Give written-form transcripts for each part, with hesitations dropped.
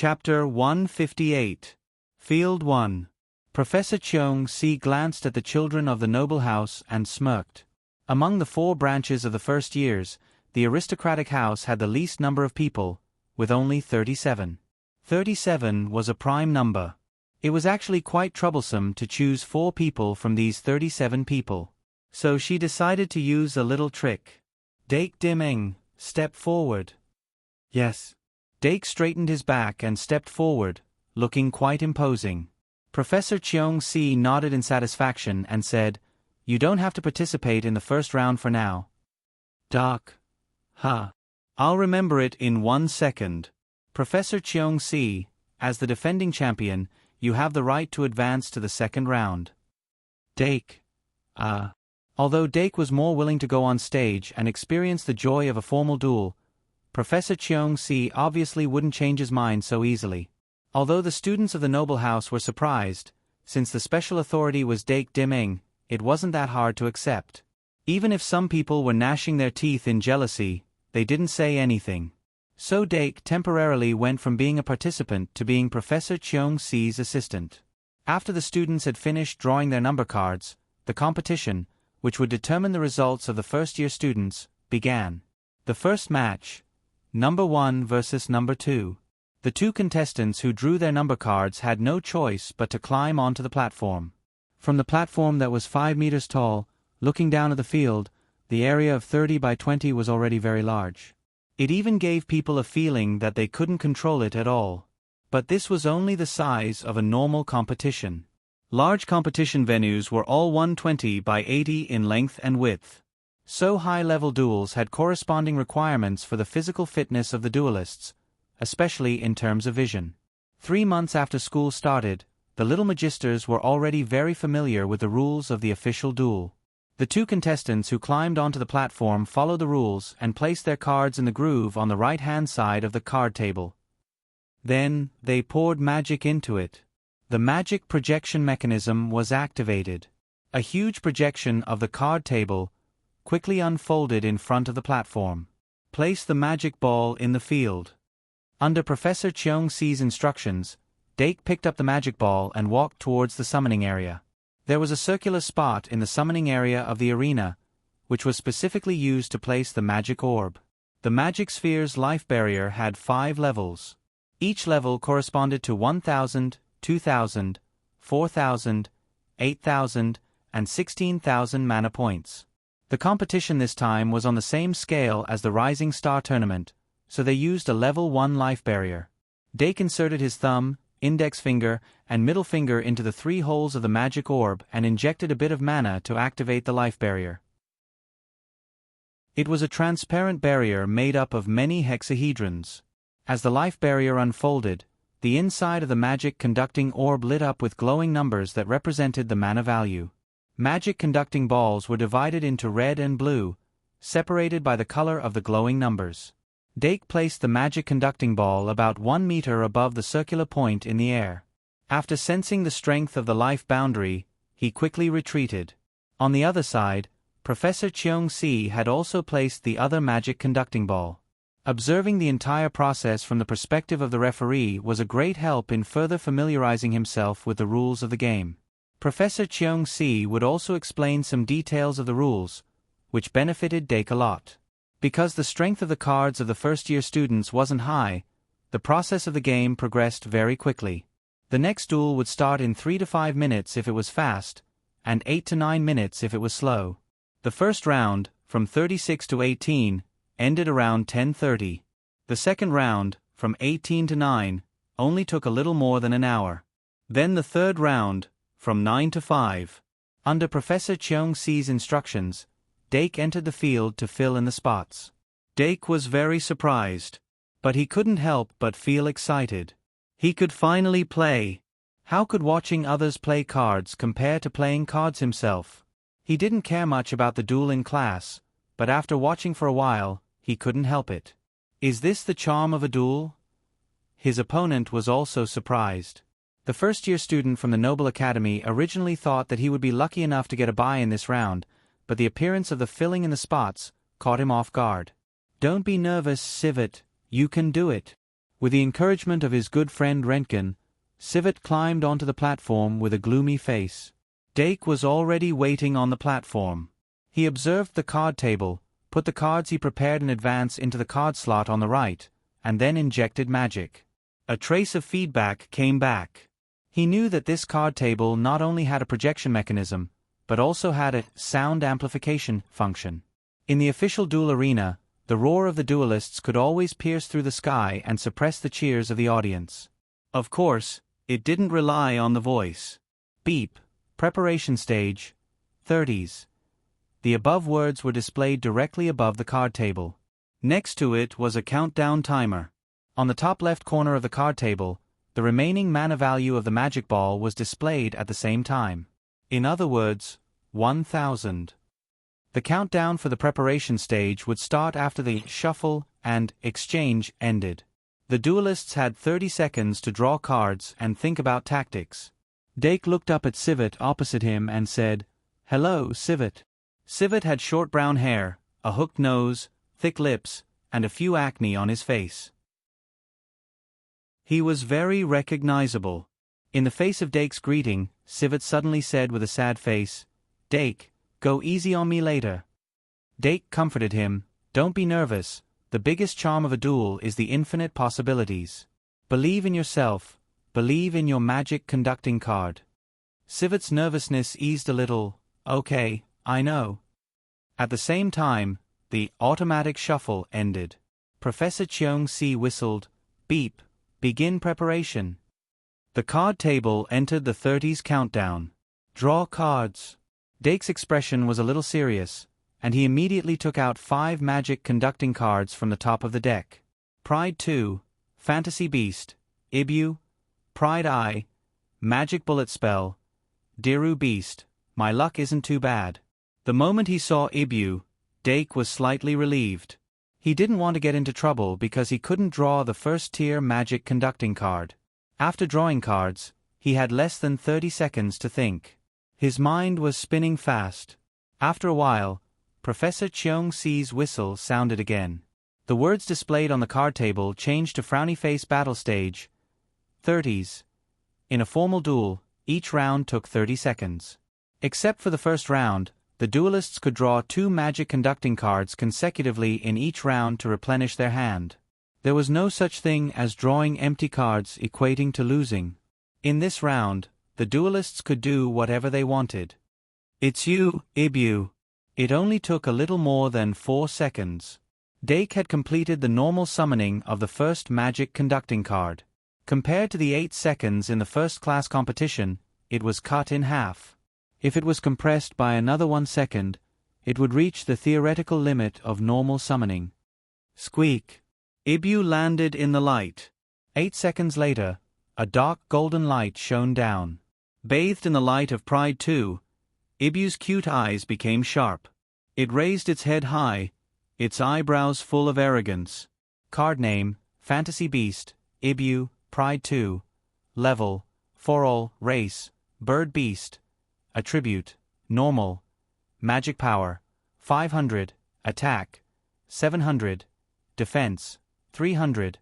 Chapter 158. Field 1. Professor Cheong-si glanced at the children of the noble house and smirked. Among the 4 branches of the first years, the aristocratic house had the least number of people, with only 37. 37 was a prime number. It was actually quite troublesome to choose 4 people from these 37 people. So she decided to use a little trick. Dake Dim-eng, step forward. Yes. Dake straightened his back and stepped forward, looking quite imposing. Professor Cheong-si nodded in satisfaction and said, "You don't have to participate in the first round for now." Doc. Huh. I'll remember it in 1 second. Professor Cheong-si, as the defending champion, you have the right to advance to the second round. Dake. Although Dake was more willing to go on stage and experience the joy of a formal duel, Professor Cheong-si obviously wouldn't change his mind so easily. Although the students of the noble house were surprised, since the special authority was Dake Dim-eng, it wasn't that hard to accept. Even if some people were gnashing their teeth in jealousy, they didn't say anything. So Dake temporarily went from being a participant to being Professor Cheong-si's assistant. After the students had finished drawing their number cards, the competition, which would determine the results of the first-year students, began. The first match, number 1 versus number 2. The 2 contestants who drew their number cards had no choice but to climb onto the platform. From the platform that was 5 meters tall, looking down at the field, the area of 30 by 20 was already very large. It even gave people a feeling that they couldn't control it at all. But this was only the size of a normal competition. Large competition venues were all 120 by 80 in length and width. So high-level duels had corresponding requirements for the physical fitness of the duelists, especially in terms of vision. 3 months after school started, the little magisters were already very familiar with the rules of the official duel. The 2 contestants who climbed onto the platform followed the rules and placed their cards in the groove on the right-hand side of the card table. Then, they poured magic into it. The magic projection mechanism was activated. A huge projection of the card table quickly unfolded in front of the platform. Place the magic ball in the field. Under Professor Cheong-si's instructions, Dake picked up the magic ball and walked towards the summoning area. There was a circular spot in the summoning area of the arena, which was specifically used to place the magic orb. The magic sphere's life barrier had 5 levels. Each level corresponded to 1,000, 2,000, 4,000, 8,000, and 16,000 mana points. The competition this time was on the same scale as the Rising Star tournament, so they used a level 1 life barrier. Dake inserted his thumb, index finger, and middle finger into the 3 holes of the magic orb and injected a bit of mana to activate the life barrier. It was a transparent barrier made up of many hexahedrons. As the life barrier unfolded, the inside of the magic conducting orb lit up with glowing numbers that represented the mana value. Magic conducting balls were divided into red and blue, separated by the color of the glowing numbers. Dake placed the magic conducting ball about 1 meter above the circular point in the air. After sensing the strength of the life boundary, he quickly retreated. On the other side, Professor Cheong-si had also placed the other magic conducting ball. Observing the entire process from the perspective of the referee was a great help in further familiarizing himself with the rules of the game. Professor Cheong-si would also explain some details of the rules, which benefited Dake a lot. Because the strength of the cards of the first-year students wasn't high, the process of the game progressed very quickly. The next duel would start in 3 to 5 minutes if it was fast, and 8 to 9 minutes if it was slow. The first round, from 36 to 18, ended around 10:30. The second round, from 18 to 9, only took a little more than an hour. Then the third round, from 9 to 5. Under Professor Cheong-si's instructions, Dake entered the field to fill in the spots. Dake was very surprised, but he couldn't help but feel excited. He could finally play. How could watching others play cards compare to playing cards himself? He didn't care much about the duel in class, but after watching for a while, he couldn't help it. Is this the charm of a duel? His opponent was also surprised. The first-year student from the Noble Academy originally thought that he would be lucky enough to get a bye in this round, but the appearance of the filling in the spots caught him off guard. "Don't be nervous, Civet, you can do it." With the encouragement of his good friend Rentgen, Sivert climbed onto the platform with a gloomy face. Dake was already waiting on the platform. He observed the card table, put the cards he prepared in advance into the card slot on the right, and then injected magic. A trace of feedback came back. He knew that this card table not only had a projection mechanism, but also had a sound amplification function. In the official duel arena, the roar of the duelists could always pierce through the sky and suppress the cheers of the audience. Of course, it didn't rely on the voice. Beep. Preparation stage. 30s. The above words were displayed directly above the card table. Next to it was a countdown timer. On the top left corner of the card table, the remaining mana value of the magic ball was displayed at the same time. In other words, 1000. The countdown for the preparation stage would start after the shuffle and exchange ended. The duelists had 30 seconds to draw cards and think about tactics. Dake looked up at Sivert opposite him and said, "Hello, Sivert." Sivert had short brown hair, a hooked nose, thick lips, and a few acne on his face. He was very recognizable. In the face of Dake's greeting, Sivert suddenly said with a sad face, "Dake, go easy on me later." Dake comforted him, "Don't be nervous, the biggest charm of a duel is the infinite possibilities. Believe in yourself, believe in your magic conducting card." Sivert's nervousness eased a little. "Okay, I know." At the same time, the automatic shuffle ended. Professor Cheong-si whistled, "Beep, begin preparation." The card table entered the 30s countdown. Draw cards. Dake's expression was a little serious, and he immediately took out 5 magic conducting cards from the top of the deck. Pride 2, Fantasy Beast, Ibu, Pride Eye, Magic Bullet Spell, Diru Beast, my luck isn't too bad. The moment he saw Ibu, Dake was slightly relieved. He didn't want to get into trouble because he couldn't draw the first-tier magic conducting card. After drawing cards, he had less than 30 seconds to think. His mind was spinning fast. After a while, Professor Cheong-si's whistle sounded again. The words displayed on the card table changed to Frowny Face Battle Stage. 30s. In a formal duel, each round took 30 seconds. Except for the first round, the duelists could draw 2 magic conducting cards consecutively in each round to replenish their hand. There was no such thing as drawing empty cards equating to losing. In this round, the duelists could do whatever they wanted. "It's you, Ibu." It only took a little more than 4 seconds. Dake had completed the normal summoning of the first magic conducting card. Compared to the 8 seconds in the first-class competition, it was cut in half. If it was compressed by another 1 second, it would reach the theoretical limit of normal summoning. Squeak. Ibu landed in the light. 8 seconds later, a dark golden light shone down. Bathed in the light of Pride 2, Ibu's cute eyes became sharp. It raised its head high, its eyebrows full of arrogance. Card name, Fantasy Beast, Ibu, Pride 2. Level, Foral, Race, Bird Beast. Attribute, Normal. Magic Power, 500. Attack, 700. Defense, 300.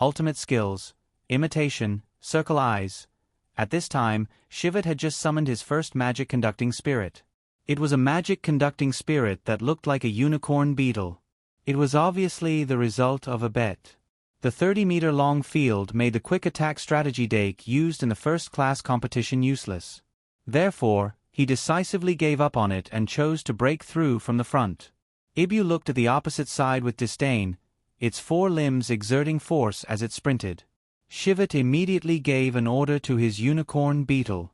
Ultimate Skills, Imitation, Circle Eyes. At this time, Sivert had just summoned his first magic conducting spirit. It was a magic conducting spirit that looked like a unicorn beetle. It was obviously the result of a bet. The 30-meter-long field made the quick attack strategy Dake used in the first-class competition useless. Therefore, he decisively gave up on it and chose to break through from the front. Ibu looked at the opposite side with disdain, its 4 limbs exerting force as it sprinted. Sivert immediately gave an order to his unicorn beetle.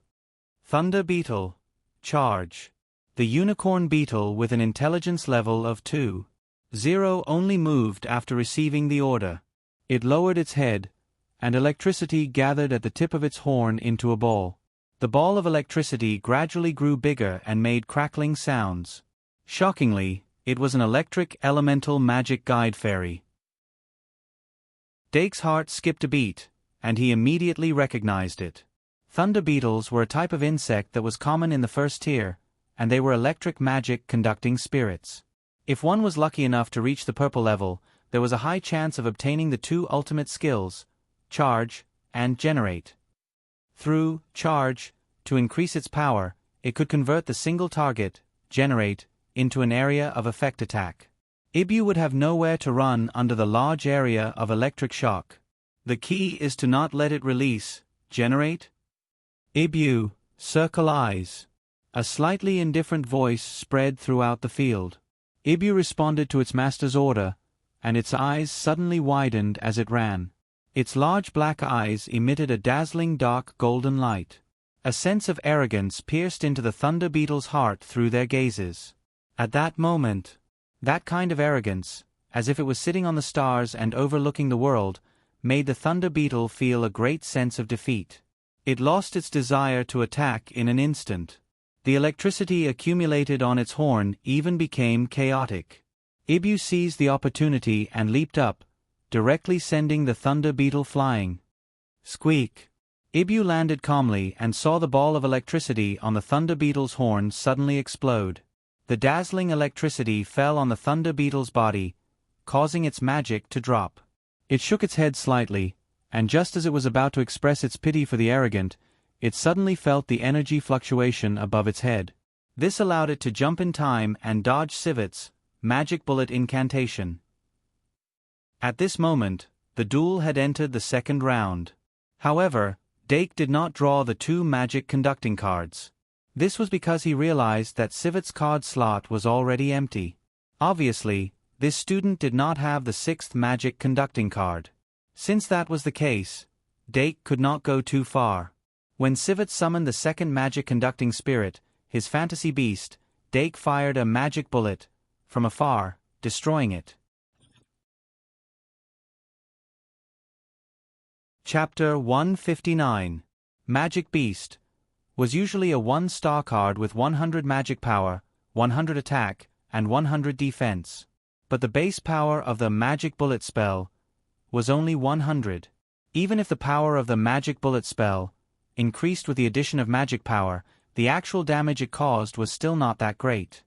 Thunder Beetle. Charge. The unicorn beetle with an intelligence level of 2.0 only moved after receiving the order. It lowered its head, and electricity gathered at the tip of its horn into a ball. The ball of electricity gradually grew bigger and made crackling sounds. Shockingly, it was an electric elemental magic guide fairy. Dake's heart skipped a beat, and he immediately recognized it. Thunder beetles were a type of insect that was common in the first tier, and they were electric magic conducting spirits. If one was lucky enough to reach the purple level, there was a high chance of obtaining the two ultimate skills, charge and generate. Through charge, to increase its power, it could convert the single target, generate, into an area of effect attack. Ibu would have nowhere to run under the large area of electric shock. The key is to not let it release, generate. Ibu, circle eyes. A slightly indifferent voice spread throughout the field. Ibu responded to its master's order, and its eyes suddenly widened as it ran. Its large black eyes emitted a dazzling dark golden light. A sense of arrogance pierced into the thunder beetle's heart through their gazes. At that moment, that kind of arrogance, as if it was sitting on the stars and overlooking the world, made the thunder beetle feel a great sense of defeat. It lost its desire to attack in an instant. The electricity accumulated on its horn even became chaotic. Ibu seized the opportunity and leaped up, directly sending the thunder beetle flying. Squeak! Ibu landed calmly and saw the ball of electricity on the thunder beetle's horn suddenly explode. The dazzling electricity fell on the thunder beetle's body, causing its magic to drop. It shook its head slightly, and just as it was about to express its pity for the arrogant, it suddenly felt the energy fluctuation above its head. This allowed it to jump in time and dodge Civet's magic bullet incantation. At this moment, the duel had entered the second round. However, Dake did not draw the two magic conducting cards. This was because he realized that Civet's card slot was already empty. Obviously, this student did not have the sixth magic conducting card. Since that was the case, Dake could not go too far. When Civet summoned the second magic conducting spirit, his fantasy beast, Dake fired a magic bullet from afar, destroying it. Chapter 159. Magic Beast was usually a 1-star card with 100 magic power, 100 attack, and 100 defense. But the base power of the magic bullet spell was only 100. Even if the power of the magic bullet spell increased with the addition of magic power, the actual damage it caused was still not that great.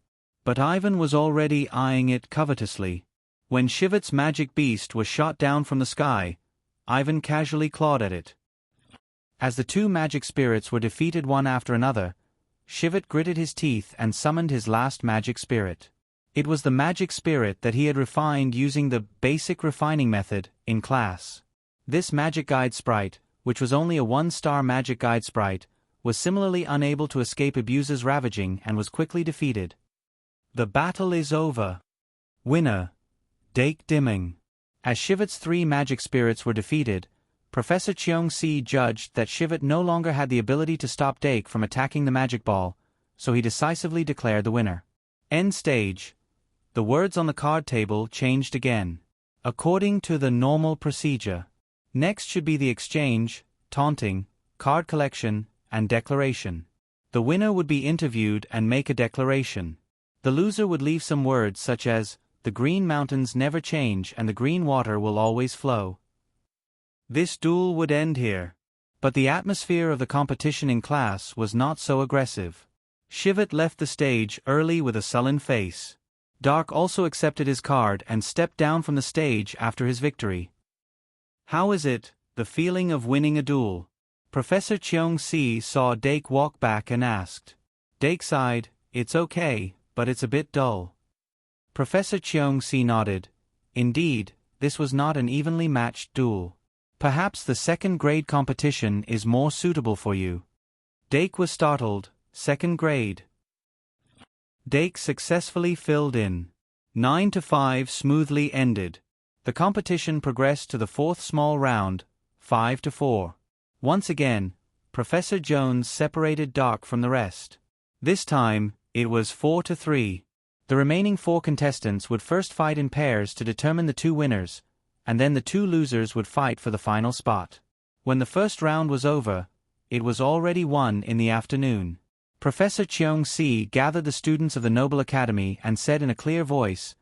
But Ivan was already eyeing it covetously. When Civet's magic beast was shot down from the sky, Ivan casually clawed at it. As the two magic spirits were defeated one after another, Civet gritted his teeth and summoned his last magic spirit. It was the magic spirit that he had refined using the basic refining method in class. This magic guide sprite, which was only a 1-star magic guide sprite, was similarly unable to escape Abuse's ravaging and was quickly defeated. The battle is over. Winner, Dake Dimming. As Civet's 3 magic spirits were defeated, Professor Cheong-si judged that Civet no longer had the ability to stop Dake from attacking the magic ball, so he decisively declared the winner. End stage. The words on the card table changed again. According to the normal procedure. Next should be the exchange, taunting, card collection, and declaration. The winner would be interviewed and make a declaration. The loser would leave some words such as, "The green mountains never change and the green water will always flow." This duel would end here. But the atmosphere of the competition in class was not so aggressive. Civet left the stage early with a sullen face. Dark also accepted his card and stepped down from the stage after his victory. How is it, the feeling of winning a duel? Professor Cheong-si saw Dake walk back and asked. Dake sighed, "It's okay, but it's a bit dull." Professor Cheong-si nodded. Indeed, this was not an evenly matched duel. Perhaps the second grade competition is more suitable for you. Dake was startled. Second grade. Dake successfully filled in. 9-5 smoothly ended. The competition progressed to the 4th small round, 5-4. Once again, Professor Jones separated Dark from the rest. This time, it was 4-3. The remaining 4 contestants would first fight in pairs to determine the 2 winners, and then the 2 losers would fight for the final spot. When the first round was over, it was already 1 in the afternoon. Professor Cheong-si gathered the students of the Noble Academy and said in a clear voice,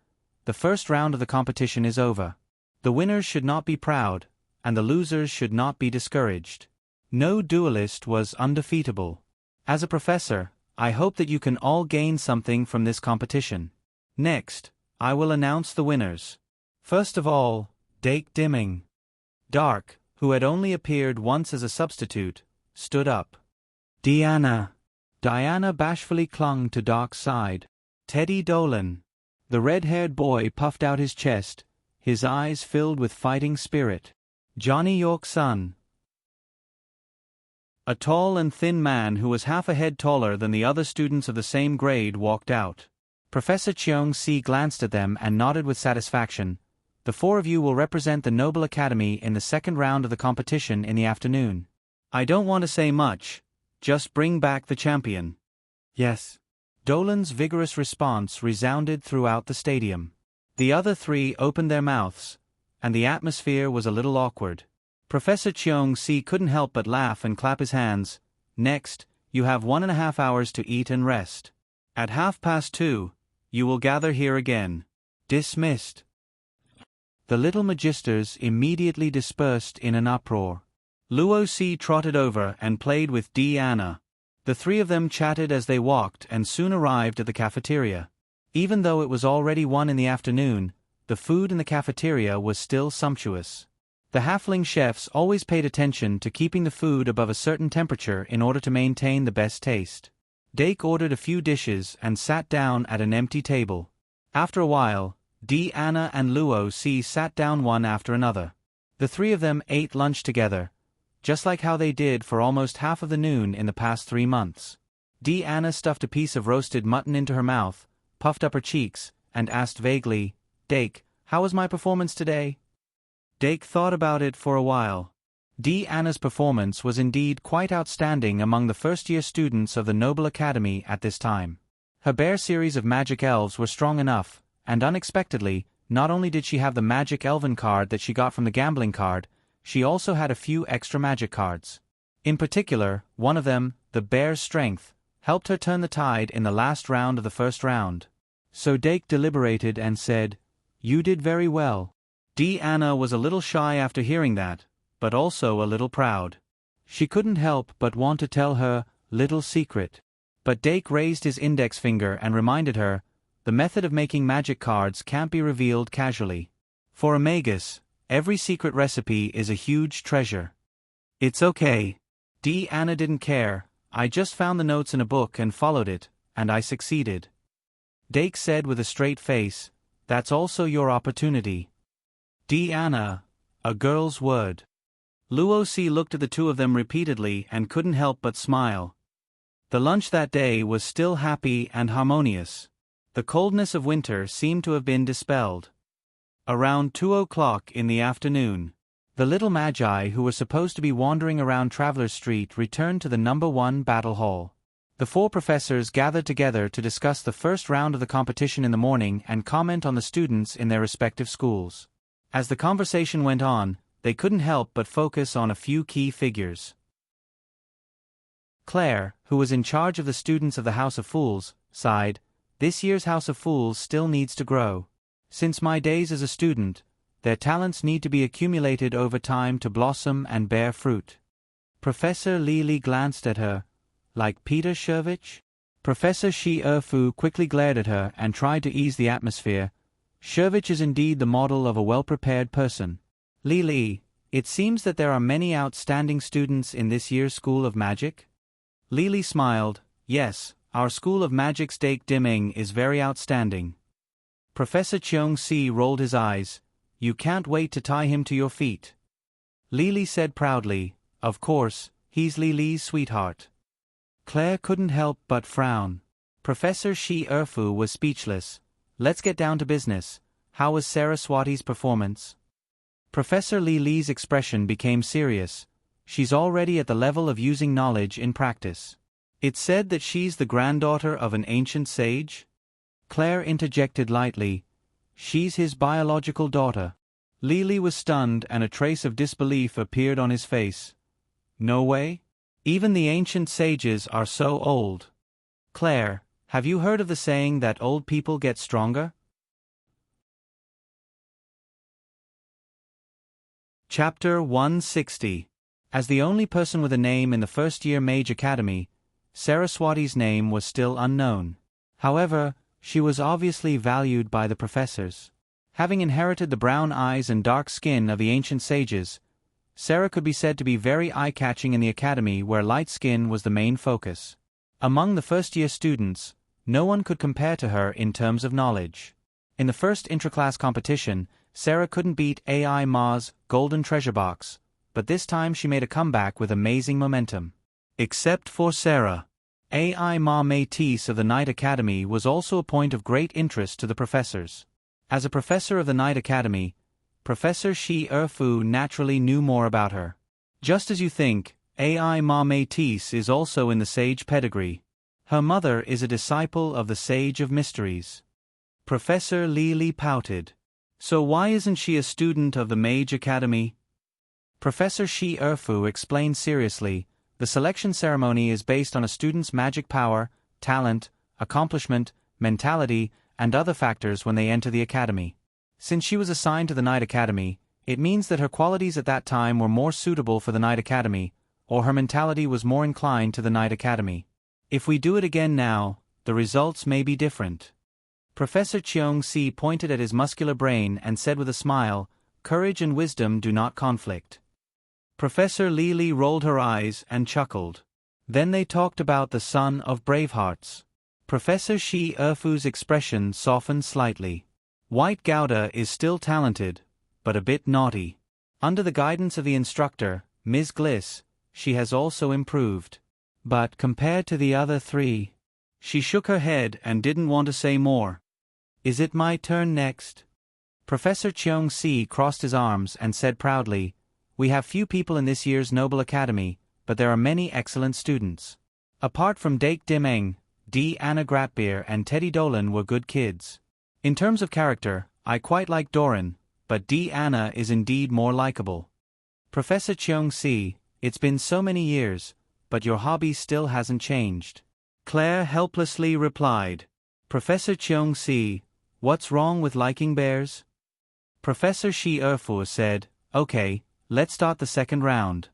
"The first round of the competition is over. The winners should not be proud, and the losers should not be discouraged. No duelist was undefeatable. As a professor, I hope that you can all gain something from this competition. Next, I will announce the winners. First of all, Dake Dimming. Dark, who had only appeared once as a substitute, stood up. Diana. Diana bashfully clung to Dark's side. Teddy Dolan. The red-haired boy puffed out his chest, his eyes filled with fighting spirit. Johnny York's son. A tall and thin man who was half a head taller than the other students of the same grade walked out. Professor Cheong-si glanced at them and nodded with satisfaction. The four of you will represent the Noble Academy in the second round of the competition in the afternoon. I don't want to say much, just bring back the champion. Yes. Dolan's vigorous response resounded throughout the stadium. The other three opened their mouths, and the atmosphere was a little awkward. Professor Cheong-si couldn't help but laugh and clap his hands. Next, you have 1.5 hours to eat and rest. At 2:30, you will gather here again. Dismissed. The little magisters immediately dispersed in an uproar. Luo Si trotted over and played with Diana. The three of them chatted as they walked and soon arrived at the cafeteria. Even though it was already 1 in the afternoon, the food in the cafeteria was still sumptuous. The halfling chefs always paid attention to keeping the food above a certain temperature in order to maintain the best taste. Dake ordered a few dishes and sat down at an empty table. After a while, Diana and Luo Si sat down one after another. The three of them ate lunch together, just like how they did for almost half of the noon in the past 3 months. Diana stuffed a piece of roasted mutton into her mouth, puffed up her cheeks, and asked vaguely, "Dake, how was my performance today?" Dake thought about it for a while. Diana's performance was indeed quite outstanding among the first-year students of the Noble Academy at this time. Her bear series of magic elves were strong enough, and unexpectedly, not only did she have the magic elven card that she got from the gambling card, she also had a few extra magic cards. In particular, one of them, the Bear's Strength, helped her turn the tide in the last round of the first round. So Dake deliberated and said, "You did very well." Diana was a little shy after hearing that, but also a little proud. She couldn't help but want to tell her little secret. But Dake raised his index finger and reminded her, the method of making magic cards can't be revealed casually. For a magus, every secret recipe is a huge treasure. "It's okay." Diana didn't care. "I just found the notes in a book and followed it, and I succeeded." Dake said with a straight face, "That's also your opportunity." Diana, a girl's word. Luo Si looked at the two of them repeatedly and couldn't help but smile. The lunch that day was still happy and harmonious. The coldness of winter seemed to have been dispelled. Around 2 o'clock in the afternoon, the little magi who were supposed to be wandering around Traveler's Street returned to the No. 1 battle hall. The four professors gathered together to discuss the first round of the competition in the morning and comment on the students in their respective schools. As the conversation went on, they couldn't help but focus on a few key figures. Claire, who was in charge of the students of the House of Fools, sighed, "This year's House of Fools still needs to grow. Since my days as a student, their talents need to be accumulated over time to blossom and bear fruit." Professor Li glanced at her. "Like Peter Shervich?" Professor Shi Erfu quickly glared at her and tried to ease the atmosphere. "Shervich is indeed the model of a well-prepared person. Li, it seems that there are many outstanding students in this year's School of Magic?" Li smiled. "Yes, our School of Magic's Dake Dimming is very outstanding." Professor Cheong-si rolled his eyes. "You can't wait to tie him to your feet." Li said proudly, "Of course, he's Li's sweetheart." Claire couldn't help but frown. Professor Shi Erfu was speechless. "Let's get down to business. How was Saraswati's performance?" Professor Li's expression became serious. "She's already at the level of using knowledge in practice. It's said that she's the granddaughter of an ancient sage?" Claire interjected lightly. "She's his biological daughter." Li was stunned and a trace of disbelief appeared on his face. "No way? Even the ancient sages are so old." "Claire, have you heard of the saying that old people get stronger?" Chapter 160. As the only person with a name in the first-year Mage Academy, Saraswati's name was still unknown. However, she was obviously valued by the professors. Having inherited the brown eyes and dark skin of the ancient sages, Sarah could be said to be very eye-catching in the academy where light skin was the main focus. Among the first-year students, no one could compare to her in terms of knowledge. In the first intra-class competition, Sarah couldn't beat AI Ma's golden treasure box, but this time she made a comeback with amazing momentum. Except for Sarah, AI Ma Métis of the Night Academy was also a point of great interest to the professors. As a professor of the Night Academy, Professor Shi Erfu naturally knew more about her. Just as you think, AI Ma Métis is also in the sage pedigree. Her mother is a disciple of the Sage of Mysteries. Professor Li pouted. So why isn't she a student of the Mage Academy? Professor Shi Erfu explained seriously, the selection ceremony is based on a student's magic power, talent, accomplishment, mentality, and other factors when they enter the academy. Since she was assigned to the Night Academy, it means that her qualities at that time were more suitable for the Night Academy, or her mentality was more inclined to the Night Academy. If we do it again now, the results may be different. Professor Cheong-si pointed at his muscular brain and said with a smile, "Courage and wisdom do not conflict." Professor Li rolled her eyes and chuckled. Then they talked about the son of Bravehearts. Professor Shi Erfu's expression softened slightly. White Gouda is still talented, but a bit naughty. Under the guidance of the instructor, Ms. Gliss, she has also improved. But compared to the other three, she shook her head and didn't want to say more. Is it my turn next? Professor Cheong-si crossed his arms and said proudly, "We have few people in this year's Noble Academy, but there are many excellent students. Apart from Dake Dimeng, D. Anna Gratbeer and Teddy Dolan were good kids. In terms of character, I quite like Doran, but D. Anna is indeed more likable." Professor Cheong-si, it's been so many years, but your hobby still hasn't changed. Claire helplessly replied. Professor Cheong-si, what's wrong with liking bears? Professor Shi Erfu said, "Okay, let's start the second round."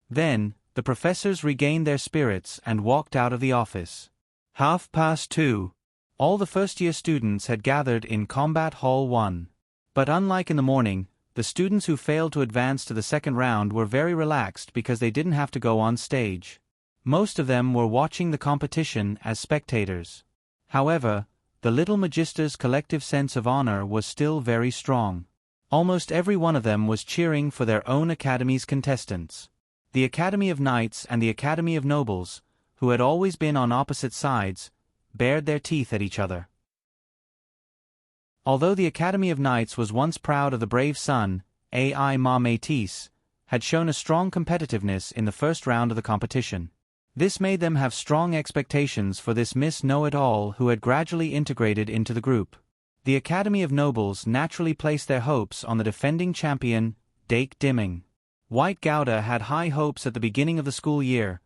Then, the professors regained their spirits and walked out of the office. 2:30. All the first-year students had gathered in Combat Hall 1. But unlike in the morning, the students who failed to advance to the second round were very relaxed because they didn't have to go on stage. Most of them were watching the competition as spectators. However, the Little Magister's collective sense of honor was still very strong. Almost every one of them was cheering for their own academy's contestants. The Academy of Knights and the Academy of Nobles, who had always been on opposite sides, bared their teeth at each other. Although the Academy of Knights was once proud of the brave son, AI Ma Métis, had shown a strong competitiveness in the first round of the competition. This made them have strong expectations for this Miss Know-It-All who had gradually integrated into the group. The Academy of Nobles naturally placed their hopes on the defending champion, Dake Dimeng. White Gouda had high hopes at the beginning of the school year,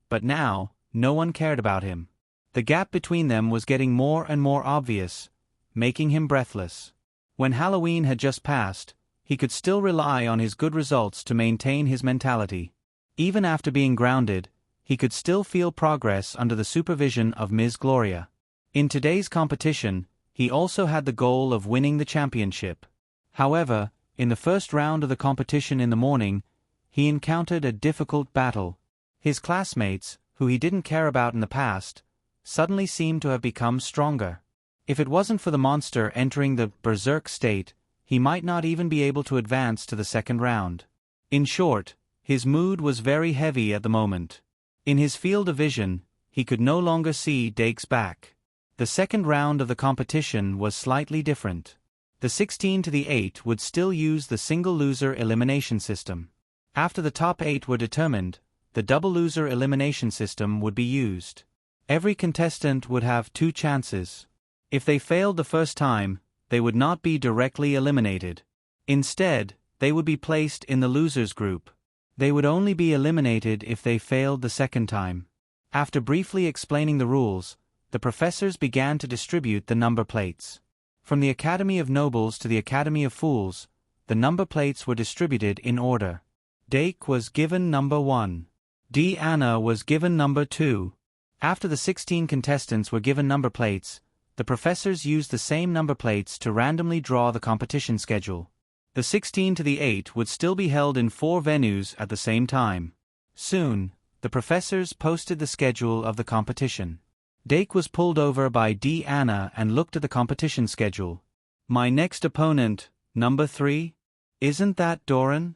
but now, no one cared about him. The gap between them was getting more and more obvious, making him breathless. When Halloween had just passed, he could still rely on his good results to maintain his mentality. Even after being grounded, he could still feel progress under the supervision of Ms. Gloria. In today's competition, he also had the goal of winning the championship. However, in the first round of the competition in the morning, he encountered a difficult battle. His classmates, who he didn't care about in the past, suddenly seemed to have become stronger. If it wasn't for the monster entering the berserk state, he might not even be able to advance to the second round. In short, his mood was very heavy at the moment. In his field of vision, he could no longer see Dake's back. The second round of the competition was slightly different. The 16 to the 8 would still use the single loser elimination system. After the top 8 were determined, the double loser elimination system would be used. Every contestant would have 2 chances. If they failed the first time, they would not be directly eliminated. Instead, they would be placed in the losers group. They would only be eliminated if they failed the second time. After briefly explaining the rules, the professors began to distribute the number plates. From the Academy of Nobles to the Academy of Fools, the number plates were distributed in order. Dake was given number 1. D. Anna was given number 2. After the 16 contestants were given number plates, the professors used the same number plates to randomly draw the competition schedule. The 16 to the 8 would still be held in 4 venues at the same time. Soon, the professors posted the schedule of the competition. Dake was pulled over by Anna and looked at the competition schedule. "My next opponent, number 3? Isn't that Doran?"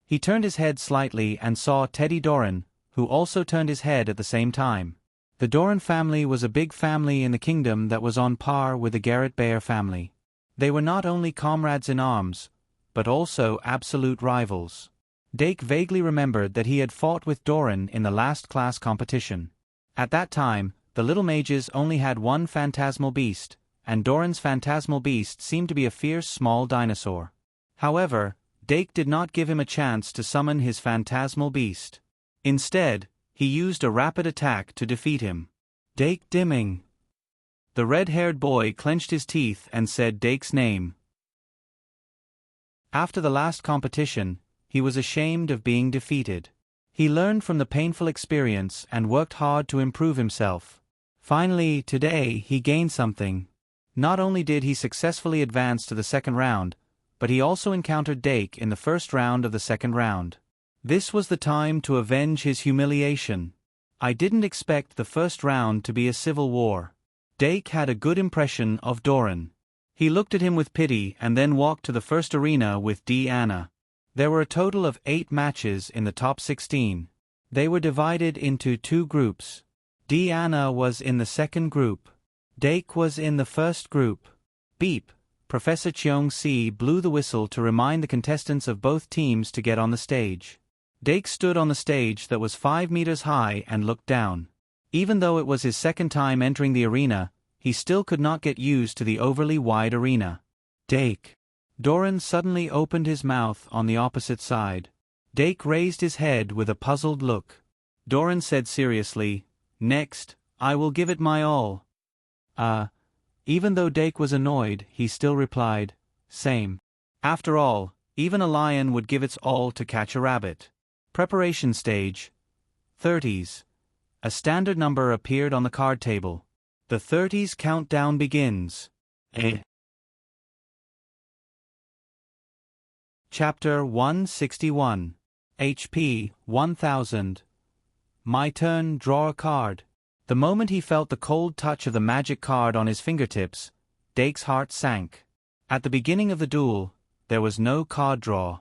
He turned his head slightly and saw Teddy Doran, who also turned his head at the same time. The Doran family was a big family in the kingdom that was on par with the Garrett Bear family. They were not only comrades in arms, but also absolute rivals. Dake vaguely remembered that he had fought with Doran in the last class competition. At that time, the little mages only had one phantasmal beast, and Doran's phantasmal beast seemed to be a fierce small dinosaur. However, Dake did not give him a chance to summon his phantasmal beast. Instead, he used a rapid attack to defeat him. "Dake Dimming." The red-haired boy clenched his teeth and said Dake's name. After the last competition, he was ashamed of being defeated. He learned from the painful experience and worked hard to improve himself. Finally, today, he gained something. Not only did he successfully advance to the second round, but he also encountered Dake in the first round of the second round. This was the time to avenge his humiliation. "I didn't expect the first round to be a civil war." Dake had a good impression of Doran. He looked at him with pity and then walked to the first arena with Anna. There were a total of 8 matches in the top 16. They were divided into 2 groups. Anna was in the second group. Dake was in the first group. Beep! Professor Cheong-si blew the whistle to remind the contestants of both teams to get on the stage. Dake stood on the stage that was 5 meters high and looked down. Even though it was his second time entering the arena, he still could not get used to the overly wide arena. "Dake." Doran suddenly opened his mouth on the opposite side. Dake raised his head with a puzzled look. Doran said seriously, "Next, I will give it my all." Even though Dake was annoyed, he still replied, "Same." After all, even a lion would give its all to catch a rabbit. Preparation stage. 30s. A standard number appeared on the card table. The 30s countdown begins. Chapter 161. HP 1000. My turn, draw a card. The moment he felt the cold touch of the magic card on his fingertips, Dake's heart sank. At the beginning of the duel, there was no card draw.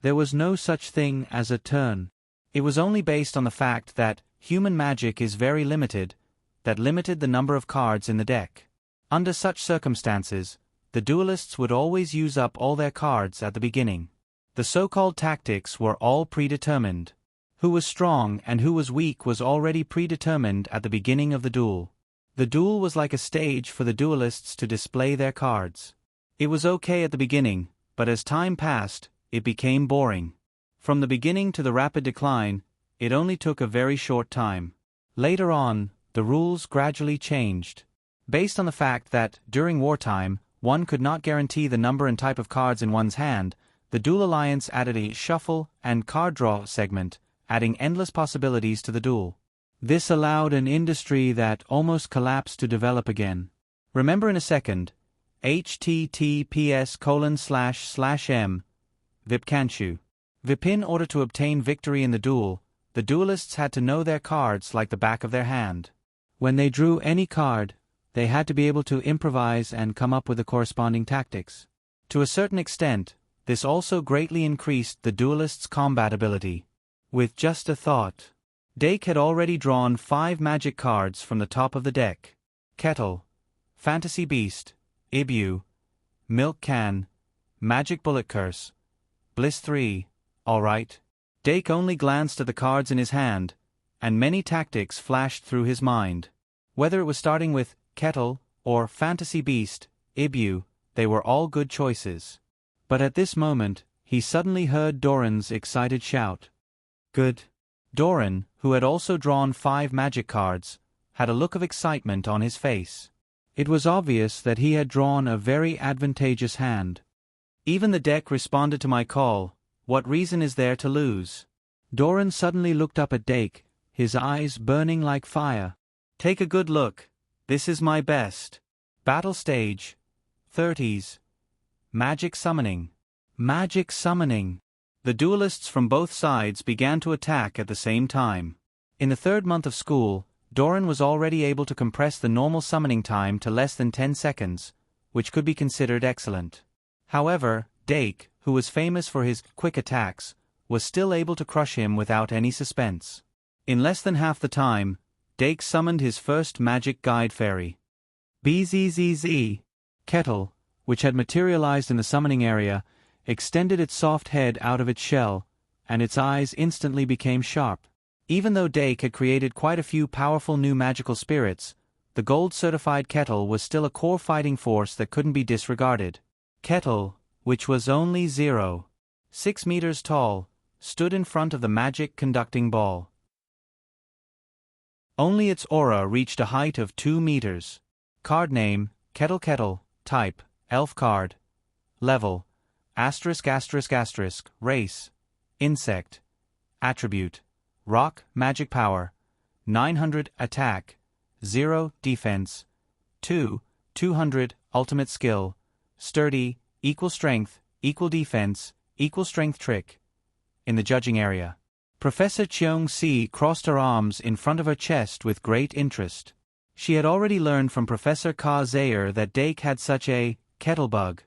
There was no such thing as a turn. It was only based on the fact that human magic is very limited, that limited the number of cards in the deck. Under such circumstances, the duelists would always use up all their cards at the beginning. The so-called tactics were all predetermined. Who was strong and who was weak was already predetermined at the beginning of the duel. The duel was like a stage for the duelists to display their cards. It was okay at the beginning, but as time passed, it became boring. From the beginning to the rapid decline, it only took a very short time. Later on, the rules gradually changed. Based on the fact that, during wartime, one could not guarantee the number and type of cards in one's hand, the Duel Alliance added a shuffle and card draw segment, adding endless possibilities to the duel. This allowed an industry that almost collapsed to develop again. Remember in a second, https://m, Vipkanchu. Vip in order to obtain victory in the duel, the duelists had to know their cards like the back of their hand. When they drew any card, they had to be able to improvise and come up with the corresponding tactics. To a certain extent, this also greatly increased the duelist's combat ability. With just a thought, Dake had already drawn 5 magic cards from the top of the deck. Kettle, Fantasy Beast, Ibu, Milk Can, Magic Bullet Curse, Bliss 3, alright. Dake only glanced at the cards in his hand, and many tactics flashed through his mind. Whether it was starting with Kettle or Fantasy Beast, Ibu, they were all good choices. But at this moment, he suddenly heard Doran's excited shout. Good. Doran, who had also drawn 5 magic cards, had a look of excitement on his face. It was obvious that he had drawn a very advantageous hand. Even the deck responded to my call. What reason is there to lose? Doran suddenly looked up at Dake, his eyes burning like fire. Take a good look. This is my best Battle Stage. 30s. Magic Summoning. Magic Summoning. The duelists from both sides began to attack at the same time. In the third month of school, Doran was already able to compress the normal summoning time to less than 10 seconds, which could be considered excellent. However, Dake, who was famous for his quick attacks, was still able to crush him without any suspense. In less than half the time, Dake summoned his first magic guide fairy. Bzzz. Kettle, which had materialized in the summoning area, extended its soft head out of its shell, and its eyes instantly became sharp. Even though Dake had created quite a few powerful new magical spirits, the gold-certified Kettle was still a core fighting force that couldn't be disregarded. Kettle, which was only 0.6 meters tall, stood in front of the magic conducting ball. Only its aura reached a height of 2 meters. Card name, Kettle Kettle, type, elf card. Level, ****, race, insect. Attribute, rock, magic power, 900 attack, 0 defense, 200 ultimate skill, sturdy, equal strength, equal defense, equal strength trick. In the judging area, Professor Cheong-si crossed her arms in front of her chest with great interest. She had already learned from Professor Ka-Zayer that Dake had such a kettlebug.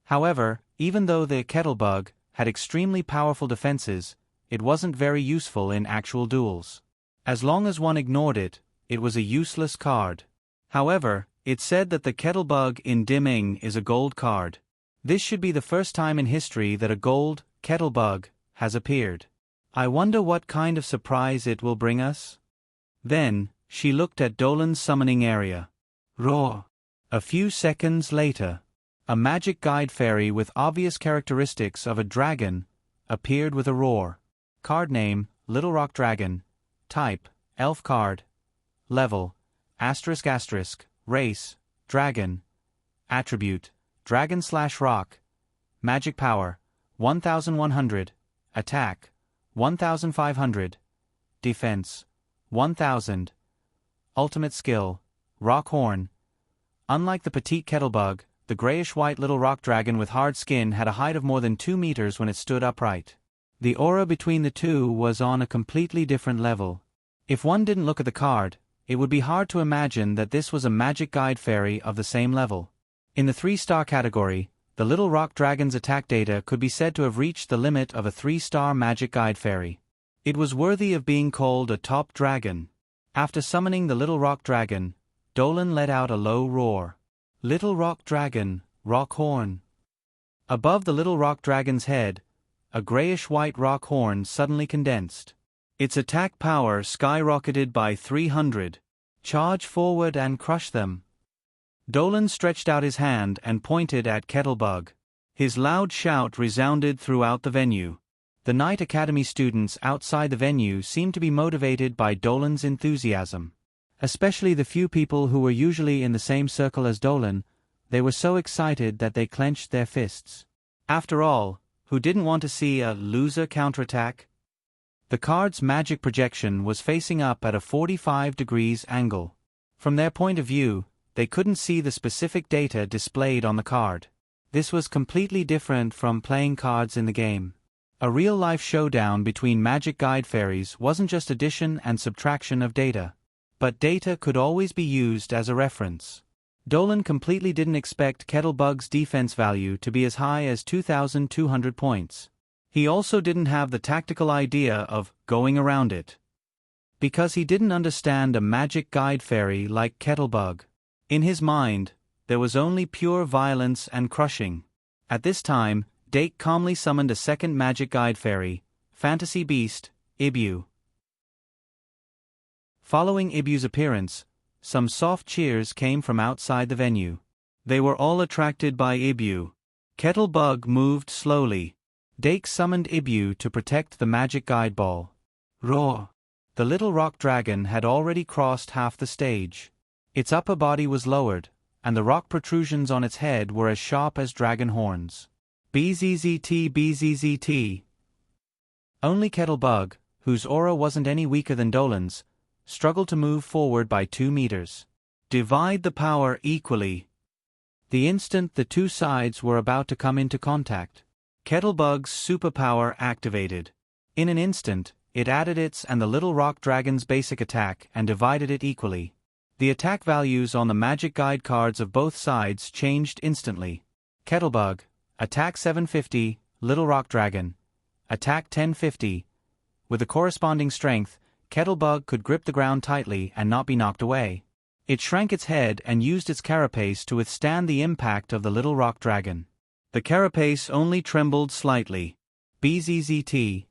However, even though the kettlebug had extremely powerful defenses, it wasn't very useful in actual duels. As long as one ignored it, it was a useless card. However, it said that the kettlebug in Dimming is a gold card. This should be the first time in history that a gold kettlebug has appeared. I wonder what kind of surprise it will bring us? Then, she looked at Dolan's summoning area. Roar! A few seconds later, a magic guide fairy with obvious characteristics of a dragon appeared with a roar. Card name, Little Rock Dragon. Type, elf card. Level, ****, race, dragon. Attribute, dragon/rock. Magic power, 1100. Attack, 1500. Defense, 1000. Ultimate skill, rock horn. Unlike the petite kettlebug, the grayish-white little rock dragon with hard skin had a height of more than 2 meters when it stood upright. The aura between the two was on a completely different level. If one didn't look at the card, it would be hard to imagine that this was a magic guide fairy of the same level. In the 3-star category, the little rock dragon's attack data could be said to have reached the limit of a 3-star magic guide fairy. It was worthy of being called a top dragon. After summoning the little rock dragon, Dolan let out a low roar. Little rock dragon, rock horn. Above the little rock dragon's head, a grayish-white rock horn suddenly condensed. Its attack power skyrocketed by 300. Charge forward and crush them. Dolan stretched out his hand and pointed at Kettlebug. His loud shout resounded throughout the venue. The Knight Academy students outside the venue seemed to be motivated by Dolan's enthusiasm. Especially the few people who were usually in the same circle as Dolan, they were so excited that they clenched their fists. After all, who didn't want to see a loser counterattack? The card's magic projection was facing up at a 45 degrees angle. From their point of view, they couldn't see the specific data displayed on the card. This was completely different from playing cards in the game. A real-life showdown between magic guide fairies wasn't just addition and subtraction of data. But data could always be used as a reference. Dolan completely didn't expect Kettlebug's defense value to be as high as 2,200 points. He also didn't have the tactical idea of going around it. Because he didn't understand a magic guide fairy like Kettlebug. In his mind, there was only pure violence and crushing. At this time, Dake calmly summoned a second magic guide fairy, Fantasy Beast, Ibu. Following Ibu's appearance, some soft cheers came from outside the venue. They were all attracted by Ibu. Kettlebug moved slowly. Dake summoned Ibu to protect the magic guide ball. Roar! The little rock dragon had already crossed half the stage. Its upper body was lowered, and the rock protrusions on its head were as sharp as dragon horns. Bzzzt bzzzt. Only Kettlebug, whose aura wasn't any weaker than Dolan's, struggled to move forward by 2 meters. Divide the power equally. The instant the two sides were about to come into contact, Kettlebug's superpower activated. In an instant, it added its and the Little Rock Dragon's basic attack and divided it equally. The attack values on the magic guide cards of both sides changed instantly. Kettlebug, attack 750, Little Rock Dragon, attack 1050. With the corresponding strength, Kettlebug could grip the ground tightly and not be knocked away. It shrank its head and used its carapace to withstand the impact of the Little Rock Dragon. The carapace only trembled slightly. Bzzzt.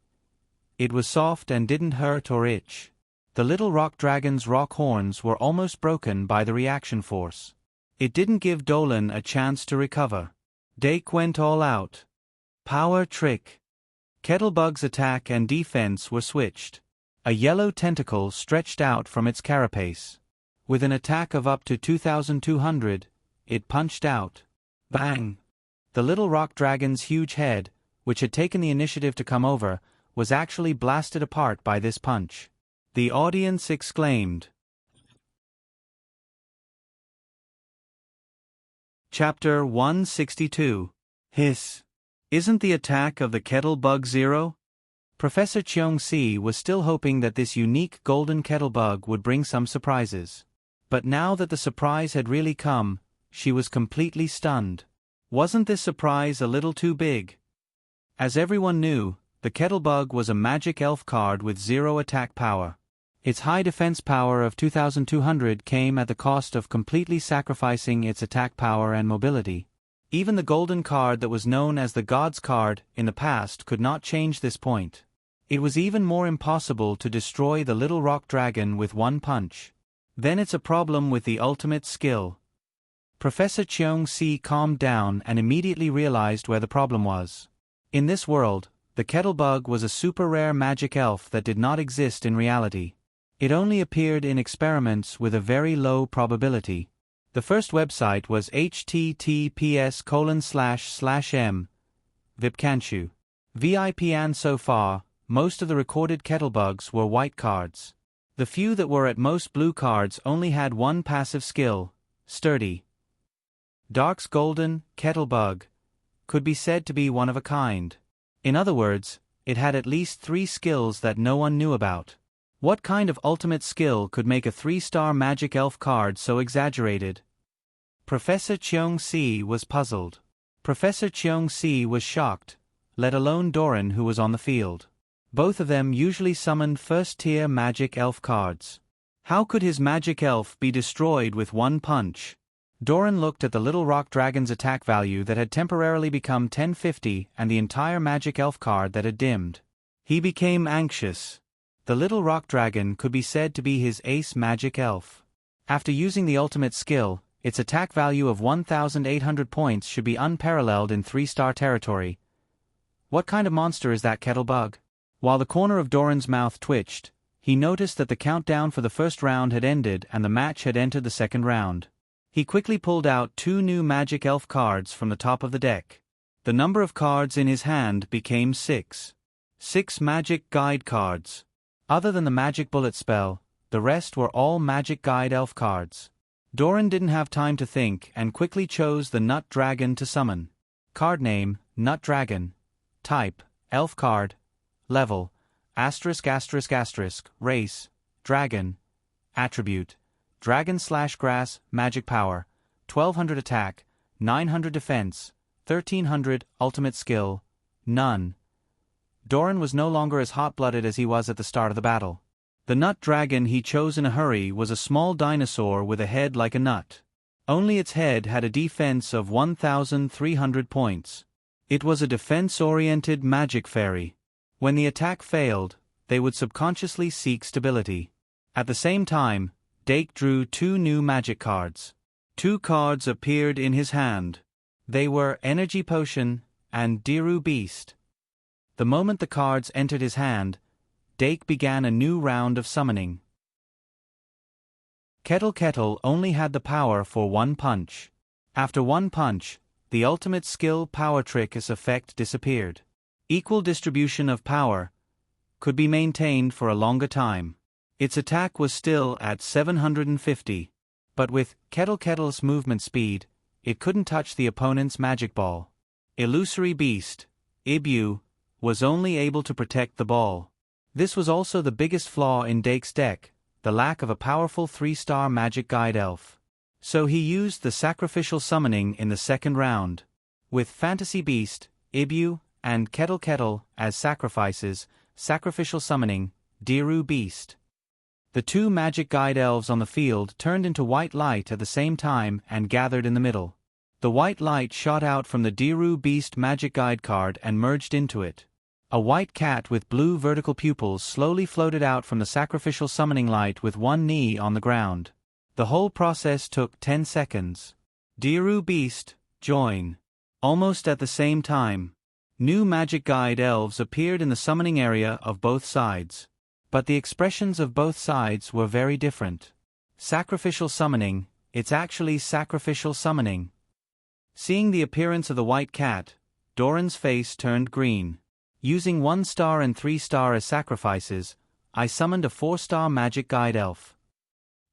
It was soft and didn't hurt or itch. The Little Rock Dragon's rock horns were almost broken by the reaction force. It didn't give Dolan a chance to recover. Dake went all out. Power trick. Kettlebug's attack and defense were switched. A yellow tentacle stretched out from its carapace. With an attack of up to 2,200, it punched out. Bang! The Little Rock Dragon's huge head, which had taken the initiative to come over, was actually blasted apart by this punch. The audience exclaimed. Chapter 162. Hiss. Isn't the attack of the Kettlebug zero? Professor Cheong-si was still hoping that this unique golden Kettlebug would bring some surprises. But now that the surprise had really come, she was completely stunned. Wasn't this surprise a little too big? As everyone knew, the Kettlebug was a magic elf card with 0 attack power. Its high defense power of 2,200 came at the cost of completely sacrificing its attack power and mobility. Even the golden card that was known as the God's card in the past could not change this point. It was even more impossible to destroy the Little Rock Dragon with one punch. Then it's a problem with the ultimate skill. Professor Cheong-si calmed down and immediately realized where the problem was. In this world, the Kettlebug was a super rare magic elf that did not exist in reality. It only appeared in experiments with a very low probability. The first website was https://m. Vipkanshu. VIP, and so far, most of the recorded Kettlebugs were white cards. The few that were at most blue cards only had one passive skill, Sturdy. Dark's golden Kettlebug could be said to be one of a kind. In other words, it had at least 3 skills that no one knew about. What kind of ultimate skill could make a 3-star magic elf card so exaggerated? Professor Cheong-si was puzzled. Professor Cheong-si was shocked, let alone Doran, who was on the field. Both of them usually summoned first-tier magic elf cards. How could his magic elf be destroyed with one punch? Doran looked at the Little Rock Dragon's attack value that had temporarily become 1050 and the entire magic elf card that had dimmed. He became anxious. The Little Rock Dragon could be said to be his ace magic elf. After using the ultimate skill, its attack value of 1,800 points should be unparalleled in 3-star territory. What kind of monster is that Kettlebug? While the corner of Doran's mouth twitched, he noticed that the countdown for the first round had ended and the match had entered the second round. He quickly pulled out 2 new magic elf cards from the top of the deck. The number of cards in his hand became 6. 6 magic guide cards. Other than the magic bullet spell, the rest were all magic guide elf cards. Doran didn't have time to think and quickly chose the Nut Dragon to summon. Card name, Nut Dragon. Type, elf card. Level, *****. Race, dragon. Attribute, dragon/grass, magic power, 1200 attack, 900 defense, 1300 ultimate skill, none. Doran was no longer as hot-blooded as he was at the start of the battle. The Nut Dragon he chose in a hurry was a small dinosaur with a head like a nut. Only its head had a defense of 1,300 points. It was a defense-oriented magic fairy. When the attack failed, they would subconsciously seek stability. At the same time, Dake drew 2 new magic cards. 2 cards appeared in his hand. They were Energy Potion and Diru Beast. The moment the cards entered his hand, Dake began a new round of summoning. Kettle only had the power for 1 punch. After 1 punch, the ultimate skill power trick's effect disappeared. Equal distribution of power could be maintained for a longer time. Its attack was still at 750. But with Kettle's movement speed, it couldn't touch the opponent's magic ball. Illusory Beast, Ibu, was only able to protect the ball. This was also the biggest flaw in Dake's deck, the lack of a powerful 3-star magic guide elf. So he used the sacrificial summoning in the second round. With Fantasy Beast, Ibu, and Kettle as sacrifices, sacrificial summoning, Diru Beast. The two magic guide elves on the field turned into white light at the same time and gathered in the middle. The white light shot out from the Diru Beast magic guide card and merged into it. A white cat with blue vertical pupils slowly floated out from the sacrificial summoning light with one knee on the ground. The whole process took 10 seconds. Diru Beast, join. Almost at the same time, new magic guide elves appeared in the summoning area of both sides. But the expressions of both sides were very different. Sacrificial summoning, it's actually sacrificial summoning. Seeing the appearance of the white cat, Doran's face turned green. Using 1-star and 3-star as sacrifices, I summoned a 4-star magic guide elf.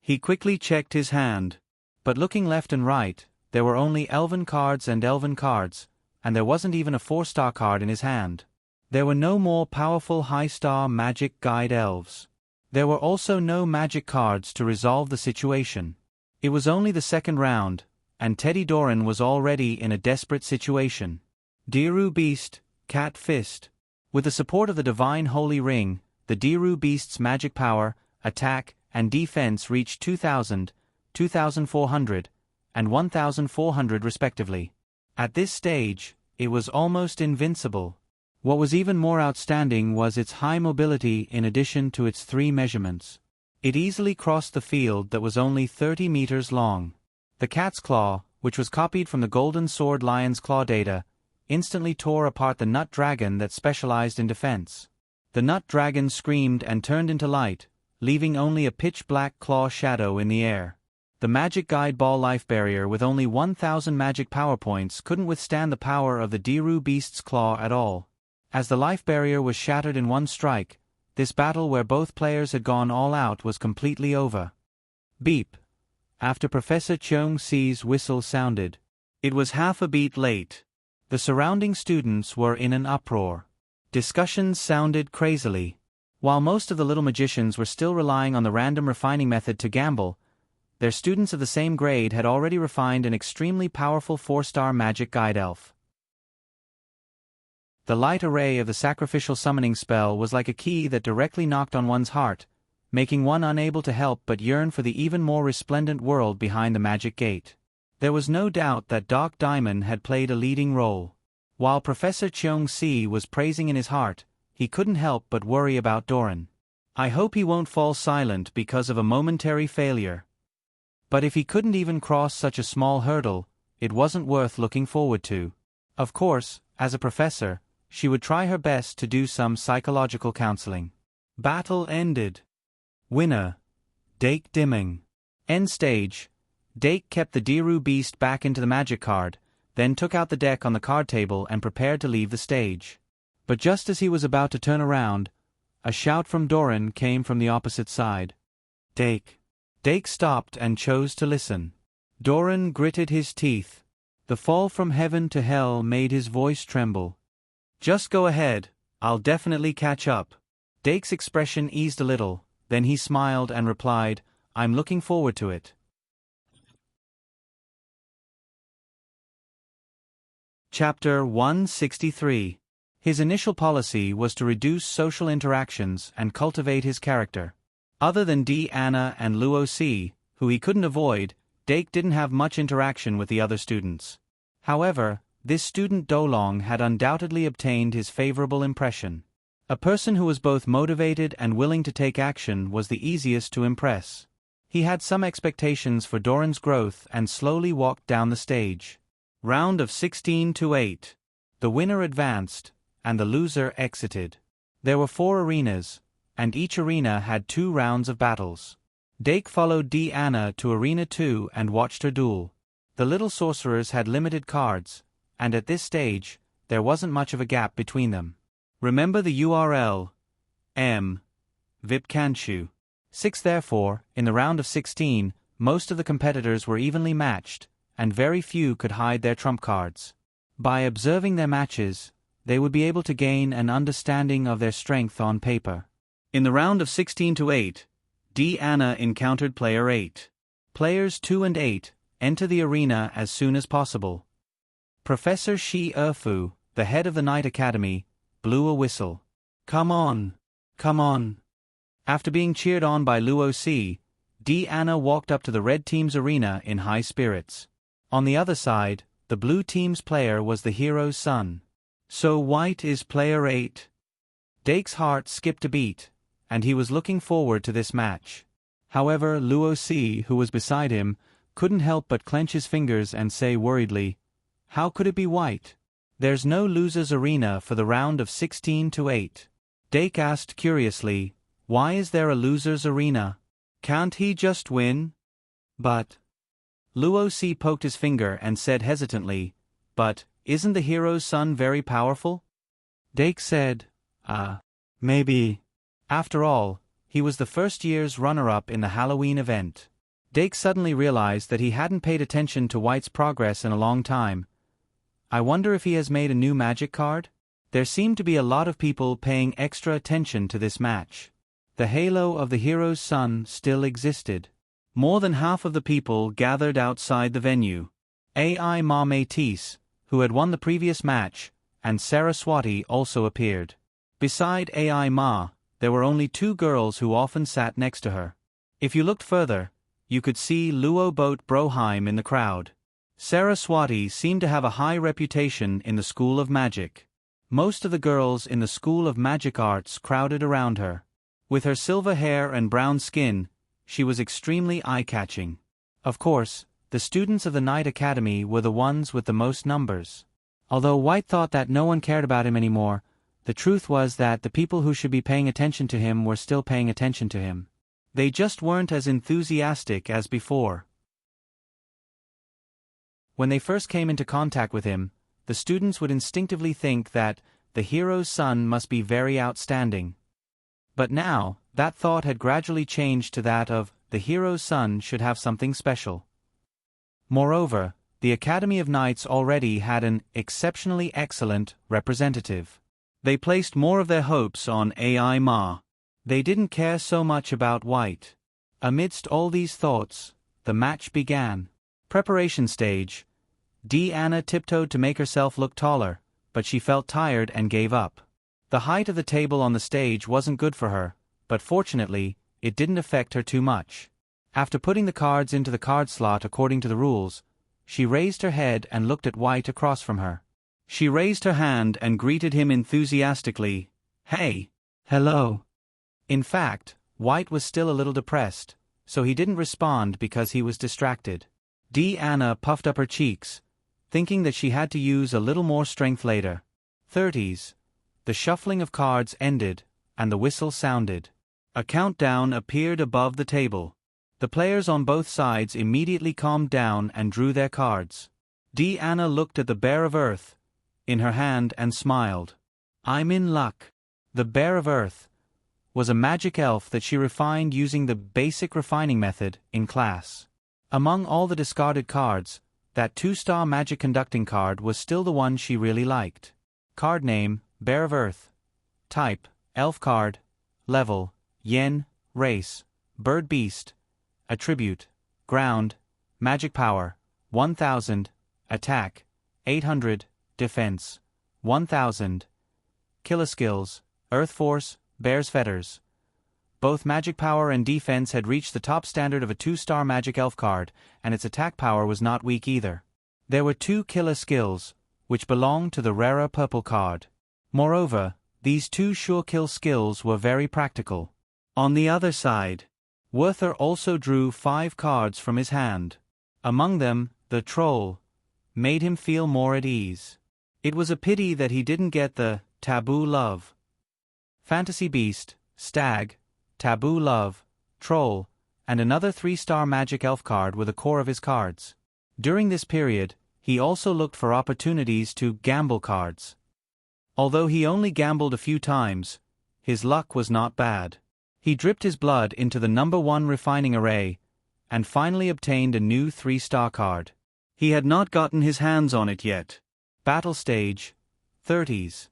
He quickly checked his hand. But looking left and right, there were only elven cards, and there wasn't even a 4-star card in his hand. There were no more powerful high-star magic guide elves. There were also no magic cards to resolve the situation. It was only the second round, and Teddy Doran was already in a desperate situation. Diru Beast, Cat Fist. With the support of the Divine Holy Ring, the Diru Beast's magic power, attack, and defense reached 2,000, 2,400, and 1,400 respectively. At this stage, it was almost invincible. What was even more outstanding was its high mobility in addition to its 3 measurements. It easily crossed the field that was only 30 meters long. The cat's claw, which was copied from the Golden Sword Lion's claw data, instantly tore apart the nut dragon that specialized in defense. The nut dragon screamed and turned into light, leaving only a pitch-black claw shadow in the air. The magic guide ball life barrier with only 1,000 magic power points couldn't withstand the power of the Diru Beast's claw at all. As the life barrier was shattered in one strike, this battle where both players had gone all out was completely over. Beep. After Professor Cheong-Si's whistle sounded. It was half a beat late. The surrounding students were in an uproar. Discussions sounded crazily. While most of the little magicians were still relying on the random refining method to gamble, their students of the same grade had already refined an extremely powerful 4-star magic guide elf. The light array of the sacrificial summoning spell was like a key that directly knocked on one's heart, making one unable to help but yearn for the even more resplendent world behind the magic gate. There was no doubt that Doc Diamond had played a leading role. While Professor Cheong-Si was praising in his heart, he couldn't help but worry about Doran. I hope he won't fall silent because of a momentary failure. But if he couldn't even cross such a small hurdle, it wasn't worth looking forward to. Of course, as a professor, she would try her best to do some psychological counseling. Battle ended. Winner, Dake Dimming. End stage. Dake kept the Diru Beast back into the magic card, then took out the deck on the card table and prepared to leave the stage. But just as he was about to turn around, a shout from Doran came from the opposite side. Dake. Dake stopped and chose to listen. Doran gritted his teeth. The fall from heaven to hell made his voice tremble. Just go ahead, I'll definitely catch up. Dake's expression eased a little, then he smiled and replied, I'm looking forward to it. Chapter 163. His initial policy was to reduce social interactions and cultivate his character. Other than Anna and Luo Si, who he couldn't avoid, Dake didn't have much interaction with the other students. However, this student Dolong had undoubtedly obtained his favorable impression. A person who was both motivated and willing to take action was the easiest to impress. He had some expectations for Doran's growth and slowly walked down the stage. Round of 16 to 8. The winner advanced, and the loser exited. There were 4 arenas, and each arena had 2 rounds of battles. Dake followed Anna to Arena 2 and watched her duel. The little sorcerers had limited cards, and at this stage, there wasn't much of a gap between them. Remember the URL. VIP Kanshu. 6 Therefore, in the round of 16, most of the competitors were evenly matched, and very few could hide their trump cards. By observing their matches, they would be able to gain an understanding of their strength on paper. In the round of 16 to 8, Anna encountered player 8. Players 2 and 8 enter the arena as soon as possible. Professor Shi Erfu, the head of the Night Academy, blew a whistle. "Come on! Come on!" After being cheered on by Luo Si, Anna walked up to the red team's arena in high spirits. On the other side, the blue team's player was the hero's son. "So white is player 8. Dake's heart skipped a beat, and he was looking forward to this match. However, Luo Si, who was beside him, couldn't help but clench his fingers and say worriedly, "How could it be white? There's no loser's arena for the round of 16 to 8. Dake asked curiously, "Why is there a loser's arena? Can't he just win?" "But..." Luo Si poked his finger and said hesitantly, "But, isn't the hero's son very powerful?" Dake said, maybe. After all, he was the first year's runner-up in the Halloween event. Dake suddenly realized that he hadn't paid attention to White's progress in a long time. "I wonder if he has made a new magic card?" There seemed to be a lot of people paying extra attention to this match. The halo of the hero's son still existed. More than half of the people gathered outside the venue. Ai Ma Métis, who had won the previous match, and Saraswati also appeared. Beside Ai Ma, there were only 2 girls who often sat next to her. If you looked further, you could see Luo Boat Broheim in the crowd. Saraswati seemed to have a high reputation in the School of Magic. Most of the girls in the School of Magic Arts crowded around her. With her silver hair and brown skin, she was extremely eye-catching. Of course, the students of the Night Academy were the ones with the most numbers. Although White thought that no one cared about him anymore, the truth was that the people who should be paying attention to him were still paying attention to him. They just weren't as enthusiastic as before. When they first came into contact with him, the students would instinctively think that the hero's son must be very outstanding. But now, that thought had gradually changed to that of the hero's son should have something special. Moreover, the Academy of Knights already had an exceptionally excellent representative. They placed more of their hopes on Ai Ma. They didn't care so much about White. Amidst all these thoughts, the match began. Preparation stage. Anna tiptoed to make herself look taller, but she felt tired and gave up. The height of the table on the stage wasn't good for her, but fortunately, it didn't affect her too much. After putting the cards into the card slot according to the rules, she raised her head and looked at White across from her. She raised her hand and greeted him enthusiastically. "Hey!" "Hello!" In fact, White was still a little depressed, so he didn't respond because he was distracted. Anna puffed up her cheeks, thinking that she had to use a little more strength later. 30s. The shuffling of cards ended, and the whistle sounded. A countdown appeared above the table. The players on both sides immediately calmed down and drew their cards. Anna looked at the Bear of Earth in her hand and smiled. "I'm in luck." The Bear of Earth was a magic elf that she refined using the basic refining method in class. Among all the discarded cards, that 2-star magic conducting card was still the one she really liked. Card name, Bear of Earth. Type, Elf card. Level, Yen, Race, Bird Beast. Attribute, Ground. Magic power, 1000. Attack, 800. Defense, 1000. Killer skills, Earth Force, Bear's Feathers. Both magic power and defense had reached the top standard of a 2-star magic elf card, and its attack power was not weak either. There were 2 killer skills, which belonged to the rarer purple card. Moreover, these 2 sure kill skills were very practical. On the other side, Werther also drew 5 cards from his hand. Among them, the Troll made him feel more at ease. It was a pity that he didn't get the Taboo Love. Fantasy Beast, Stag, Taboo Love, Troll, and another 3-star magic elf card were the core of his cards. During this period, he also looked for opportunities to gamble cards. Although he only gambled a few times, his luck was not bad. He dripped his blood into the number 1 refining array, and finally obtained a new 3-star card. He had not gotten his hands on it yet. Battle stage, 30s.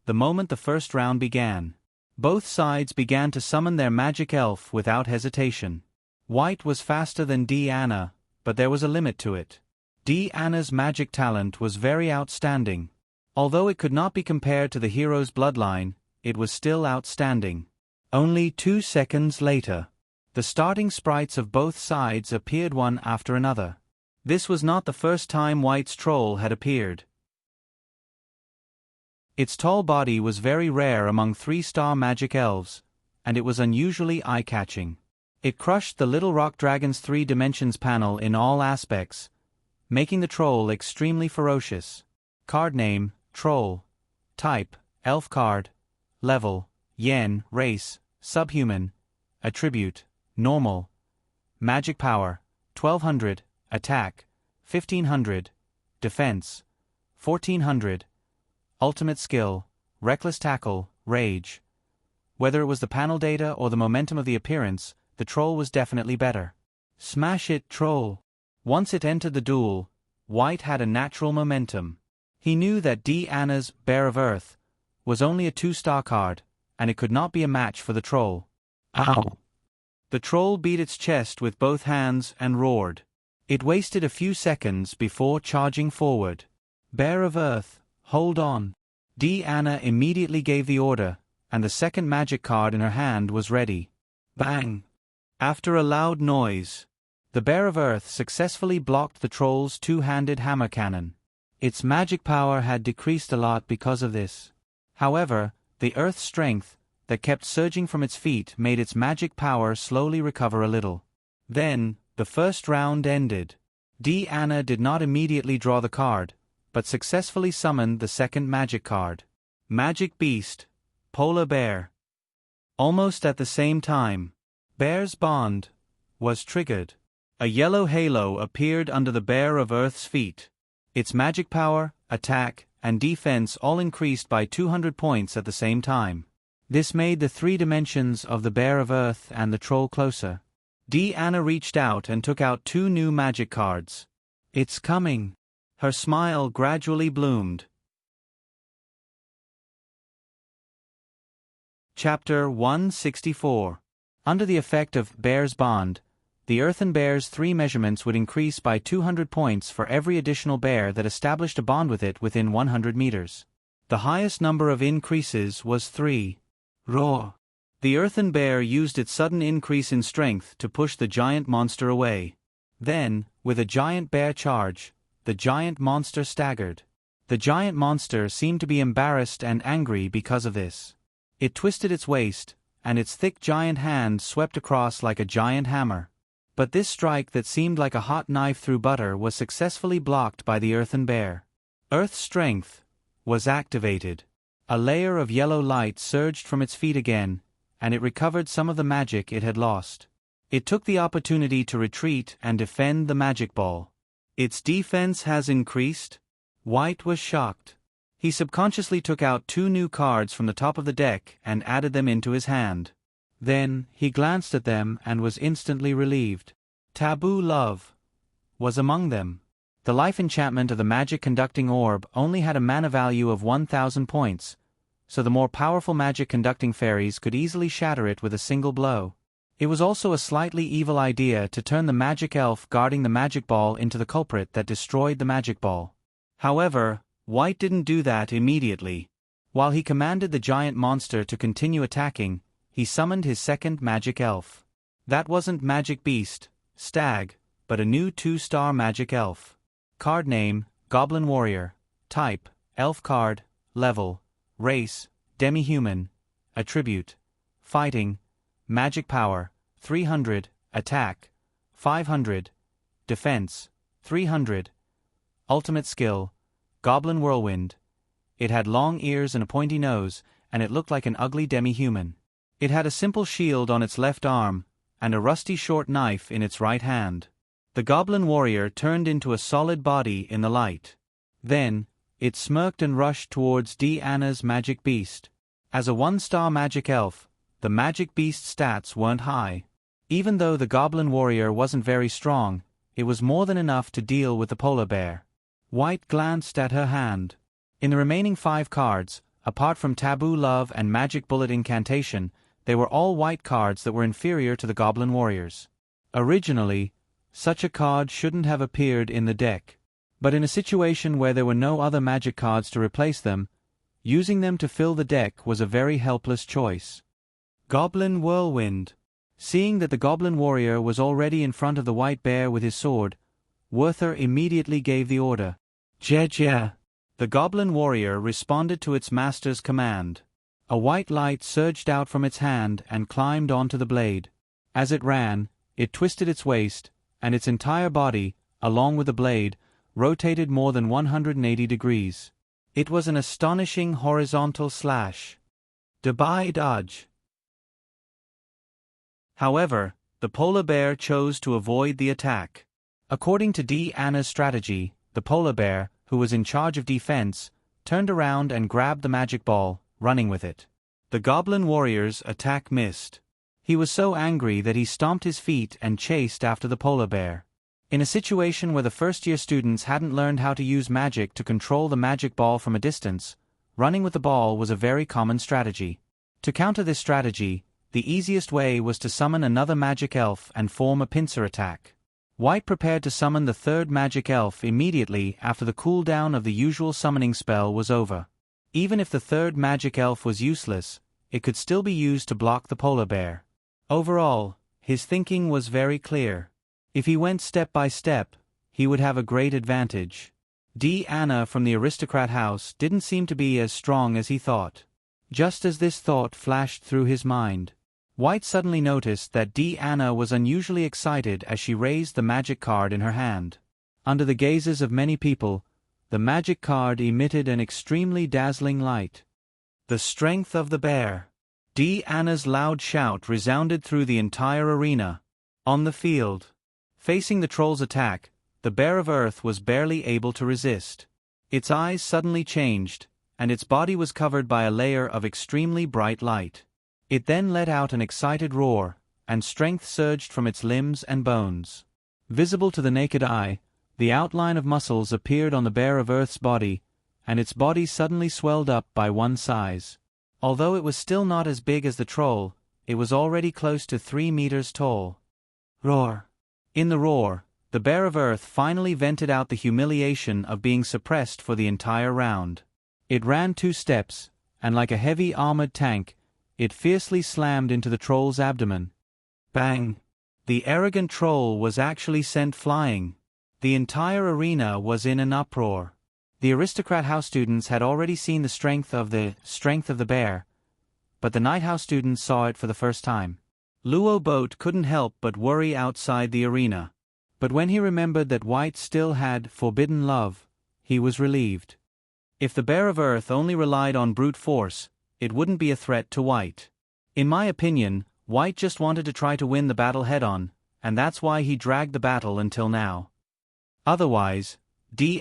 The moment the first round began, both sides began to summon their magic elf without hesitation. White was faster than Deanna, but there was a limit to it. Deanna's magic talent was very outstanding. Although it could not be compared to the hero's bloodline, it was still outstanding. Only 2 seconds later, the starting sprites of both sides appeared one after another. This was not the first time White's troll had appeared. Its tall body was very rare among 3-star magic elves, and it was unusually eye-catching. It crushed the Little Rock Dragon's 3 Dimensions panel in all aspects, making the troll extremely ferocious. Card name, Troll. Type, Elf card. Level, Yen, race, subhuman. Attribute, normal. Magic power, 1200, attack, 1500, defense, 1400. Ultimate skill, reckless tackle, rage. Whether it was the panel data or the momentum of the appearance, the troll was definitely better. Smash it, troll. Once it entered the duel, White had a natural momentum. He knew that Deanna's Bear of Earth was only a 2-star card, and it could not be a match for the troll. Ow! The troll beat its chest with both hands and roared. It wasted a few seconds before charging forward. Bear of Earth, hold on. Deanna immediately gave the order, and the second magic card in her hand was ready. Bang! After a loud noise, the Bear of Earth successfully blocked the troll's 2-handed hammer cannon. Its magic power had decreased a lot because of this. However, the Earth's strength, that kept surging from its feet, made its magic power slowly recover a little. Then, the first round ended. Deanna did not immediately draw the card, but successfully summoned the second magic card. Magic Beast, Polar Bear. Almost at the same time, Bear's Bond was triggered. A yellow halo appeared under the Bear of Earth's feet. Its magic power, attack, and defense all increased by 200 points at the same time. This made the 3 dimensions of the Bear of Earth and the troll closer. Deanna reached out and took out 2 new magic cards. It's coming. Her smile gradually bloomed. Chapter 164. Under the effect of Bear's Bond, the Earthen Bear's 3 measurements would increase by 200 points for every additional bear that established a bond with it within 100 meters. The highest number of increases was 3. Roar! The Earthen Bear used its sudden increase in strength to push the giant monster away. Then, with a giant bear charge, the giant monster staggered. The giant monster seemed to be embarrassed and angry because of this. It twisted its waist, and its thick giant hand swept across like a giant hammer. But this strike that seemed like a hot knife through butter was successfully blocked by the Earthen Bear. Earth's strength was activated. A layer of yellow light surged from its feet again, and it recovered some of the magic it had lost. It took the opportunity to retreat and defend the magic ball. Its defense has increased? White was shocked. He subconsciously took out 2 new cards from the top of the deck and added them into his hand. Then, he glanced at them and was instantly relieved. Taboo Love was among them. The life enchantment of the magic-conducting orb only had a mana value of 1,000 points, so the more powerful magic-conducting fairies could easily shatter it with a single blow. It was also a slightly evil idea to turn the magic elf guarding the magic ball into the culprit that destroyed the magic ball. However, White didn't do that immediately. While he commanded the giant monster to continue attacking, he summoned his second magic elf. That wasn't Magic Beast, Stag, but a new 2-star magic elf. Card name, Goblin Warrior. Type, Elf card. Level, race, demi-human. Attribute, fighting. Magic power, 300, attack, 500, defense, 300. Ultimate skill, Goblin Whirlwind. It had long ears and a pointy nose, and it looked like an ugly demi-human. It had a simple shield on its left arm, and a rusty short knife in its right hand. The Goblin Warrior turned into a solid body in the light. Then, it smirked and rushed towards Deanna's Magic Beast. As a 1-star magic elf, the Magic Beast's stats weren't high. Even though the goblin warrior wasn't very strong, it was more than enough to deal with the polar bear. White glanced at her hand. In the remaining 5 cards, apart from Taboo Love and Magic Bullet Incantation, they were all white cards that were inferior to the goblin warriors. Originally, such a card shouldn't have appeared in the deck. But in a situation where there were no other magic cards to replace them, using them to fill the deck was a very helpless choice. Goblin Whirlwind. Seeing that the goblin warrior was already in front of the white bear with his sword, Werther immediately gave the order. "Jeje." The goblin warrior responded to its master's command. A white light surged out from its hand and climbed onto the blade. As it ran, it twisted its waist, and its entire body, along with the blade, rotated more than 180 degrees. It was an astonishing horizontal slash. Dabai dodge. However, the polar bear chose to avoid the attack. According to Anna's strategy, the polar bear, who was in charge of defense, turned around and grabbed the magic ball, running with it. The goblin warrior's attack missed. He was so angry that he stomped his feet and chased after the polar bear. In a situation where the first-year students hadn't learned how to use magic to control the magic ball from a distance, running with the ball was a very common strategy. To counter this strategy, the easiest way was to summon another magic elf and form a pincer attack. White prepared to summon the 3rd magic elf immediately after the cooldown of the usual summoning spell was over. Even if the 3rd magic elf was useless, it could still be used to block the polar bear. Overall, his thinking was very clear. If he went step by step, he would have a great advantage. Anna from the aristocrat house didn't seem to be as strong as he thought. Just as this thought flashed through his mind, White suddenly noticed that Anna was unusually excited as she raised the magic card in her hand. Under the gazes of many people, the magic card emitted an extremely dazzling light. The strength of the bear. Anna's loud shout resounded through the entire arena. On the field, facing the troll's attack, the bear of earth was barely able to resist. Its eyes suddenly changed, and its body was covered by a layer of extremely bright light. It then let out an excited roar, and strength surged from its limbs and bones. Visible to the naked eye, the outline of muscles appeared on the bear of earth's body, and its body suddenly swelled up by one size. Although it was still not as big as the troll, it was already close to 3 meters tall. Roar. In the roar, the bear of earth finally vented out the humiliation of being suppressed for the entire round. It ran 2 steps, and like a heavy armored tank, it fiercely slammed into the troll's abdomen. Bang! The arrogant troll was actually sent flying. The entire arena was in an uproar. The aristocrat house students had already seen the strength of the bear, but the night house students saw it for the first time. Luo Boat couldn't help but worry outside the arena. But when he remembered that White still had forbidden love, he was relieved. If the bear of earth only relied on brute force, it wouldn't be a threat to White. In my opinion, White just wanted to try to win the battle head-on, and that's why he dragged the battle until now. Otherwise,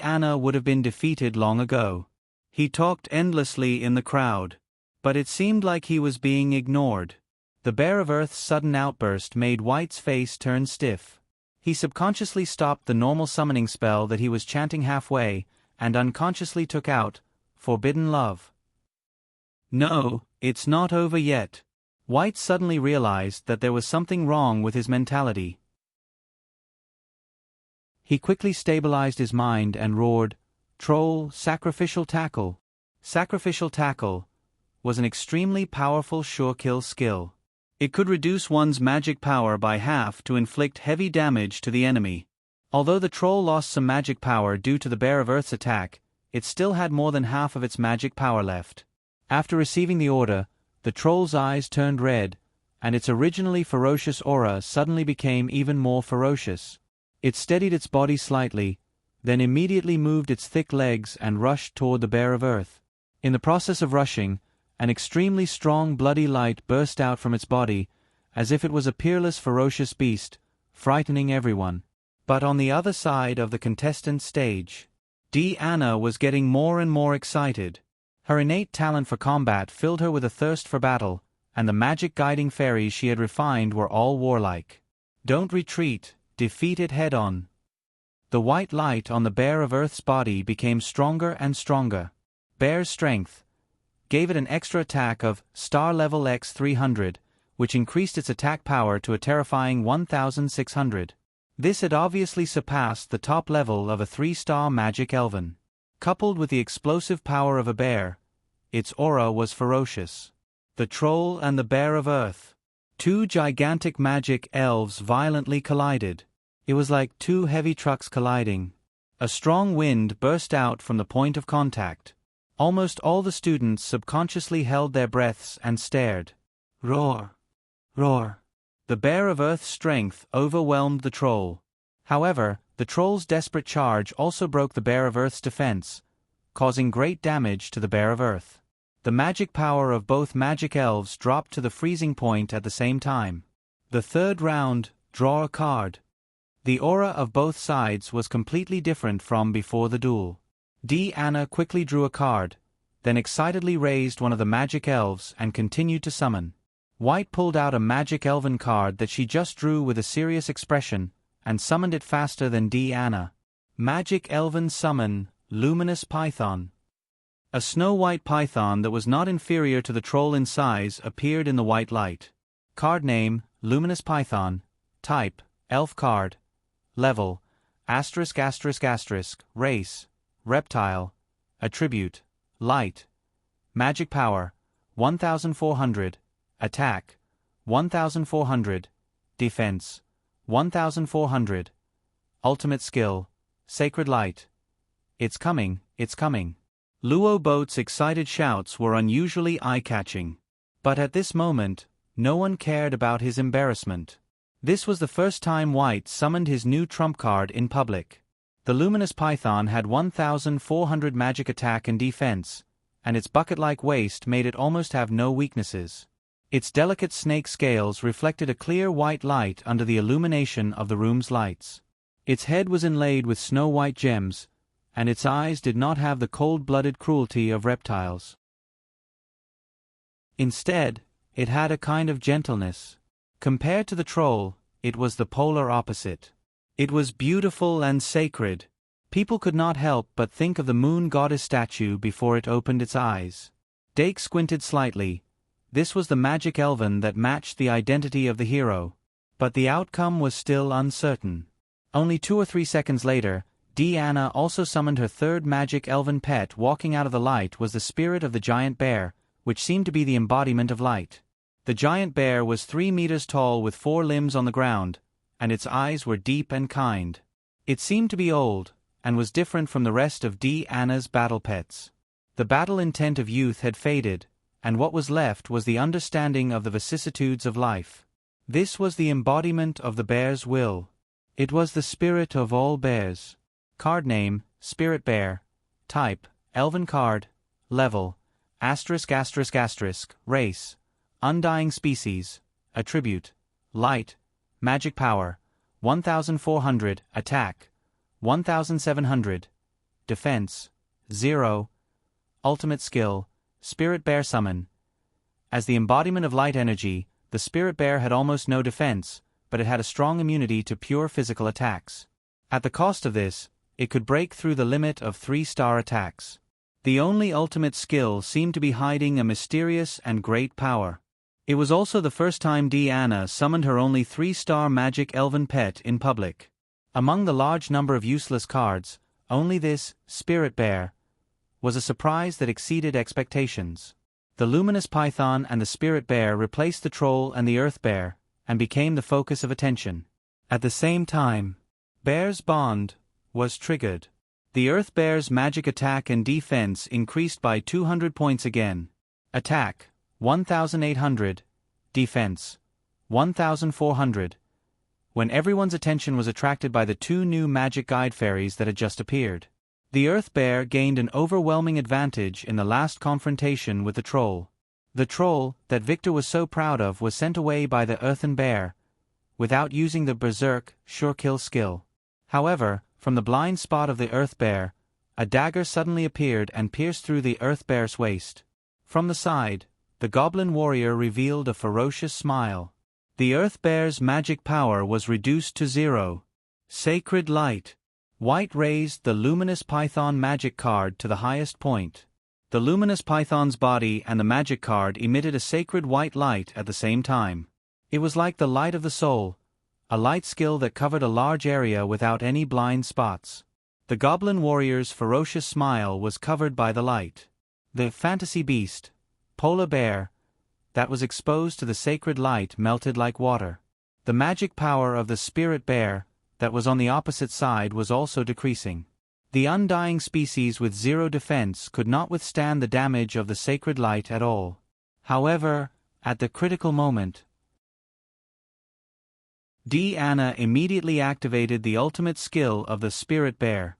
Anna would have been defeated long ago. He talked endlessly in the crowd, but it seemed like he was being ignored. The bear of earth's sudden outburst made White's face turn stiff. He subconsciously stopped the normal summoning spell that he was chanting halfway, and unconsciously took out forbidden love. No, it's not over yet. White suddenly realized that there was something wrong with his mentality. He quickly stabilized his mind and roared, "Troll, sacrificial tackle." Sacrificial tackle was an extremely powerful sure-kill skill. It could reduce one's magic power by half to inflict heavy damage to the enemy. Although the troll lost some magic power due to the bear of earth's attack, it still had more than half of its magic power left. After receiving the order, the troll's eyes turned red, and its originally ferocious aura suddenly became even more ferocious. It steadied its body slightly, then immediately moved its thick legs and rushed toward the bear of earth. In the process of rushing, an extremely strong bloody light burst out from its body, as if it was a peerless ferocious beast, frightening everyone. But on the other side of the contestant stage, Anna was getting more and more excited. Her innate talent for combat filled her with a thirst for battle, and the magic guiding fairies she had refined were all warlike. Don't retreat, defeat it head-on. The white light on the bear of Earth's body became stronger and stronger. Bear's strength gave it an extra attack of star level x 300, which increased its attack power to a terrifying 1,600. This had obviously surpassed the top level of a 3-star magic elven. Coupled with the explosive power of a bear, its aura was ferocious. The Troll and the Bear of Earth. Two gigantic magic elves violently collided. It was like two heavy trucks colliding. A strong wind burst out from the point of contact. Almost all the students subconsciously held their breaths and stared. Roar! Roar! The Bear of Earth's strength overwhelmed the Troll. However, the Troll's desperate charge also broke the Bear of Earth's defense, causing great damage to the Bear of Earth. The magic power of both magic elves dropped to the freezing point at the same time. The third round, draw a card. The aura of both sides was completely different from before the duel. Anna quickly drew a card, then excitedly raised one of the magic elves and continued to summon. White pulled out a magic elven card that she just drew with a serious expression, and summoned it faster than Anna. Magic Elven Summon, Luminous Python. A snow-white python that was not inferior to the troll in size appeared in the white light. Card name, Luminous Python. Type, Elf card. Level, ****. Race, Reptile. Attribute, Light. Magic power, 1,400. Attack, 1,400. Defense, 1,400. Ultimate skill, Sacred Light. It's coming, it's coming. Luo Boat's excited shouts were unusually eye-catching. But at this moment, no one cared about his embarrassment. This was the first time White summoned his new trump card in public. The Luminous Python had 1,400 magic attack and defense, and its bucket-like waist made it almost have no weaknesses. Its delicate snake scales reflected a clear white light under the illumination of the room's lights. Its head was inlaid with snow-white gems, and its eyes did not have the cold-blooded cruelty of reptiles. Instead, it had a kind of gentleness. Compared to the troll, it was the polar opposite. It was beautiful and sacred. People could not help but think of the moon goddess statue before it opened its eyes. Dake squinted slightly. This was the magic elven that matched the identity of the hero. But the outcome was still uncertain. Only 2 or 3 seconds later, Anna also summoned her third magic elven pet. Walking out of the light was the spirit of the giant bear, which seemed to be the embodiment of light. The giant bear was 3 meters tall with 4 limbs on the ground, and its eyes were deep and kind. It seemed to be old, and was different from the rest of Anna's battle pets. The battle intent of youth had faded, and what was left was the understanding of the vicissitudes of life. This was the embodiment of the bear's will. It was the spirit of all bears. Card name, Spirit Bear. Type, Elven card. Level, ****. Race, Undying species. Attribute, Light. Magic power, 1,400. Attack, 1,700. Defense, 0. Ultimate skill, Spirit Bear Summon. As the embodiment of light energy, the Spirit Bear had almost no defense, but it had a strong immunity to pure physical attacks. At the cost of this, it could break through the limit of 3-star attacks. The only ultimate skill seemed to be hiding a mysterious and great power. It was also the first time Anna summoned her only 3-star magic elven pet in public. Among the large number of useless cards, only this, Spirit Bear, was a surprise that exceeded expectations. The Luminous Python and the Spirit Bear replaced the Troll and the Earth Bear, and became the focus of attention. At the same time, Bear's Bond was triggered. The Earth Bear's magic attack and defense increased by 200 points again. Attack, 1,800. Defense, 1,400. When everyone's attention was attracted by the 2 new magic guide fairies that had just appeared. The Earth Bear gained an overwhelming advantage in the last confrontation with the Troll. The Troll, that Victor was so proud of, was sent away by the Earthen Bear, without using the Berserk Sure Kill skill. However, from the blind spot of the Earth Bear, a dagger suddenly appeared and pierced through the Earth Bear's waist. From the side, the goblin warrior revealed a ferocious smile. The Earth Bear's magic power was reduced to 0. Sacred Light. White raised the luminous python magic card to the highest point. The luminous python's body and the magic card emitted a sacred white light at the same time. It was like the light of the soul, a light skill that covered a large area without any blind spots. The goblin warrior's ferocious smile was covered by the light. The fantasy beast, polar bear, that was exposed to the sacred light melted like water. The magic power of the spirit bear, that was on the opposite side, was also decreasing. The undying species with 0 defense could not withstand the damage of the sacred light at all. However, at the critical moment, Anna immediately activated the ultimate skill of the spirit bear.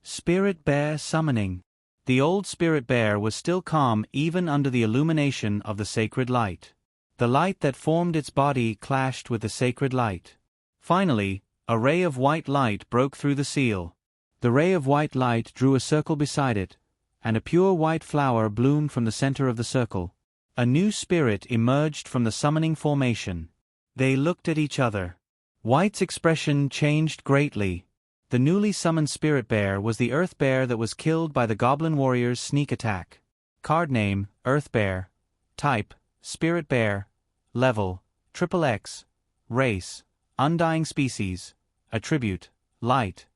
Spirit bear summoning. The old spirit bear was still calm even under the illumination of the sacred light. The light that formed its body clashed with the sacred light. Finally, a ray of white light broke through the seal. The ray of white light drew a circle beside it, and a pure white flower bloomed from the center of the circle. A new spirit emerged from the summoning formation. They looked at each other. White's expression changed greatly. The newly summoned spirit bear was the Earth Bear that was killed by the goblin warrior's sneak attack. Card name, Earth Bear. Type, Spirit Bear. Level, XXX. Race, Undying Species. Attribute, Light.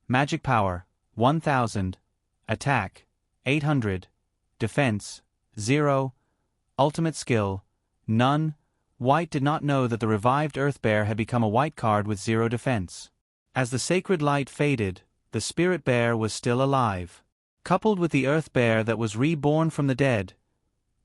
Magic power, 1000. Attack, 800. Defense, 0. Ultimate skill, none. White did not know that the revived Earth Bear had become a white card with 0 defense. As the sacred light faded, the spirit bear was still alive. Coupled with the Earth Bear that was reborn from the dead,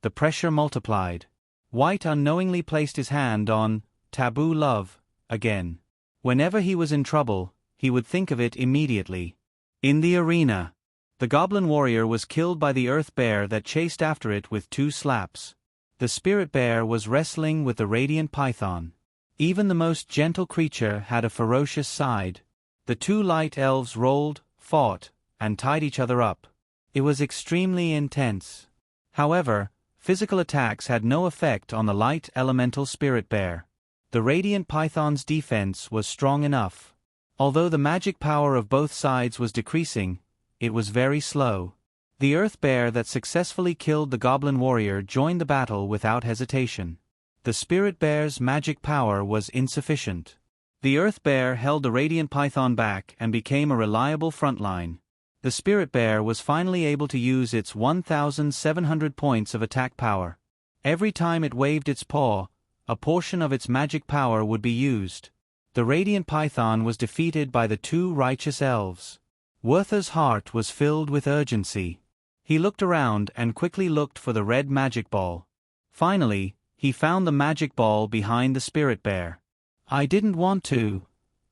the pressure multiplied. White unknowingly placed his hand on taboo love again. Whenever he was in trouble, he would think of it immediately. In the arena, the goblin warrior was killed by the Earth Bear that chased after it with 2 slaps. The spirit bear was wrestling with the radiant python. Even the most gentle creature had a ferocious side. The 2 light elves rolled, fought, and tied each other up. It was extremely intense. However, physical attacks had no effect on the light elemental spirit bear. The radiant python's defense was strong enough. Although the magic power of both sides was decreasing, it was very slow. The Earth Bear that successfully killed the goblin warrior joined the battle without hesitation. The spirit bear's magic power was insufficient. The Earth Bear held the radiant python back and became a reliable frontline. The spirit bear was finally able to use its 1,700 points of attack power. Every time it waved its paw, a portion of its magic power would be used. The radiant python was defeated by the 2 righteous elves. Werther's heart was filled with urgency. He looked around and quickly looked for the red magic ball. Finally, he found the magic ball behind the spirit bear. "I didn't want to,"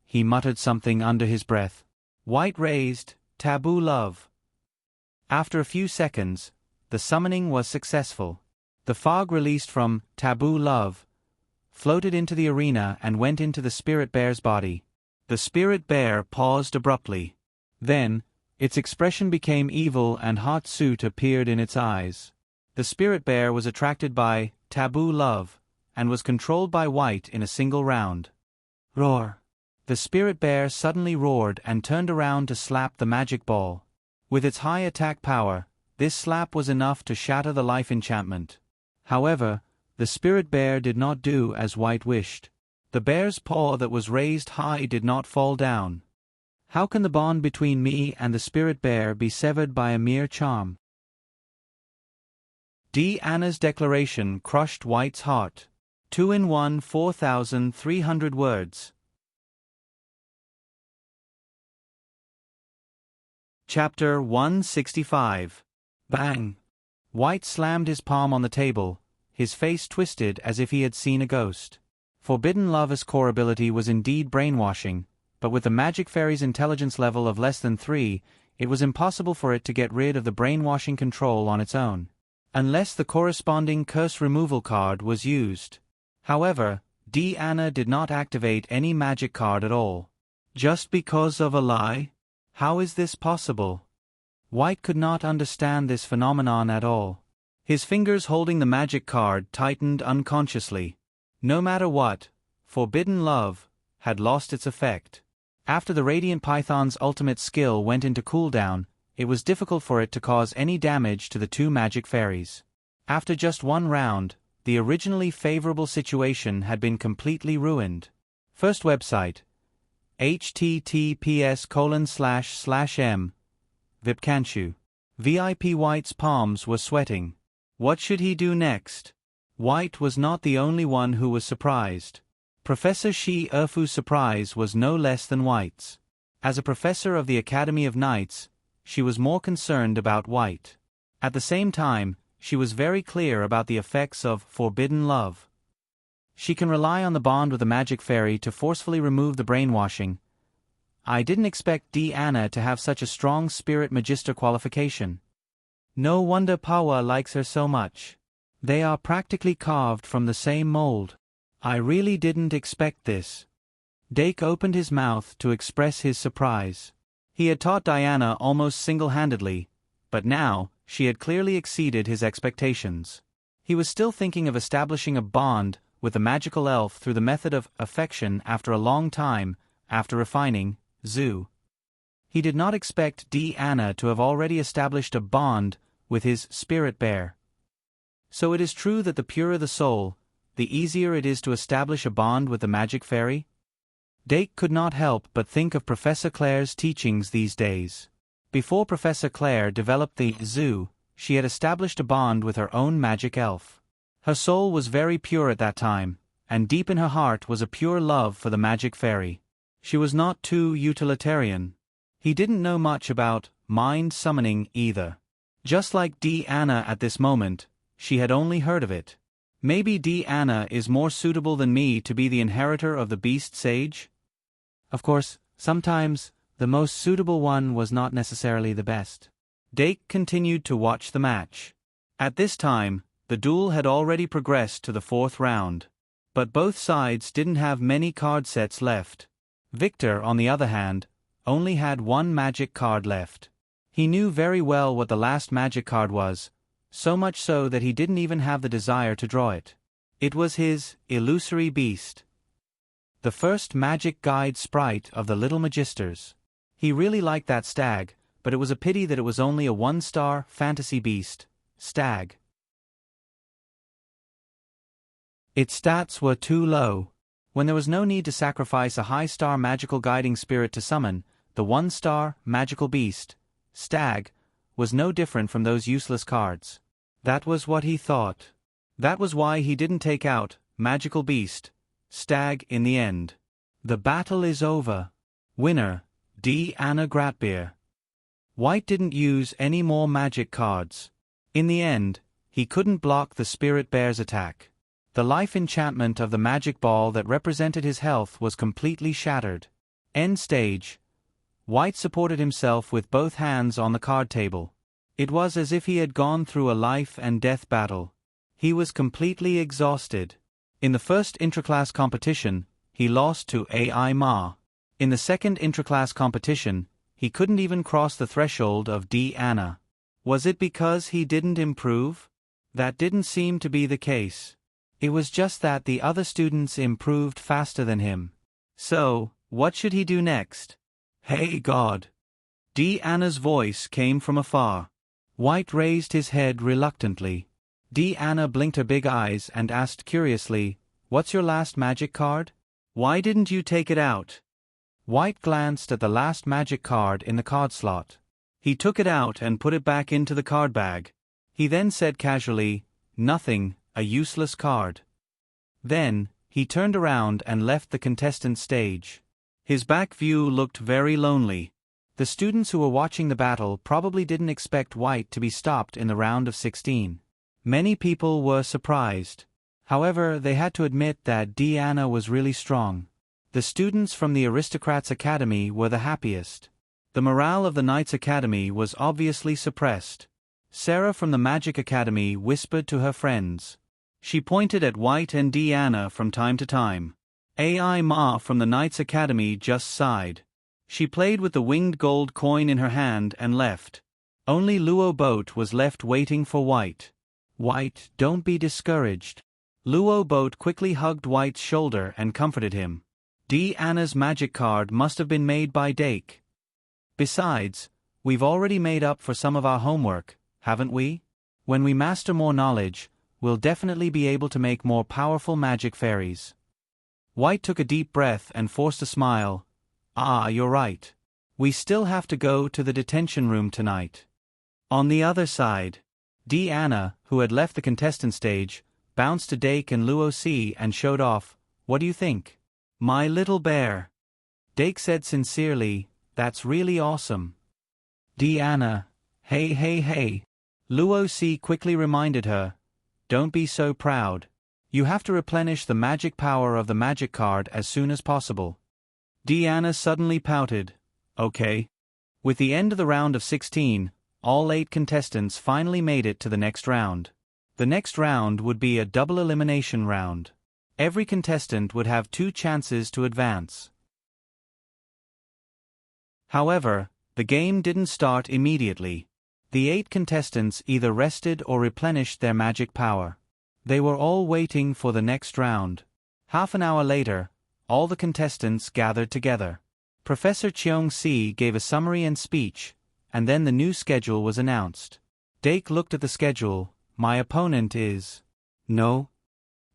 he muttered something under his breath. White raised, taboo love. After a few seconds, the summoning was successful. The fog released from taboo love floated into the arena and went into the spirit bear's body. The spirit bear paused abruptly. Then, its expression became evil and hot soot appeared in its eyes. The spirit bear was attracted by taboo love, and was controlled by White in a single round. Roar! The spirit bear suddenly roared and turned around to slap the magic ball. With its high attack power, this slap was enough to shatter the life enchantment. However, the spirit bear did not do as White wished. The bear's paw that was raised high did not fall down. How can the bond between me and the spirit bear be severed by a mere charm? Anna's declaration crushed White's heart. 2-in-1 4,300 words. Chapter 165. Bang! White slammed his palm on the table, his face twisted as if he had seen a ghost. Forbidden Love as core ability was indeed brainwashing, but with the magic fairy's intelligence level of less than 3, it was impossible for it to get rid of the brainwashing control on its own, unless the corresponding curse removal card was used. However, Anna did not activate any magic card at all. Just because of a lie? How is this possible? White could not understand this phenomenon at all. His fingers holding the magic card tightened unconsciously. No matter what, forbidden love had lost its effect. After the Radiant Python's ultimate skill went into cooldown, it was difficult for it to cause any damage to the two magic fairies. After just one round, the originally favorable situation had been completely ruined. First website. https://m. Vipkanshu. VIP White's palms were sweating. What should he do next? White was not the only one who was surprised. Professor Shi Erfu's surprise was no less than White's. As a professor of the Academy of Knights, she was more concerned about White. At the same time, she was very clear about the effects of forbidden love. She can rely on the bond with the magic fairy to forcefully remove the brainwashing. I didn't expect Anna to have such a strong spirit magister qualification. No wonder Pawa likes her so much. They are practically carved from the same mold. I really didn't expect this. Dake opened his mouth to express his surprise. He had taught Diana almost single-handedly, but now, she had clearly exceeded his expectations. He was still thinking of establishing a bond with the magical elf through the method of affection after a long time, after refining, Zoo. He did not expect Anna to have already established a bond with his spirit bear. So it is true that the purer the soul, the easier it is to establish a bond with the magic fairy? Dake could not help but think of Professor Claire's teachings these days. Before Professor Claire developed the Zoo, she had established a bond with her own magic elf. Her soul was very pure at that time, and deep in her heart was a pure love for the magic fairy. She was not too utilitarian. He didn't know much about mind summoning either. Just like Anna at this moment, she had only heard of it. Maybe Anna is more suitable than me to be the inheritor of the beast sage? Of course, sometimes, the most suitable one was not necessarily the best. Dake continued to watch the match. At this time, the duel had already progressed to the fourth round. But both sides didn't have many card sets left. Victor, on the other hand, only had one magic card left. He knew very well what the last magic card was, so much so that he didn't even have the desire to draw it. It was his illusory beast. The first magic guide sprite of the Little Magisters. He really liked that stag, but it was a pity that it was only a one-star fantasy beast, stag. Its stats were too low. When there was no need to sacrifice a high-star magical guiding spirit to summon, the one-star magical beast, stag, was no different from those useless cards. That was what he thought. That was why he didn't take out magical beast, stag in the end. The battle is over. Winner, Anna Gratbeer. White didn't use any more magic cards. In the end, he couldn't block the spirit bear's attack. The life enchantment of the magic ball that represented his health was completely shattered. End stage. White supported himself with both hands on the card table. It was as if he had gone through a life and death battle. He was completely exhausted. In the first intraclass competition, he lost to AI Ma. In the second intraclass competition, he couldn't even cross the threshold of Anna. Was it because he didn't improve? That didn't seem to be the case. It was just that the other students improved faster than him. So, what should he do next? Hey God! Anna's voice came from afar. White raised his head reluctantly. Anna blinked her big eyes and asked curiously, "What's your last magic card? Why didn't you take it out?" White glanced at the last magic card in the card slot. He took it out and put it back into the card bag. He then said casually, "Nothing, a useless card." Then, he turned around and left the contestant stage. His back view looked very lonely. The students who were watching the battle probably didn't expect White to be stopped in the round of 16. Many people were surprised. However, they had to admit that Anna was really strong. The students from the Aristocrats' Academy were the happiest. The morale of the Knights' Academy was obviously suppressed. Sarah from the Magic Academy whispered to her friends. She pointed at White and Anna from time to time. AI Ma from the Knights' Academy just sighed. She played with the winged gold coin in her hand and left. Only Luo Boat was left waiting for White. White, don't be discouraged. Luo Boat quickly hugged White's shoulder and comforted him. Anna's magic card must have been made by Dake. Besides, we've already made up for some of our homework, haven't we? When we master more knowledge, we'll definitely be able to make more powerful magic fairies. White took a deep breath and forced a smile. You're right. We still have to go to the detention room tonight. On the other side, Anna, who had left the contestant stage, bounced to Dake and Luo C and showed off. What do you think? My little bear. Dake said sincerely, that's really awesome. Anna, hey. Luo C quickly reminded her, don't be so proud. You have to replenish the magic power of the magic card as soon as possible. Anna suddenly pouted. Okay. With the end of the round of 16, all 8 contestants finally made it to the next round. The next round would be a double elimination round. Every contestant would have 2 chances to advance. However, the game didn't start immediately. The 8 contestants either rested or replenished their magic power. They were all waiting for the next round. Half an hour later, all the contestants gathered together. Professor Cheong Si gave a summary and speech, and then the new schedule was announced. Dake looked at the schedule. My opponent is... No.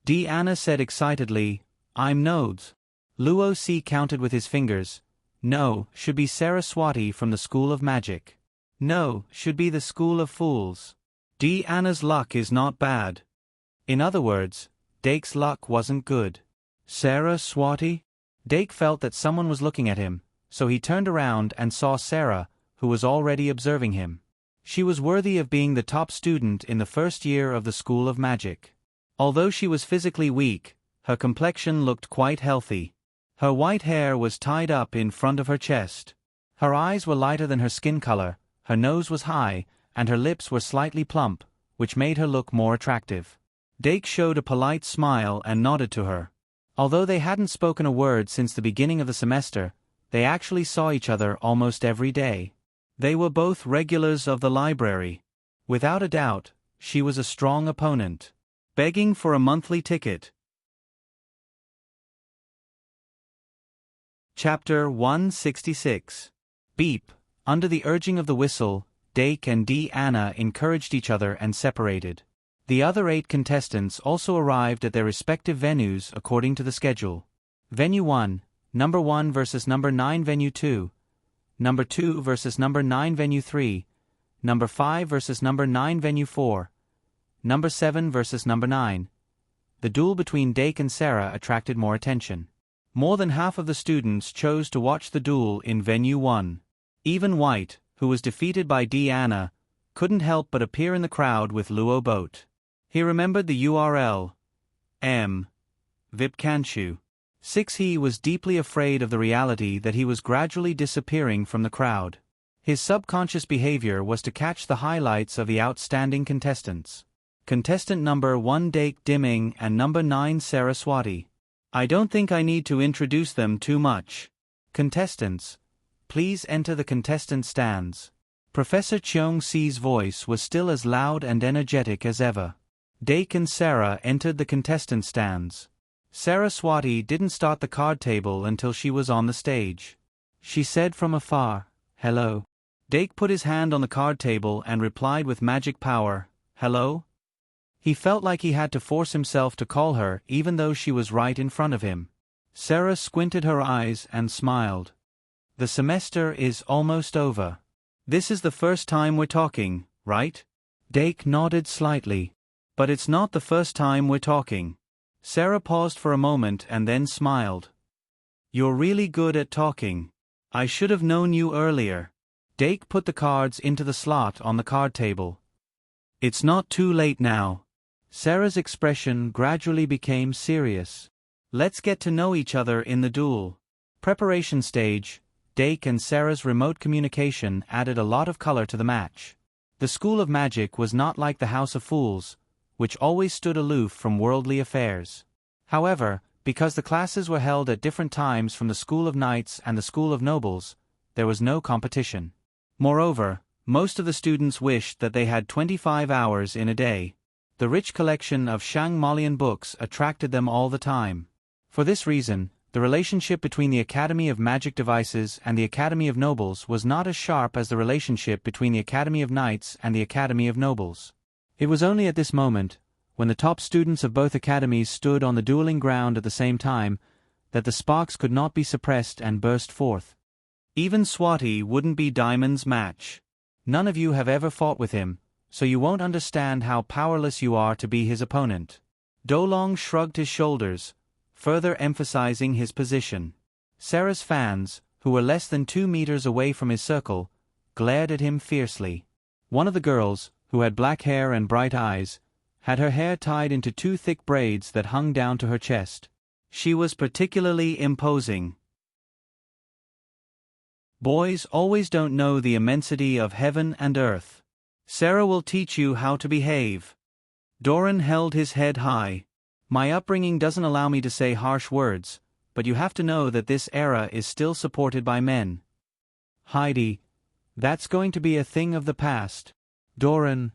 Anna said excitedly, I'm Nodes. Luo C counted with his fingers. No, should be Saraswati from the School of Magic. No, should be the School of Fools. Anna's luck is not bad. In other words, Dake's luck wasn't good. Saraswati? Dake felt that someone was looking at him, so he turned around and saw Sarah, who was already observing him. She was worthy of being the top student in the first year of the School of Magic. Although she was physically weak, her complexion looked quite healthy. Her white hair was tied up in front of her chest. Her eyes were lighter than her skin color, her nose was high, and her lips were slightly plump, which made her look more attractive. Dake showed a polite smile and nodded to her. Although they hadn't spoken a word since the beginning of the semester, they actually saw each other almost every day. They were both regulars of the library. Without a doubt, she was a strong opponent. Begging for a monthly ticket. Chapter 166. Beep. Under the urging of the whistle, Dake and Anna encouraged each other and separated. The other 8 contestants also arrived at their respective venues according to the schedule. Venue 1, number 1 versus number 9 venue 2, number 2 versus number 9 venue 3, number 5 versus number 9 venue 4, number 7 versus number 9. The duel between Dake and Sarah attracted more attention. More than half of the students chose to watch the duel in venue 1. Even White, who was defeated by Anna, couldn't help but appear in the crowd with Luo Boat. He remembered the URL. Vipkanshu. 6. He was deeply afraid of the reality that he was gradually disappearing from the crowd. His subconscious behavior was to catch the highlights of the outstanding contestants. Contestant number 1 Dake Dimming and number 9 Saraswati. I don't think I need to introduce them too much. Contestants, please enter the contestant stands. Professor Cheong Si's voice was still as loud and energetic as ever. Dake and Sarah entered the contestant stands. Saraswati didn't start the card table until she was on the stage. She said from afar, hello. Dake put his hand on the card table and replied with magic power, hello? He felt like he had to force himself to call her even though she was right in front of him. Sarah squinted her eyes and smiled. The semester is almost over. This is the first time we're talking, right? Dake nodded slightly. But it's not the first time we're talking. Sarah paused for a moment and then smiled. You're really good at talking. I should have known you earlier. Dake put the cards into the slot on the card table. It's not too late now. Sarah's expression gradually became serious. Let's get to know each other in the duel. Preparation stage. Dake and Sarah's remote communication added a lot of color to the match. The School of Magic was not like the House of Fools, which always stood aloof from worldly affairs. However, because the classes were held at different times from the School of Knights and the School of Nobles, there was no competition. Moreover, most of the students wished that they had 25 hours in a day. The rich collection of Shang Malian books attracted them all the time. For this reason, the relationship between the Academy of Magic Devices and the Academy of Nobles was not as sharp as the relationship between the Academy of Knights and the Academy of Nobles. It was only at this moment, when the top students of both academies stood on the dueling ground at the same time, that the sparks could not be suppressed and burst forth. Even Swati wouldn't be Diamond's match. None of you have ever fought with him, so you won't understand how powerless you are to be his opponent. Dolong shrugged his shoulders, further emphasizing his position. Sarah's fans, who were less than 2 meters away from his circle, glared at him fiercely. One of the girls, who had black hair and bright eyes, had her hair tied into 2 thick braids that hung down to her chest. She was particularly imposing. Boys always don't know the immensity of heaven and earth. Sarah will teach you how to behave. Doran held his head high. My upbringing doesn't allow me to say harsh words, but you have to know that this era is still supported by men. Heidi, that's going to be a thing of the past. Doran,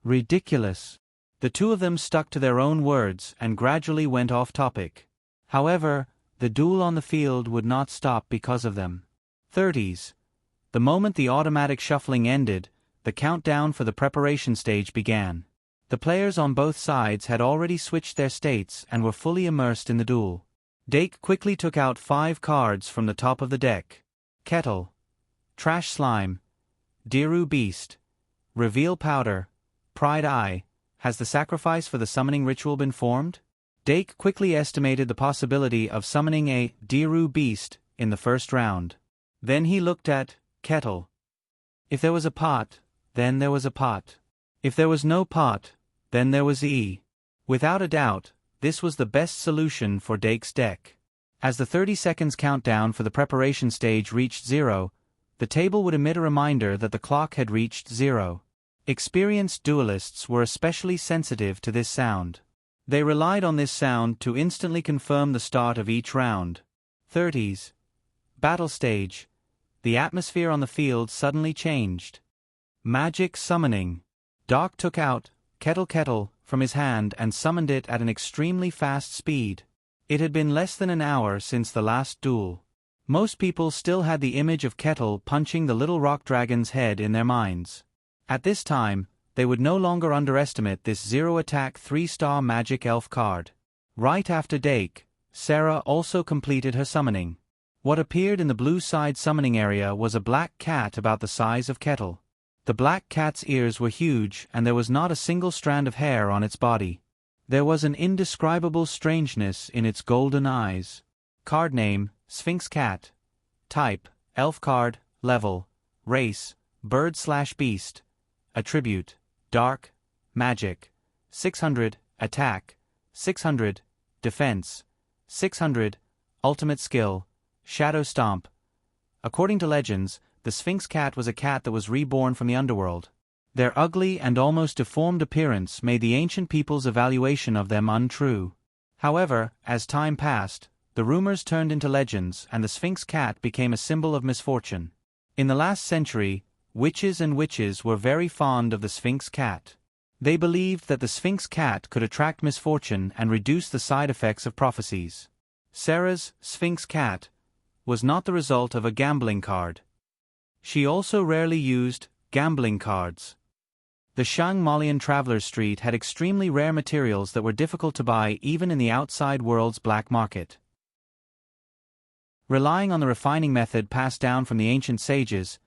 ridiculous. The two of them stuck to their own words and gradually went off topic. However, the duel on the field would not stop because of them. 30s. The moment the automatic shuffling ended, the countdown for the preparation stage began. The players on both sides had already switched their states and were fully immersed in the duel. Dake quickly took out 5 cards from the top of the deck. Kettle, Trash Slime, Diru Beast, Reveal Powder, Pride Eye. Has the sacrifice for the summoning ritual been formed? Dake quickly estimated the possibility of summoning a Diru Beast in the first round. Then he looked at Kettle. If there was a pot, then there was a pot. If there was no pot, then there was E. Without a doubt, this was the best solution for Dake's deck. As the 30 seconds countdown for the preparation stage reached 0, the table would emit a reminder that the clock had reached 0. Experienced duelists were especially sensitive to this sound. They relied on this sound to instantly confirm the start of each round. 30s. Battle stage. The atmosphere on the field suddenly changed. Magic summoning. Doc took out Kettle from his hand and summoned it at an extremely fast speed. It had been less than an hour since the last duel. Most people still had the image of Kettle punching the little rock dragon's head in their minds. At this time, they would no longer underestimate this 0-attack 3-star magic elf card. Right after Dake, Sarah also completed her summoning. What appeared in the blue side summoning area was a black cat about the size of Kettle. The black cat's ears were huge and there was not a single strand of hair on its body. There was an indescribable strangeness in its golden eyes. Card name, Sphinx Cat. Type, Elf card, Level, Race, Bird/Beast. Attribute, Dark, Magic, 600, Attack, 600, Defense, 600, Ultimate Skill, Shadow Stomp. According to legends, the Sphinx Cat was a cat that was reborn from the underworld. Their ugly and almost deformed appearance made the ancient people's evaluation of them untrue. However, as time passed, the rumors turned into legends and the Sphinx Cat became a symbol of misfortune. In the last century, witches and witches were very fond of the Sphinx Cat. They believed that the Sphinx Cat could attract misfortune and reduce the side effects of prophecies. Sarah's Sphinx Cat was not the result of a gambling card. She also rarely used gambling cards. The Shang Malian Traveler's Street had extremely rare materials that were difficult to buy even in the outside world's black market. Relying on the refining method passed down from the ancient sages,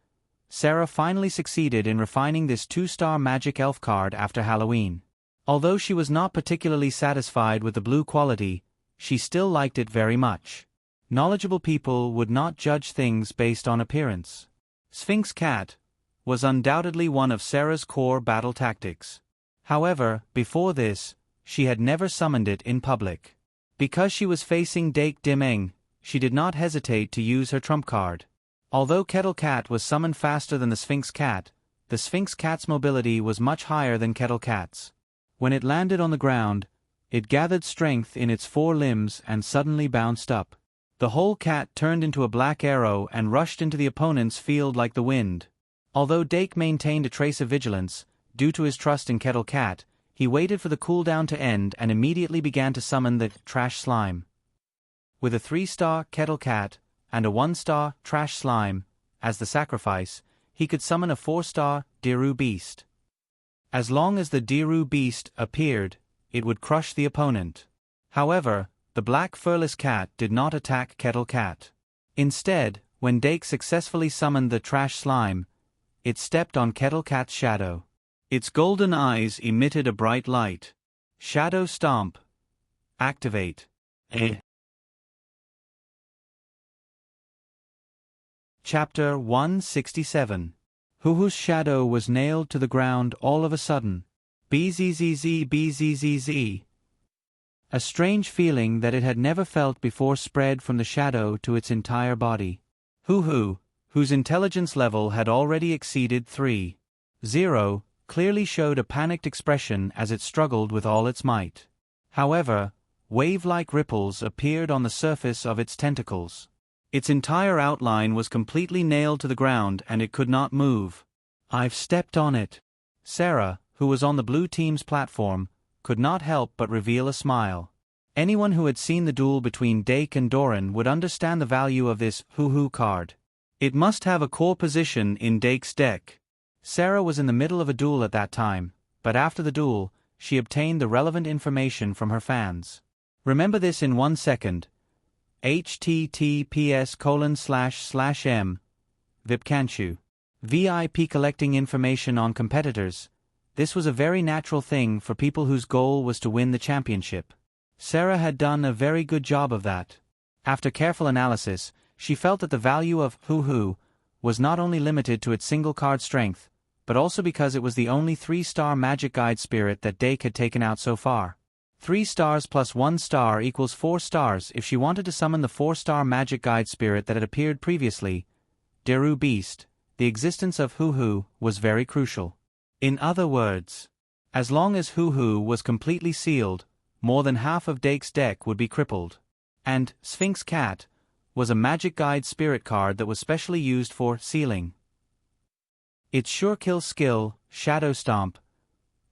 Sarah finally succeeded in refining this 2-star magic elf card after Halloween. Although she was not particularly satisfied with the blue quality, she still liked it very much. Knowledgeable people would not judge things based on appearance. Sphinx Cat was undoubtedly one of Sarah's core battle tactics. However, before this, she had never summoned it in public. Because she was facing Dake Dimeng, she did not hesitate to use her trump card. Although Kettle Cat was summoned faster than the Sphinx Cat's mobility was much higher than Kettle Cat's. When it landed on the ground, it gathered strength in its 4 limbs and suddenly bounced up. The whole cat turned into a black arrow and rushed into the opponent's field like the wind. Although Dake maintained a trace of vigilance, due to his trust in Kettle Cat, He waited for the cooldown to end and immediately began to summon the trash slime. With a 3-star kettle cat and a 1-star trash slime as the sacrifice, he could summon a 4-star Diru beast. As long as the Diru beast appeared, it would crush the opponent. However, the black furless cat did not attack Kettle Cat. Instead, when Dake successfully summoned the trash slime, it stepped on Kettle Cat's shadow. Its golden eyes emitted a bright light. Shadow Stomp. Activate. Chapter 167. Huhu's shadow was nailed to the ground all of a sudden. Bzzz bzzz. A strange feeling that it had never felt before spread from the shadow to its entire body. Huhu, whose intelligence level had already exceeded 3.0, clearly showed a panicked expression as it struggled with all its might. However, wave-like ripples appeared on the surface of its tentacles. Its entire outline was completely nailed to the ground and it could not move. "I've stepped on it." Sarah, who was on the blue team's platform, could not help but reveal a smile. Anyone who had seen the duel between Dake and Doran would understand the value of this Huhu card. It must have a core position in Dake's deck. Sarah was in the middle of a duel at that time, but after the duel, she obtained the relevant information from her fans. Remember this in 1 second. https://m. Vipkanchu. VIP collecting information on competitors. This was a very natural thing for people whose goal was to win the championship. Sarah had done a very good job of that. After careful analysis, she felt that the value of Huhu was not only limited to its single card strength, but also because it was the only 3-star magic guide spirit that Dake had taken out so far. 3 stars plus 1 star equals 4 stars if she wanted to summon the 4-star magic guide spirit that had appeared previously, Diru Beast. The existence of Huhu was very crucial. In other words, as long as Huhu was completely sealed, more than half of Dake's deck would be crippled. And Sphinx Cat was a magic guide spirit card that was specially used for sealing. Its sure kill skill, Shadow Stomp,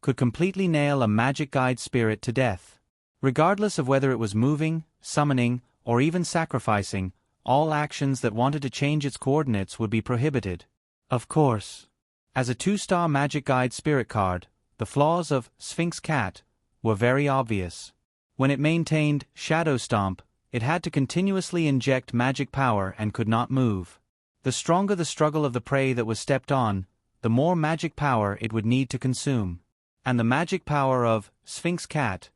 could completely nail a magic guide spirit to death. Regardless of whether it was moving, summoning, or even sacrificing, all actions that wanted to change its coordinates would be prohibited. Of course, as a 2-star magic guide spirit card, the flaws of Sphinx Cat were very obvious. When it maintained Shadow Stomp, it had to continuously inject magic power and could not move. The stronger the struggle of the prey that was stepped on, the more magic power it would need to consume. And the magic power of Sphinx Cat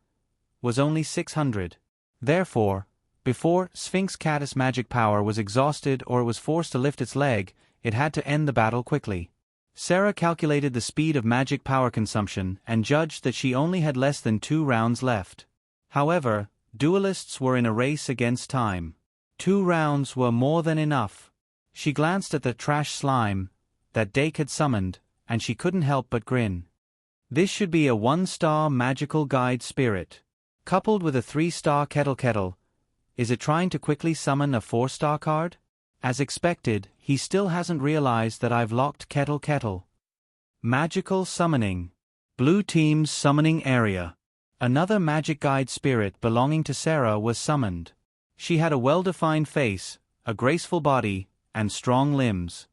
was only 600. Therefore, before Sphinx Cat's magic power was exhausted or it was forced to lift its leg, it had to end the battle quickly. Sarah calculated the speed of magic power consumption and judged that she only had less than 2 rounds left. However, duelists were in a race against time. 2 rounds were more than enough. She glanced at the trash slime that Dake had summoned, and she couldn't help but grin. This should be a 1-star magical guide spirit. Coupled with a 3-star Kettle. Is it trying to quickly summon a 4-star card? As expected, he still hasn't realized that I've locked Kettle. Magical summoning. Blue team's summoning area. Another magic guide spirit belonging to Sarah was summoned. She had a well-defined face, a graceful body, and strong limbs.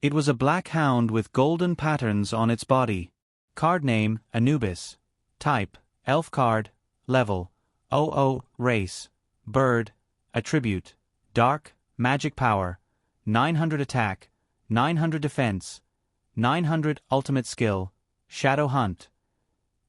It was a black hound with golden patterns on its body. Card name, Anubis. Type, Elf card. Level, 00. Race, Bird. Attribute, Dark, Magic Power, 900 Attack, 900 Defense, 900 Ultimate Skill, Shadow Hunt.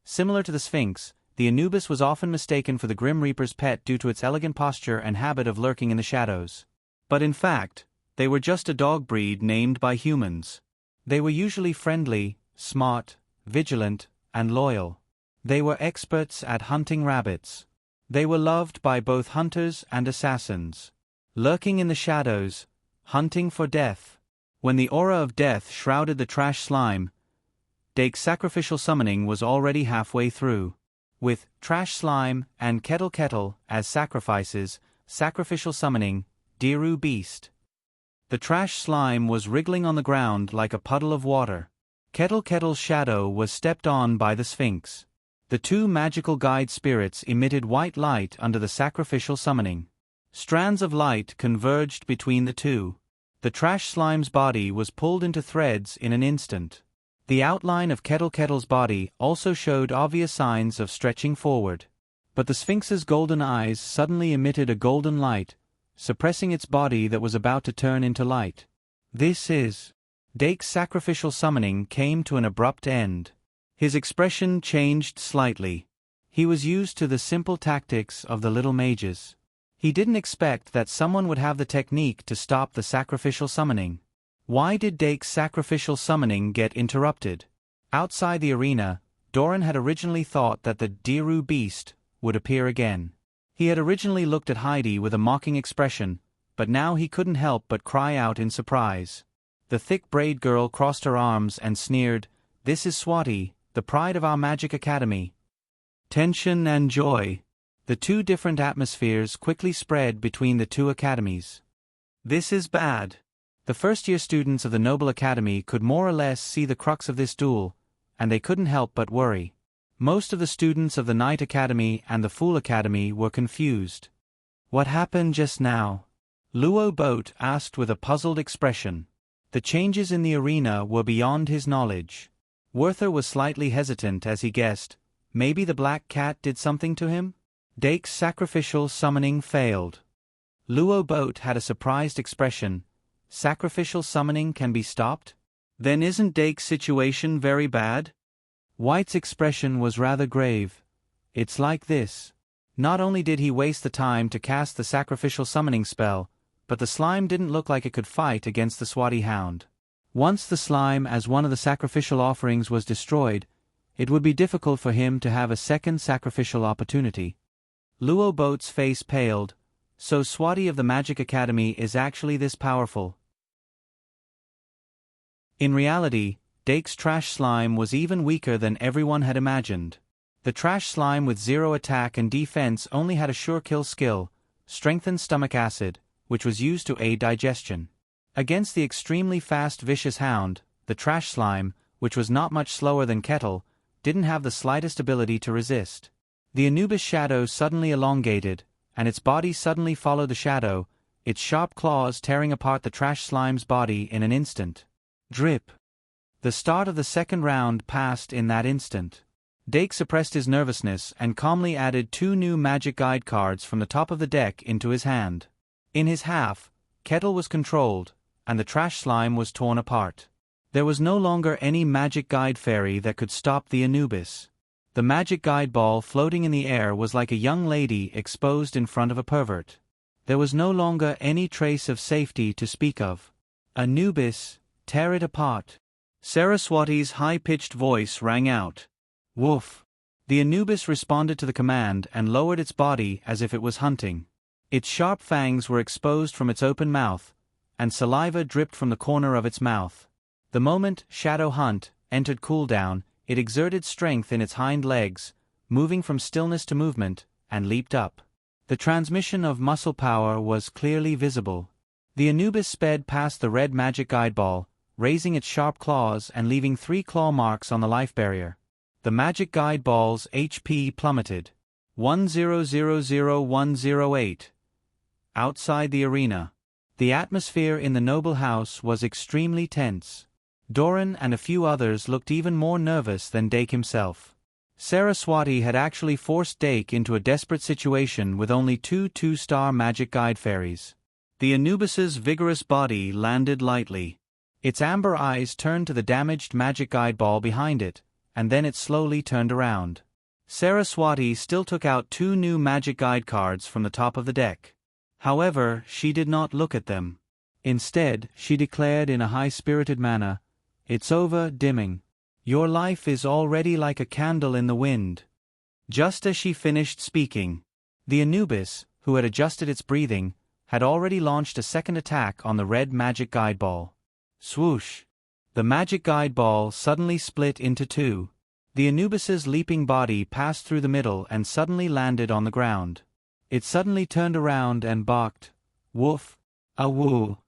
Similar to the Sphinx, the Anubis was often mistaken for the Grim Reaper's pet due to its elegant posture and habit of lurking in the shadows. But in fact, they were just a dog breed named by humans. They were usually friendly, smart, vigilant, and loyal. They were experts at hunting rabbits. They were loved by both hunters and assassins. Lurking in the shadows, hunting for death. When the aura of death shrouded the trash slime, Dake's sacrificial summoning was already halfway through. With trash slime and Kettle as sacrifices, sacrificial summoning, Diru Beast. The trash slime was wriggling on the ground like a puddle of water. Kettle Kettle's shadow was stepped on by the Sphinx. The two magical guide spirits emitted white light under the sacrificial summoning. Strands of light converged between the two. The trash slime's body was pulled into threads in an instant. The outline of Kettle Kettle's body also showed obvious signs of stretching forward. But the Sphinx's golden eyes suddenly emitted a golden light, suppressing its body that was about to turn into light. This is... Dake's sacrificial summoning came to an abrupt end. His expression changed slightly. He was used to the simple tactics of the little mages. He didn't expect that someone would have the technique to stop the sacrificial summoning. Why did Dake's sacrificial summoning get interrupted? Outside the arena, Doran had originally thought that the Diru beast would appear again. He had originally looked at Heidi with a mocking expression, but now he couldn't help but cry out in surprise. The thick braid girl crossed her arms and sneered, "This is Swati, the pride of our magic academy." Tension and joy. The two different atmospheres quickly spread between the two academies. This is bad. The first-year students of the Noble Academy could more or less see the crux of this duel, and they couldn't help but worry. Most of the students of the Knight Academy and the Fool Academy were confused. What happened just now? Luo Boat asked with a puzzled expression. The changes in the arena were beyond his knowledge. Werther was slightly hesitant as he guessed, maybe the black cat did something to him? Dake's sacrificial summoning failed. Luo Boat had a surprised expression. Sacrificial summoning can be stopped? Then isn't Dake's situation very bad? White's expression was rather grave. It's like this. Not only did he waste the time to cast the sacrificial summoning spell, but the slime didn't look like it could fight against the Swati hound. Once the slime as one of the sacrificial offerings was destroyed, it would be difficult for him to have a second sacrificial opportunity. Luo Boat's face paled. So Swati of the Magic Academy is actually this powerful. In reality, Dake's trash slime was even weaker than everyone had imagined. The trash slime with 0 attack and defense only had a sure kill skill, strengthened stomach acid, which was used to aid digestion. Against the extremely fast vicious hound, the trash slime, which was not much slower than Kettle, didn't have the slightest ability to resist. The Anubis shadow suddenly elongated, and its body suddenly followed the shadow, its sharp claws tearing apart the trash slime's body in an instant. Drip. The start of the second round passed in that instant. Dake suppressed his nervousness and calmly added 2 new magic guide cards from the top of the deck into his hand. In his half, Kettle was controlled, and the trash slime was torn apart. There was no longer any magic guide fairy that could stop the Anubis. The magic guide ball floating in the air was like a young lady exposed in front of a pervert. There was no longer any trace of safety to speak of. Anubis, tear it apart. Saraswati's high-pitched voice rang out. Woof. The Anubis responded to the command and lowered its body as if it was hunting. Its sharp fangs were exposed from its open mouth, and saliva dripped from the corner of its mouth. The moment Shadow Hunt entered cooldown, it exerted strength in its hind legs, moving from stillness to movement, and leaped up. The transmission of muscle power was clearly visible. The Anubis sped past the red magic guide ball, raising its sharp claws and leaving 3 claw marks on the life barrier. The magic guide ball's HP plummeted. 1000108. Outside the arena. The atmosphere in the noble house was extremely tense. Doran and a few others looked even more nervous than Dake himself. Saraswati had actually forced Dake into a desperate situation with only 2 2-star magic guide fairies. The Anubis's vigorous body landed lightly. Its amber eyes turned to the damaged magic guide ball behind it, and then it slowly turned around. Saraswati still took out 2 new magic guide cards from the top of the deck. However, she did not look at them. Instead, she declared in a high-spirited manner, "It's over, dimming. Your life is already like a candle in the wind." Just as she finished speaking, the Anubis, who had adjusted its breathing, had already launched a second attack on the red magic guide ball. Swoosh! The magic guide ball suddenly split into 2. The Anubis's leaping body passed through the middle and suddenly landed on the ground. It suddenly turned around and barked, "Woof! A woo!"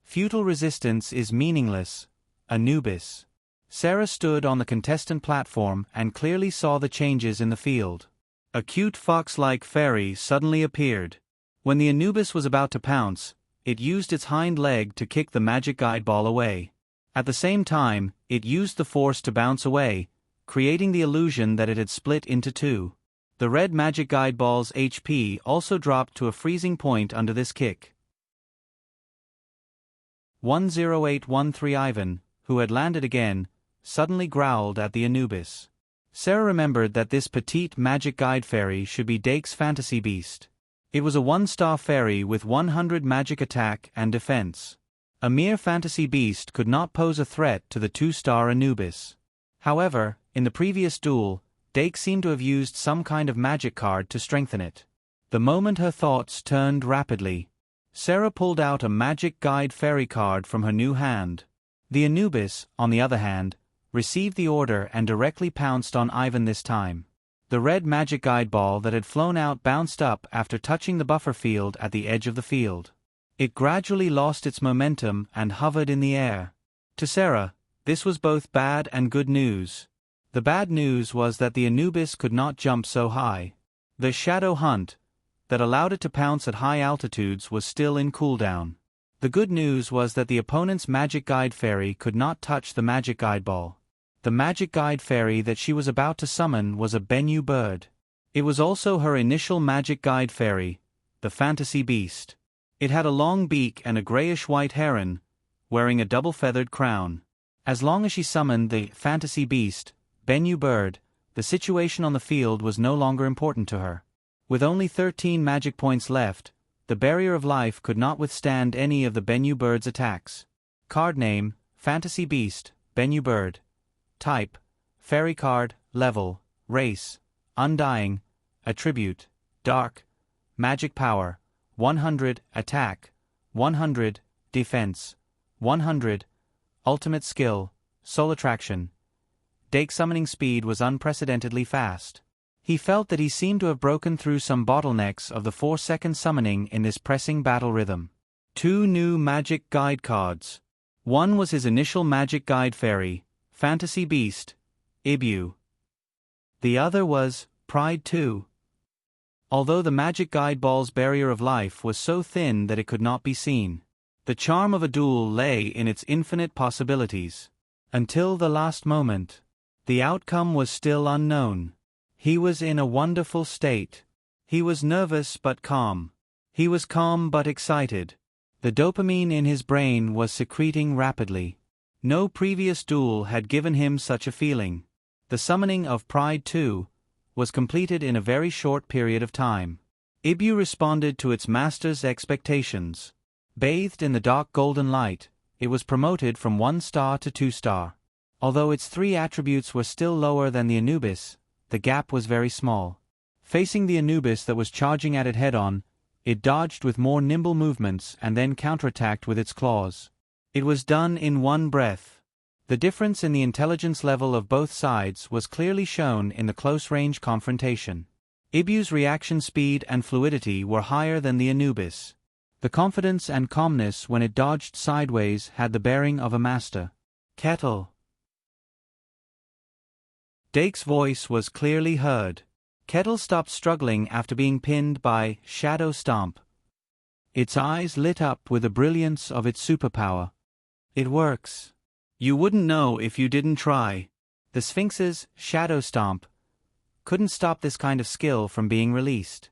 Futile resistance is meaningless, Anubis. Sarah stood on the contestant platform and clearly saw the changes in the field. A cute fox-like fairy suddenly appeared. When the Anubis was about to pounce, it used its hind leg to kick the magic guide ball away. At the same time, it used the force to bounce away, creating the illusion that it had split into two. The red magic guide ball's HP also dropped to a freezing point under this kick. 10813 Ivan, who had landed again, suddenly growled at the Anubis. Sarah remembered that this petite magic guide fairy should be Dake's fantasy beast. It was a 1-star fairy with 100 magic attack and defense. A mere fantasy beast could not pose a threat to the 2-star Anubis. However, in the previous duel, Dake seemed to have used some kind of magic card to strengthen it. The moment her thoughts turned rapidly, Sarah pulled out a magic guide fairy card from her new hand. The Anubis, on the other hand, received the order and directly pounced on Ivan this time. The red magic guide ball that had flown out bounced up after touching the buffer field at the edge of the field. It gradually lost its momentum and hovered in the air. To Sarah, this was both bad and good news. The bad news was that the Anubis could not jump so high. The shadow hunt, that allowed it to pounce at high altitudes, was still in cooldown. The good news was that the opponent's magic guide fairy could not touch the magic guide ball. The magic guide fairy that she was about to summon was a Bennu bird. It was also her initial magic guide fairy, the fantasy beast. It had a long beak and a grayish-white heron, wearing a double-feathered crown. As long as she summoned the fantasy beast, Bennu bird, the situation on the field was no longer important to her. With only 13 magic points left, the barrier of life could not withstand any of the Bennu bird's attacks. Card name, Fantasy Beast, Bennu bird. Type, Fairy card, Level, Race, Undying, Attribute, Dark, Magic Power, 100, Attack, 100, Defense, 100, Ultimate Skill, Soul Attraction. Dake's summoning speed was unprecedentedly fast. He felt that he seemed to have broken through some bottlenecks of the 4-second summoning in this pressing battle rhythm. 2 new magic guide cards. One was his initial magic guide fairy, Fantasy Beast, Ibu. The other was Pride 2. Although the magic guide ball's barrier of life was so thin that it could not be seen, the charm of a duel lay in its infinite possibilities. Until the last moment, the outcome was still unknown. He was in a wonderful state. He was nervous but calm. He was calm but excited. The dopamine in his brain was secreting rapidly. No previous duel had given him such a feeling. The summoning of Pride 2 was completed in a very short period of time. Ibu responded to its master's expectations. Bathed in the dark golden light, it was promoted from 1-star to 2-star. Although its 3 attributes were still lower than the Anubis, the gap was very small. Facing the Anubis that was charging at it head-on, it dodged with more nimble movements and then counterattacked with its claws. It was done in one breath. The difference in the intelligence level of both sides was clearly shown in the close-range confrontation. Ibu's reaction speed and fluidity were higher than the Anubis. The confidence and calmness when it dodged sideways had the bearing of a master. Kettle. Dake's voice was clearly heard. Kettle stopped struggling after being pinned by Shadow Stomp. Its eyes lit up with the brilliance of its superpower. It works. You wouldn't know if you didn't try. The Sphinx's Shadow Stomp couldn't stop this kind of skill from being released.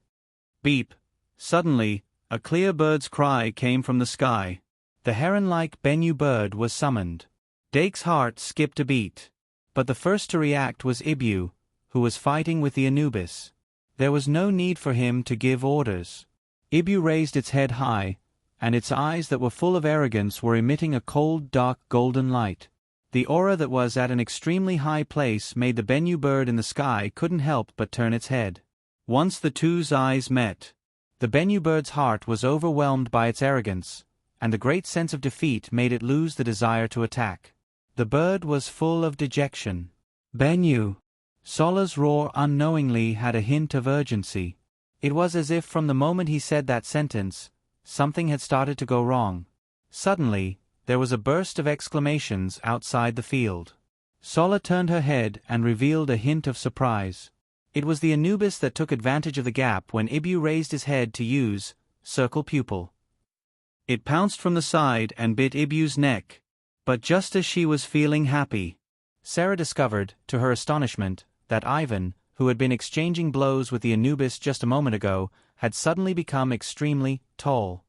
Beep. Suddenly, a clear bird's cry came from the sky. The heron-like Bennu bird was summoned. Dake's heart skipped a beat. But the first to react was Ibu, who was fighting with the Anubis. There was no need for him to give orders. Ibu raised its head high, and its eyes that were full of arrogance were emitting a cold, dark, golden light. The aura that was at an extremely high place made the Bennu bird in the sky couldn't help but turn its head. Once the two's eyes met, the Bennu bird's heart was overwhelmed by its arrogance, and the great sense of defeat made it lose the desire to attack. The bird was full of dejection. Bennu. Sola's roar unknowingly had a hint of urgency. It was as if from the moment he said that sentence, something had started to go wrong. Suddenly, there was a burst of exclamations outside the field. Sola turned her head and revealed a hint of surprise. It was the Anubis that took advantage of the gap when Ibu raised his head to use circle pupil. It pounced from the side and bit Ibu's neck. But just as she was feeling happy, Sarah discovered, to her astonishment, that Ivan, who had been exchanging blows with the Anubis just a moment ago, had suddenly become extremely tall.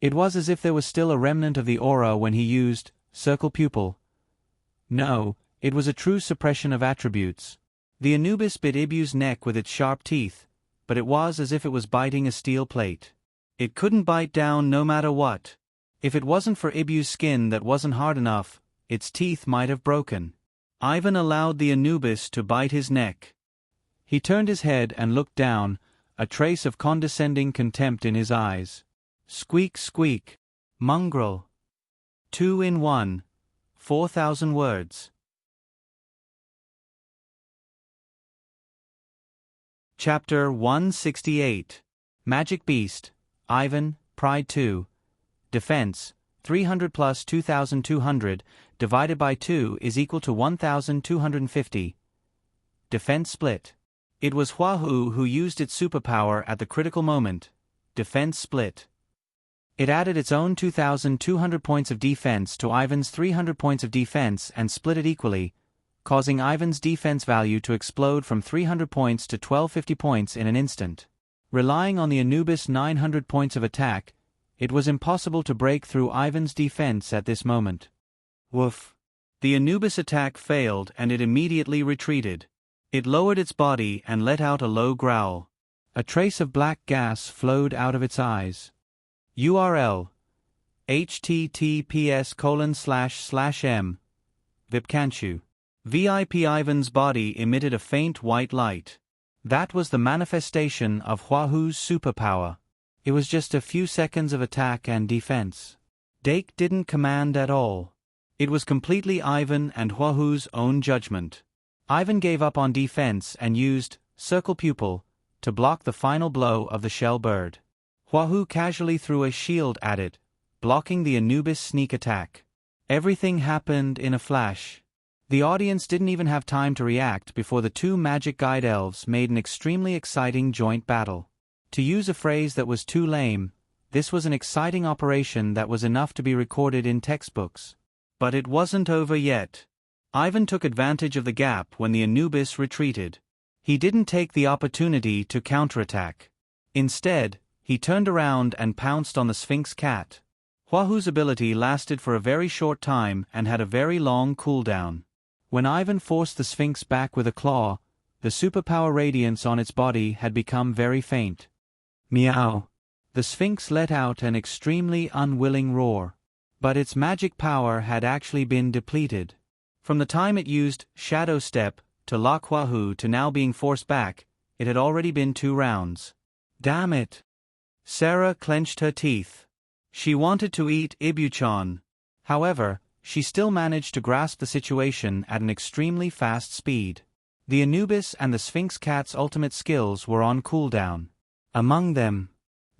It was as if there was still a remnant of the aura when he used circle pupil. No, it was a true suppression of attributes. The Anubis bit Ibu's neck with its sharp teeth, but it was as if it was biting a steel plate. It couldn't bite down no matter what. If it wasn't for Ibu's skin that wasn't hard enough, its teeth might have broken. Ivan allowed the Anubis to bite his neck. He turned his head and looked down, a trace of condescending contempt in his eyes. Squeak, squeak. Mongrel. 2 in 1. 4,000 words. Chapter 168. Magic Beast. Ivan, Pride 2. Defense, 300 plus 2,200, divided by 2 is equal to 1,250. Defense split. It was Huahu who used its superpower at the critical moment. Defense split. It added its own 2,200 points of defense to Ivan's 300 points of defense and split it equally, causing Ivan's defense value to explode from 300 points to 1,250 points in an instant. Relying on the Anubis' 900 points of attack, it was impossible to break through Ivan's defense at this moment. Woof. The Anubis attack failed and it immediately retreated. It lowered its body and let out a low growl. A trace of black gas flowed out of its eyes. URL: https://m. Vipkanchu. VIP Ivan's body emitted a faint white light. That was the manifestation of Huahu's superpower. It was just a few seconds of attack and defense. Dake didn't command at all. It was completely Ivan and Huahu's own judgment. Ivan gave up on defense and used circle pupil to block the final blow of the shell bird. Huahu casually threw a shield at it, blocking the Anubis' sneak attack. Everything happened in a flash. The audience didn't even have time to react before the two magic guide elves made an extremely exciting joint battle. To use a phrase that was too lame, this was an exciting operation that was enough to be recorded in textbooks. But it wasn't over yet. Ivan took advantage of the gap when the Anubis retreated. He didn't take the opportunity to counterattack. Instead, he turned around and pounced on the Sphinx cat. Huahu's ability lasted for a very short time and had a very long cooldown. When Ivan forced the Sphinx back with a claw, the superpower radiance on its body had become very faint. Meow. The Sphinx let out an extremely unwilling roar. But its magic power had actually been depleted. From the time it used Shadow Step to lock Huahu to now being forced back, it had already been 2 rounds. Damn it. Sarah clenched her teeth. She wanted to eat Ibuchan. However, she still managed to grasp the situation at an extremely fast speed. The Anubis and the Sphinx cat's ultimate skills were on cooldown. Among them,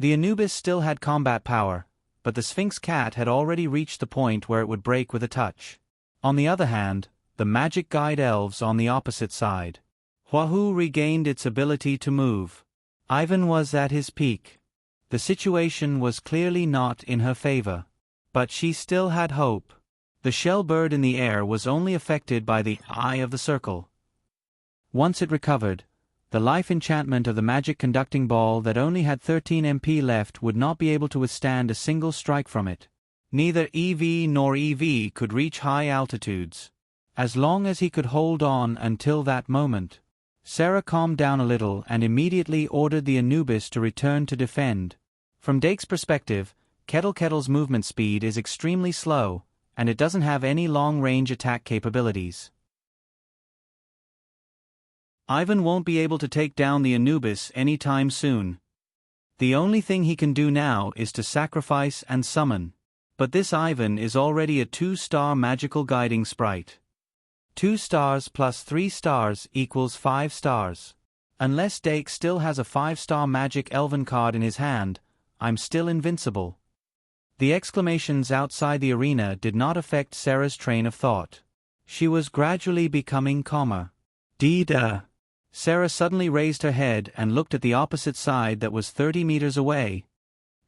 the Anubis still had combat power, but the Sphinx cat had already reached the point where it would break with a touch. On the other hand, the magic guide elves on the opposite side. Huahu regained its ability to move. Ivan was at his peak. The situation was clearly not in her favor. But she still had hope. The shell bird in the air was only affected by the eye of the circle. Once it recovered, the life enchantment of the magic conducting ball that only had 13 MP left would not be able to withstand a single strike from it. Neither EV nor EV could reach high altitudes. As long as he could hold on until that moment. Sarah calmed down a little and immediately ordered the Anubis to return to defend. From Dake's perspective, Kettle's movement speed is extremely slow, and it doesn't have any long-range attack capabilities. Ivan won't be able to take down the Anubis anytime soon. The only thing he can do now is to sacrifice and summon. But this Ivan is already a 2-star magical guiding sprite. 2 stars plus 3 stars equals 5 stars. Unless Dake still has a 5-star magic elven card in his hand, I'm still invincible. The exclamations outside the arena did not affect Sarah's train of thought. She was gradually becoming calmer. Dida. Sarah suddenly raised her head and looked at the opposite side that was 30 meters away.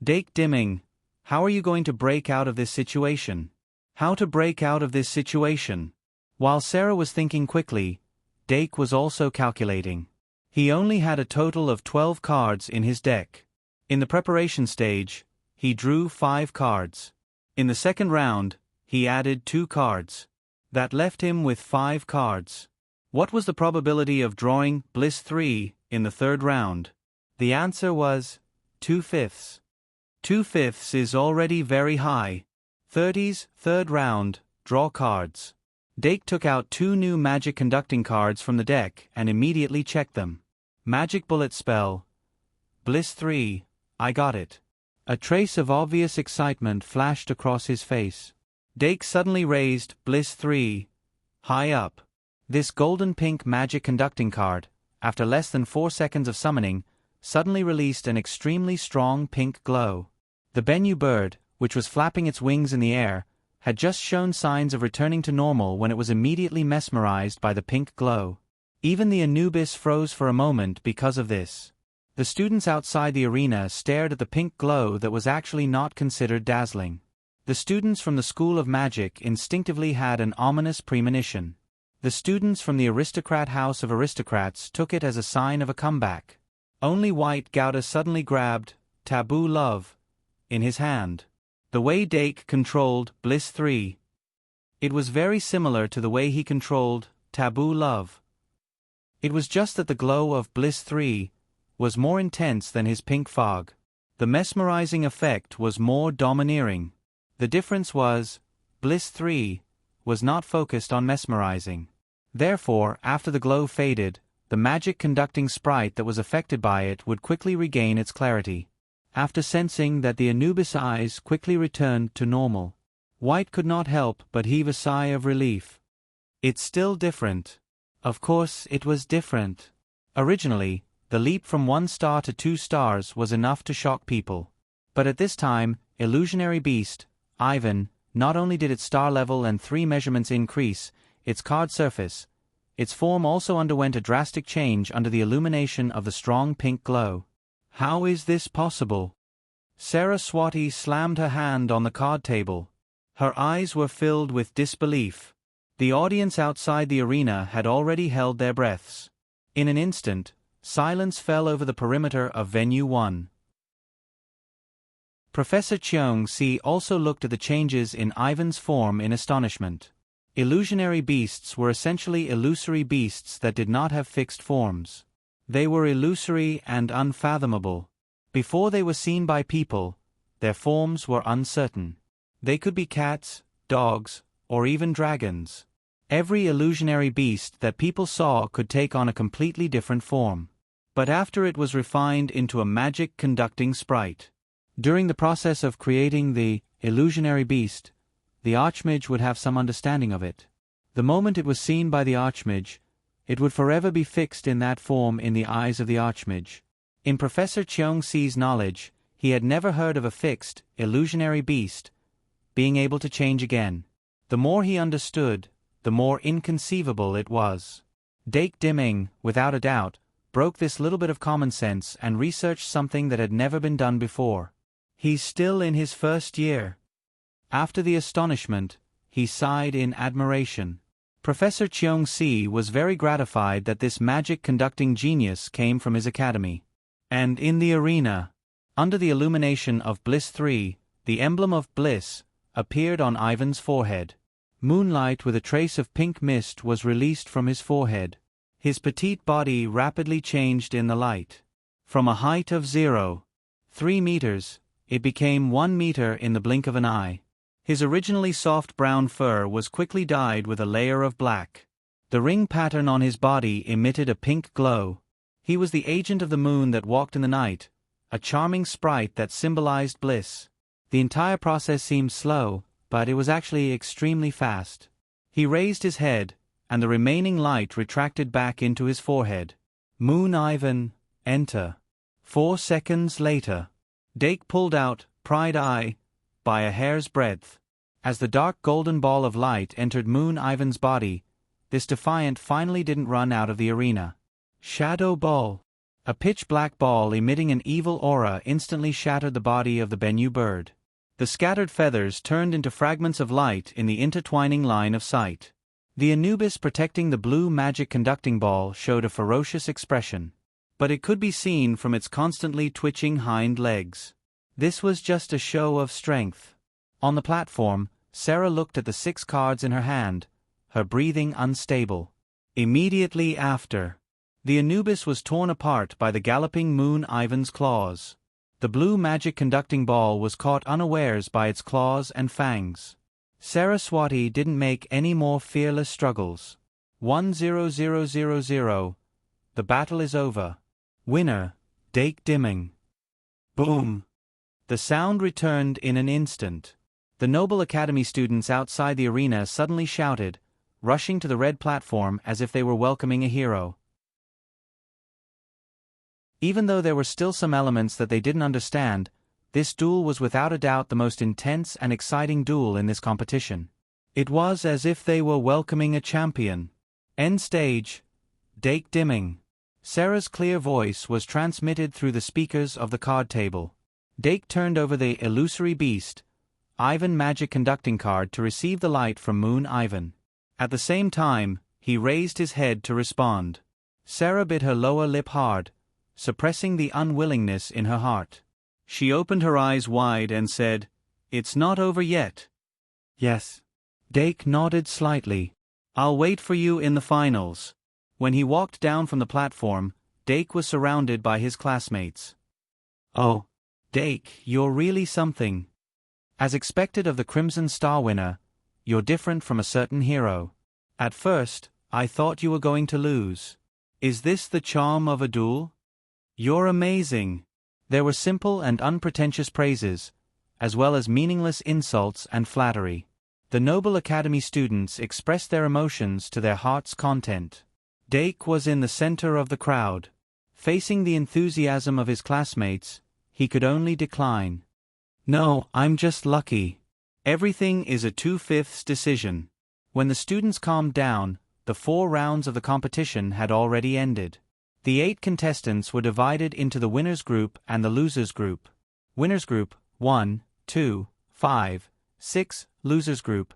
Dake Dimming, how are you going to break out of this situation? How to break out of this situation? While Sarah was thinking quickly, Dake was also calculating. He only had a total of 12 cards in his deck. In the preparation stage, he drew 5 cards. In the second round, he added 2 cards. That left him with 5 cards. What was the probability of drawing Bliss 3 in the third round? The answer was 2/5. 2/5 is already very high. 30's, third round, draw cards. Dake took out 2 new magic conducting cards from the deck and immediately checked them. Magic bullet spell. Bliss 3, I got it. A trace of obvious excitement flashed across his face. Dake suddenly raised Bliss 3 high up. This golden pink magic conducting card, after less than 4 seconds of summoning, suddenly released an extremely strong pink glow. The Bennu bird, which was flapping its wings in the air, had just shown signs of returning to normal when it was immediately mesmerized by the pink glow. Even the Anubis froze for a moment because of this. The students outside the arena stared at the pink glow that was actually not considered dazzling. The students from the School of Magic instinctively had an ominous premonition. The students from the Aristocrat House of Aristocrats took it as a sign of a comeback. Only White Gouda suddenly grabbed Taboo Love in his hand. The way Dake controlled Bliss 3. It was very similar to the way he controlled Taboo Love. It was just that the glow of Bliss 3 was more intense than his pink fog. The mesmerizing effect was more domineering. The difference was, Bliss 3 was not focused on mesmerizing. Therefore, after the glow faded, the magic conducting sprite that was affected by it would quickly regain its clarity. After sensing that the Anubis eyes quickly returned to normal, White could not help but heave a sigh of relief. It's still different. Of course it was different. Originally, the leap from 1 star to 2 stars was enough to shock people. But at this time, Illusionary Beast, Ivan, not only did its star level and 3 measurements increase, its card surface, its form also underwent a drastic change under the illumination of the strong pink glow. How is this possible? Sarah Swati slammed her hand on the card table. Her eyes were filled with disbelief. The audience outside the arena had already held their breaths. In an instant, silence fell over the perimeter of Venue 1. Professor Cheong-si also looked at the changes in Ivan's form in astonishment. Illusionary beasts were essentially illusory beasts that did not have fixed forms. They were illusory and unfathomable. Before they were seen by people, their forms were uncertain. They could be cats, dogs, or even dragons. Every illusionary beast that people saw could take on a completely different form. But after it was refined into a magic-conducting sprite. During the process of creating the illusionary beast, the Archmage would have some understanding of it. The moment it was seen by the Archmage, it would forever be fixed in that form in the eyes of the Archmage. In Professor Cheong-si's knowledge, he had never heard of a fixed, illusionary beast being able to change again. The more he understood, the more inconceivable it was. Dake Dimming, without a doubt, broke this little bit of common sense and researched something that had never been done before. He's still in his first year. After the astonishment, he sighed in admiration. Professor Cheong-si was very gratified that this magic-conducting genius came from his academy. And in the arena, under the illumination of Bliss 3, the emblem of Bliss appeared on Ivan's forehead. Moonlight with a trace of pink mist was released from his forehead. His petite body rapidly changed in the light. From a height of 0.3 meters, it became 1 meter in the blink of an eye. His originally soft brown fur was quickly dyed with a layer of black. The ring pattern on his body emitted a pink glow. He was the agent of the moon that walked in the night, a charming sprite that symbolized bliss. The entire process seemed slow, but it was actually extremely fast. He raised his head, and the remaining light retracted back into his forehead. Moon Ivan, enter. 4 seconds later, Dake pulled out Pride Eye by a hair's breadth. As the dark golden ball of light entered Moon Ivan's body, this defiant finally didn't run out of the arena. Shadow Ball. A pitch-black ball emitting an evil aura instantly shattered the body of the Bennu bird. The scattered feathers turned into fragments of light in the intertwining line of sight. The Anubis protecting the blue magic conducting ball showed a ferocious expression. But it could be seen from its constantly twitching hind legs. This was just a show of strength. On the platform, Sarah looked at the 6 cards in her hand, her breathing unstable. Immediately after, the Anubis was torn apart by the galloping Moon Ivan's claws. The blue magic conducting ball was caught unawares by its claws and fangs. Saraswati didn't make any more fearless struggles. 1-0-0-0-0. The battle is over. Winner, Dake Dimming. Boom! The sound returned in an instant. The Noble Academy students outside the arena suddenly shouted, rushing to the red platform as if they were welcoming a hero. Even though there were still some elements that they didn't understand, this duel was without a doubt the most intense and exciting duel in this competition. It was as if they were welcoming a champion. End stage. Dake Dimming. Sarah's clear voice was transmitted through the speakers of the card table. Dake turned over the illusory beast, Ivan magic conducting card, to receive the light from Moon Ivan. At the same time, he raised his head to respond. Sarah bit her lower lip hard, suppressing the unwillingness in her heart. She opened her eyes wide and said, "It's not over yet." "Yes." Dake nodded slightly. "I'll wait for you in the finals." When he walked down from the platform, Dake was surrounded by his classmates. "Oh, Dake, you're really something. As expected of the Crimson Star winner, you're different from a certain hero. At first, I thought you were going to lose. Is this the charm of a duel? You're amazing." There were simple and unpretentious praises, as well as meaningless insults and flattery. The Noble Academy students expressed their emotions to their heart's content. Dake was in the center of the crowd. Facing the enthusiasm of his classmates, he could only decline. "No, I'm just lucky. Everything is a 2/5 decision." When the students calmed down, the 4 rounds of the competition had already ended. The 8 contestants were divided into the winners group and the losers group. Winners group 1, 2, 5, 6, losers group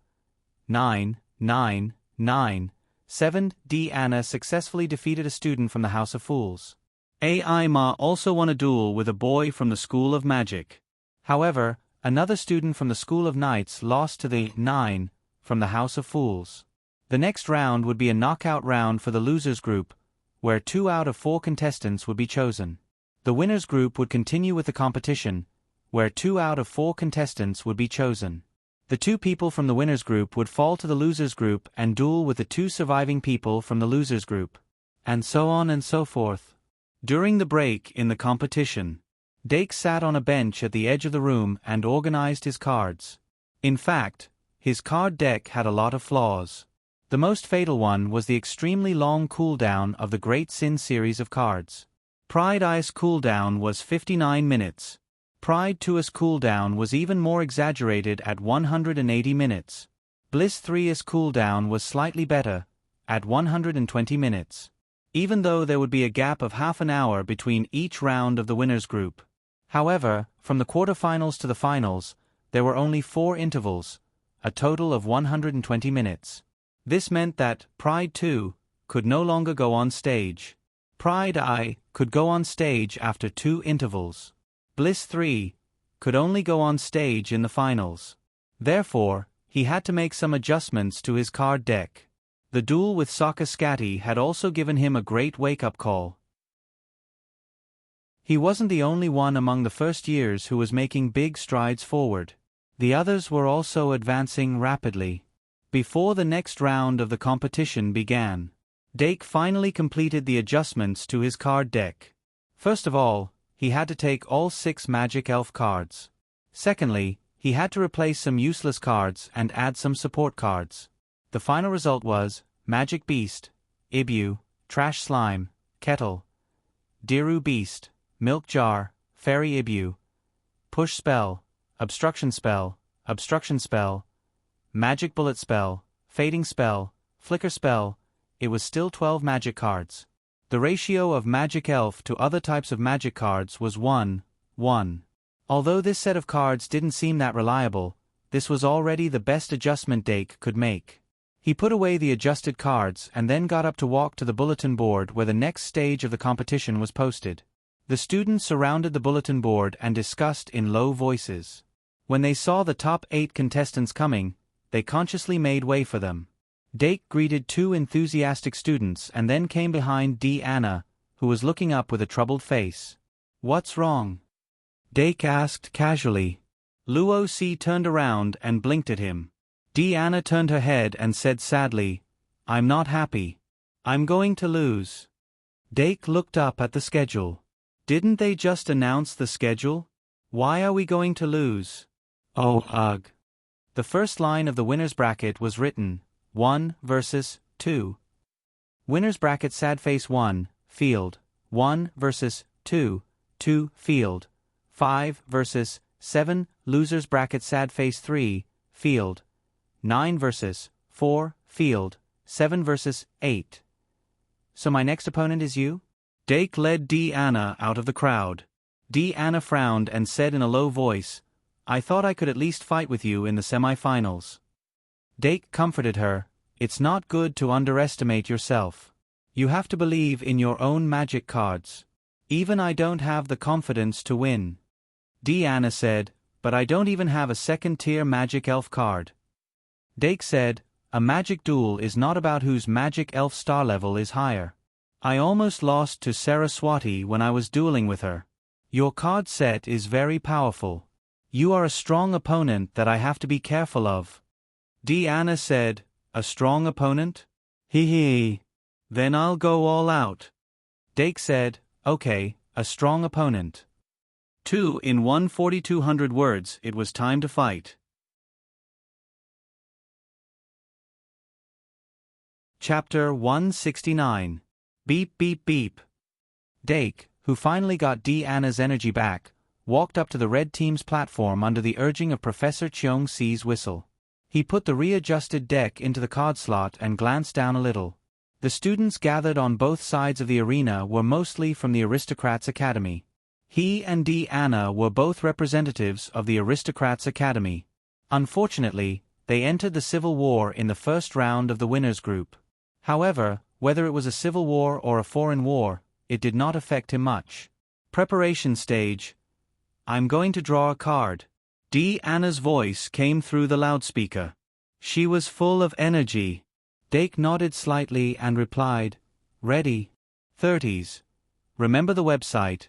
9, 9, 9, 7. D. Anna successfully defeated a student from the House of Fools. A.I. Ma also won a duel with a boy from the School of Magic. However, another student from the School of Knights lost to the 9 from the House of Fools. The next round would be a knockout round for the losers group, where 2 out of 4 contestants would be chosen. The winners group would continue with the competition, where 2 out of 4 contestants would be chosen. The 2 people from the winners group would fall to the losers group and duel with the 2 surviving people from the losers group. And so on and so forth. During the break in the competition, Dake sat on a bench at the edge of the room and organized his cards. In fact, his card deck had a lot of flaws. The most fatal one was the extremely long cooldown of the Great Sin series of cards. Pride I's cooldown was 59 minutes. Pride 2's cooldown was even more exaggerated at 180 minutes. Bliss 3's cooldown was slightly better, at 120 minutes. Even though there would be a gap of half an hour between each round of the winners group. However, from the quarterfinals to the finals, there were only 4 intervals, a total of 120 minutes. This meant that Pride 2 could no longer go on stage. Pride I could go on stage after 2 intervals. Bliss 3 could only go on stage in the finals. Therefore, he had to make some adjustments to his card deck. The duel with Sokka Scatty had also given him a great wake-up call. He wasn't the only one among the first years who was making big strides forward. The others were also advancing rapidly. Before the next round of the competition began, Dake finally completed the adjustments to his card deck. First of all, he had to take all 6 Magic Elf cards. Secondly, he had to replace some useless cards and add some support cards. The final result was Magic Beast, Ibu, Trash Slime, Kettle, Diru Beast, Milk Jar, Fairy Ibu, Push Spell, Obstruction Spell, Obstruction Spell, magic bullet spell, fading spell, flicker spell. It was still 12 magic cards. The ratio of magic elf to other types of magic cards was 1:1. Although this set of cards didn't seem that reliable, this was already the best adjustment Dake could make. He put away the adjusted cards and then got up to walk to the bulletin board where the next stage of the competition was posted. The students surrounded the bulletin board and discussed in low voices. When they saw the top 8 contestants coming, they consciously made way for them. Dake greeted 2 enthusiastic students and then came behind Deanna, who was looking up with a troubled face. "What's wrong?" Dake asked casually. Luo Si turned around and blinked at him. Deanna turned her head and said sadly, "I'm not happy. I'm going to lose." Dake looked up at the schedule. "Didn't they just announce the schedule? Why are we going to lose?" "Oh, ugh." The first line of the winner's bracket was written, 1 versus 2. Winner's bracket sad face 1, field, 1 versus 2, 2, field, 5 versus 7, loser's bracket sad face 3, field, 9 versus 4, field, 7 versus 8. "So my next opponent is you?" Dake led Deanna out of the crowd. Deanna frowned and said in a low voice, "I thought I could at least fight with you in the semi-finals." Dake comforted her, "It's not good to underestimate yourself. You have to believe in your own magic cards. Even I don't have the confidence to win." Deanna said, "But I don't even have a second-tier magic elf card." Dake said, "A magic duel is not about whose magic elf star level is higher. I almost lost to Saraswati when I was dueling with her. Your card set is very powerful. You are a strong opponent that I have to be careful of." Deanna said, "A strong opponent? Hee hee. Then I'll go all out." Dake said, "Okay, a strong opponent." 2 in 1,4200 words, it was time to fight. Chapter 169. Beep beep beep. Dake, who finally got Deanna's energy back, walked up to the red team's platform under the urging of Professor Cheong Si's whistle. He put the readjusted deck into the card slot and glanced down a little. The students gathered on both sides of the arena were mostly from the Aristocrats Academy. He and Deanna were both representatives of the Aristocrats Academy. Unfortunately, they entered the Civil War in the first round of the winners group. However, whether it was a civil war or a foreign war, it did not affect him much. Preparation stage. "I'm going to draw a card." Deanna's voice came through the loudspeaker. She was full of energy. Dake nodded slightly and replied, "Ready." 30s. Remember the website.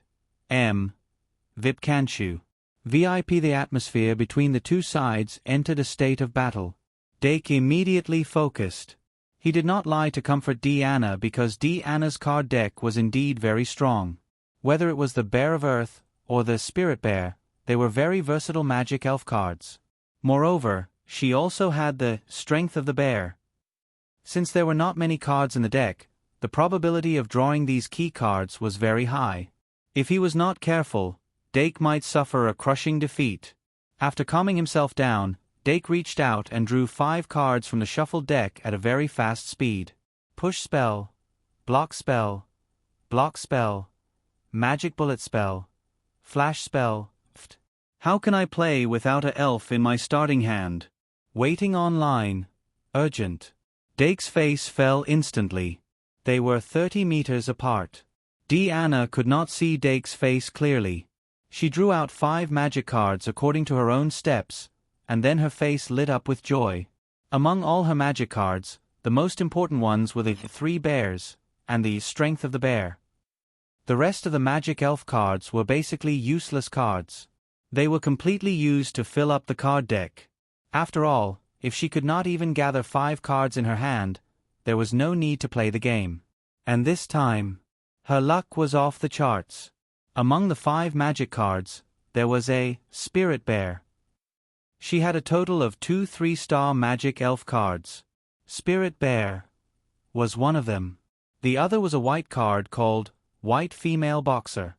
VIP Kanchu. VIP. The atmosphere between the two sides entered a state of battle. Dake immediately focused. He did not lie to comfort Deanna because Deanna's card deck was indeed very strong. Whether it was the Bear of Earth or the Spirit Bear, they were very versatile magic elf cards. Moreover, she also had the Strength of the Bear. Since there were not many cards in the deck, the probability of drawing these key cards was very high. If he was not careful, Dake might suffer a crushing defeat. After calming himself down, Dake reached out and drew 5 cards from the shuffled deck at a very fast speed. Push spell, block spell, magic bullet spell, flash spell. How can I play without a elf in my starting hand? Waiting online. Urgent. Dake's face fell instantly. They were 30 meters apart. Deanna could not see Dake's face clearly. She drew out 5 magic cards according to her own steps, and then her face lit up with joy. Among all her magic cards, the most important ones were the 3 bears, and the Strength of the Bear. The rest of the magic elf cards were basically useless cards. They were completely used to fill up the card deck. After all, if she could not even gather 5 cards in her hand, there was no need to play the game. And this time, her luck was off the charts. Among the 5 magic cards, there was a Spirit Bear. She had a total of 2 3-star magic elf cards. Spirit Bear was one of them. The other was a white card called White Female Boxer.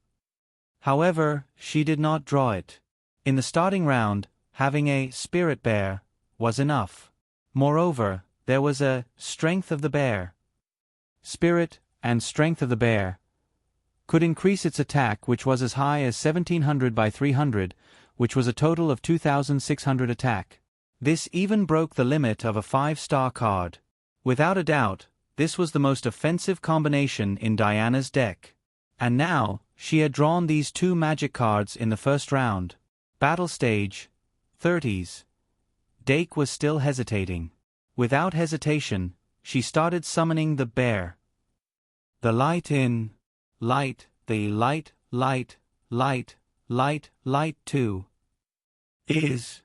However, she did not draw it. In the starting round, having a Spirit Bear was enough. Moreover, there was a strength of the bear. Spirit and strength of the bear could increase its attack, which was as high as 1700 by 300, which was a total of 2600 attack. This even broke the limit of a 5-star card. Without a doubt, this was the most offensive combination in Diana's deck. And now, she had drawn these 2 magic cards in the first round. Battle stage, 30s. Dake was still hesitating. Without hesitation, she started summoning the bear. The light in, light, the light, light, light, light, light 2 is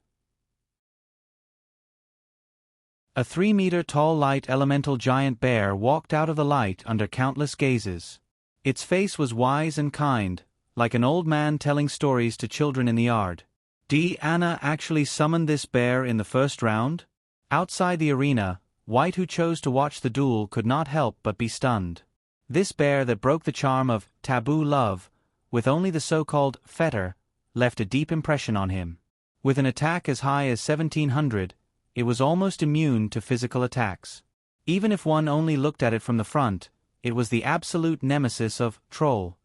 a 3-meter-tall light elemental giant bear walked out of the light under countless gazes. Its face was wise and kind, like an old man telling stories to children in the yard. Diana actually summoned this bear in the first round? Outside the arena, White, who chose to watch the duel, could not help but be stunned. This bear that broke the charm of taboo love, with only the so-called fetter, left a deep impression on him. With an attack as high as 1700, it was almost immune to physical attacks. Even if one only looked at it from the front, it was the absolute nemesis of Troll.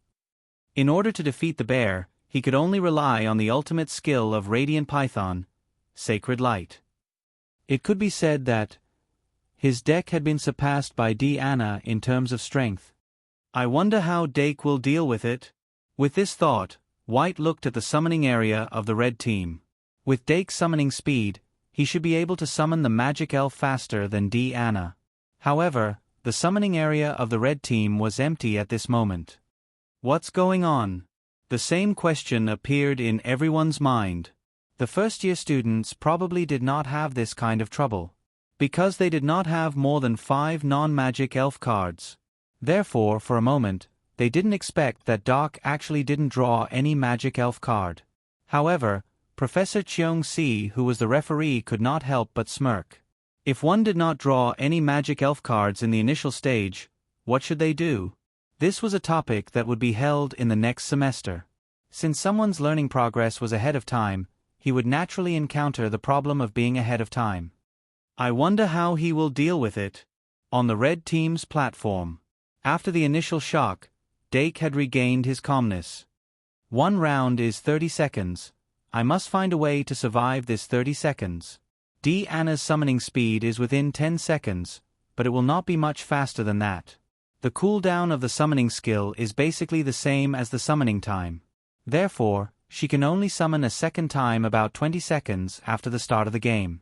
In order to defeat the bear, he could only rely on the ultimate skill of Radiant Python, Sacred Light. It could be said that his deck had been surpassed by Diana in terms of strength. I wonder how Dake will deal with it? With this thought, White looked at the summoning area of the red team. With Dake's summoning speed, he should be able to summon the magic elf faster than Diana. However, the summoning area of the red team was empty at this moment. What's going on? The same question appeared in everyone's mind. The first-year students probably did not have this kind of trouble, because they did not have more than 5 non-magic elf cards. Therefore, for a moment, they didn't expect that Doc actually didn't draw any magic elf card. However, Professor Cheong-si, who was the referee, could not help but smirk. If one did not draw any magic elf cards in the initial stage, what should they do? This was a topic that would be held in the next semester. Since someone's learning progress was ahead of time, he would naturally encounter the problem of being ahead of time. I wonder how he will deal with it. On the red team's platform. After the initial shock, Dake had regained his calmness. 1 round is 30 seconds. I must find a way to survive this 30 seconds. Diana's summoning speed is within 10 seconds, but it will not be much faster than that. The cooldown of the summoning skill is basically the same as the summoning time. Therefore, she can only summon a second time about 20 seconds after the start of the game.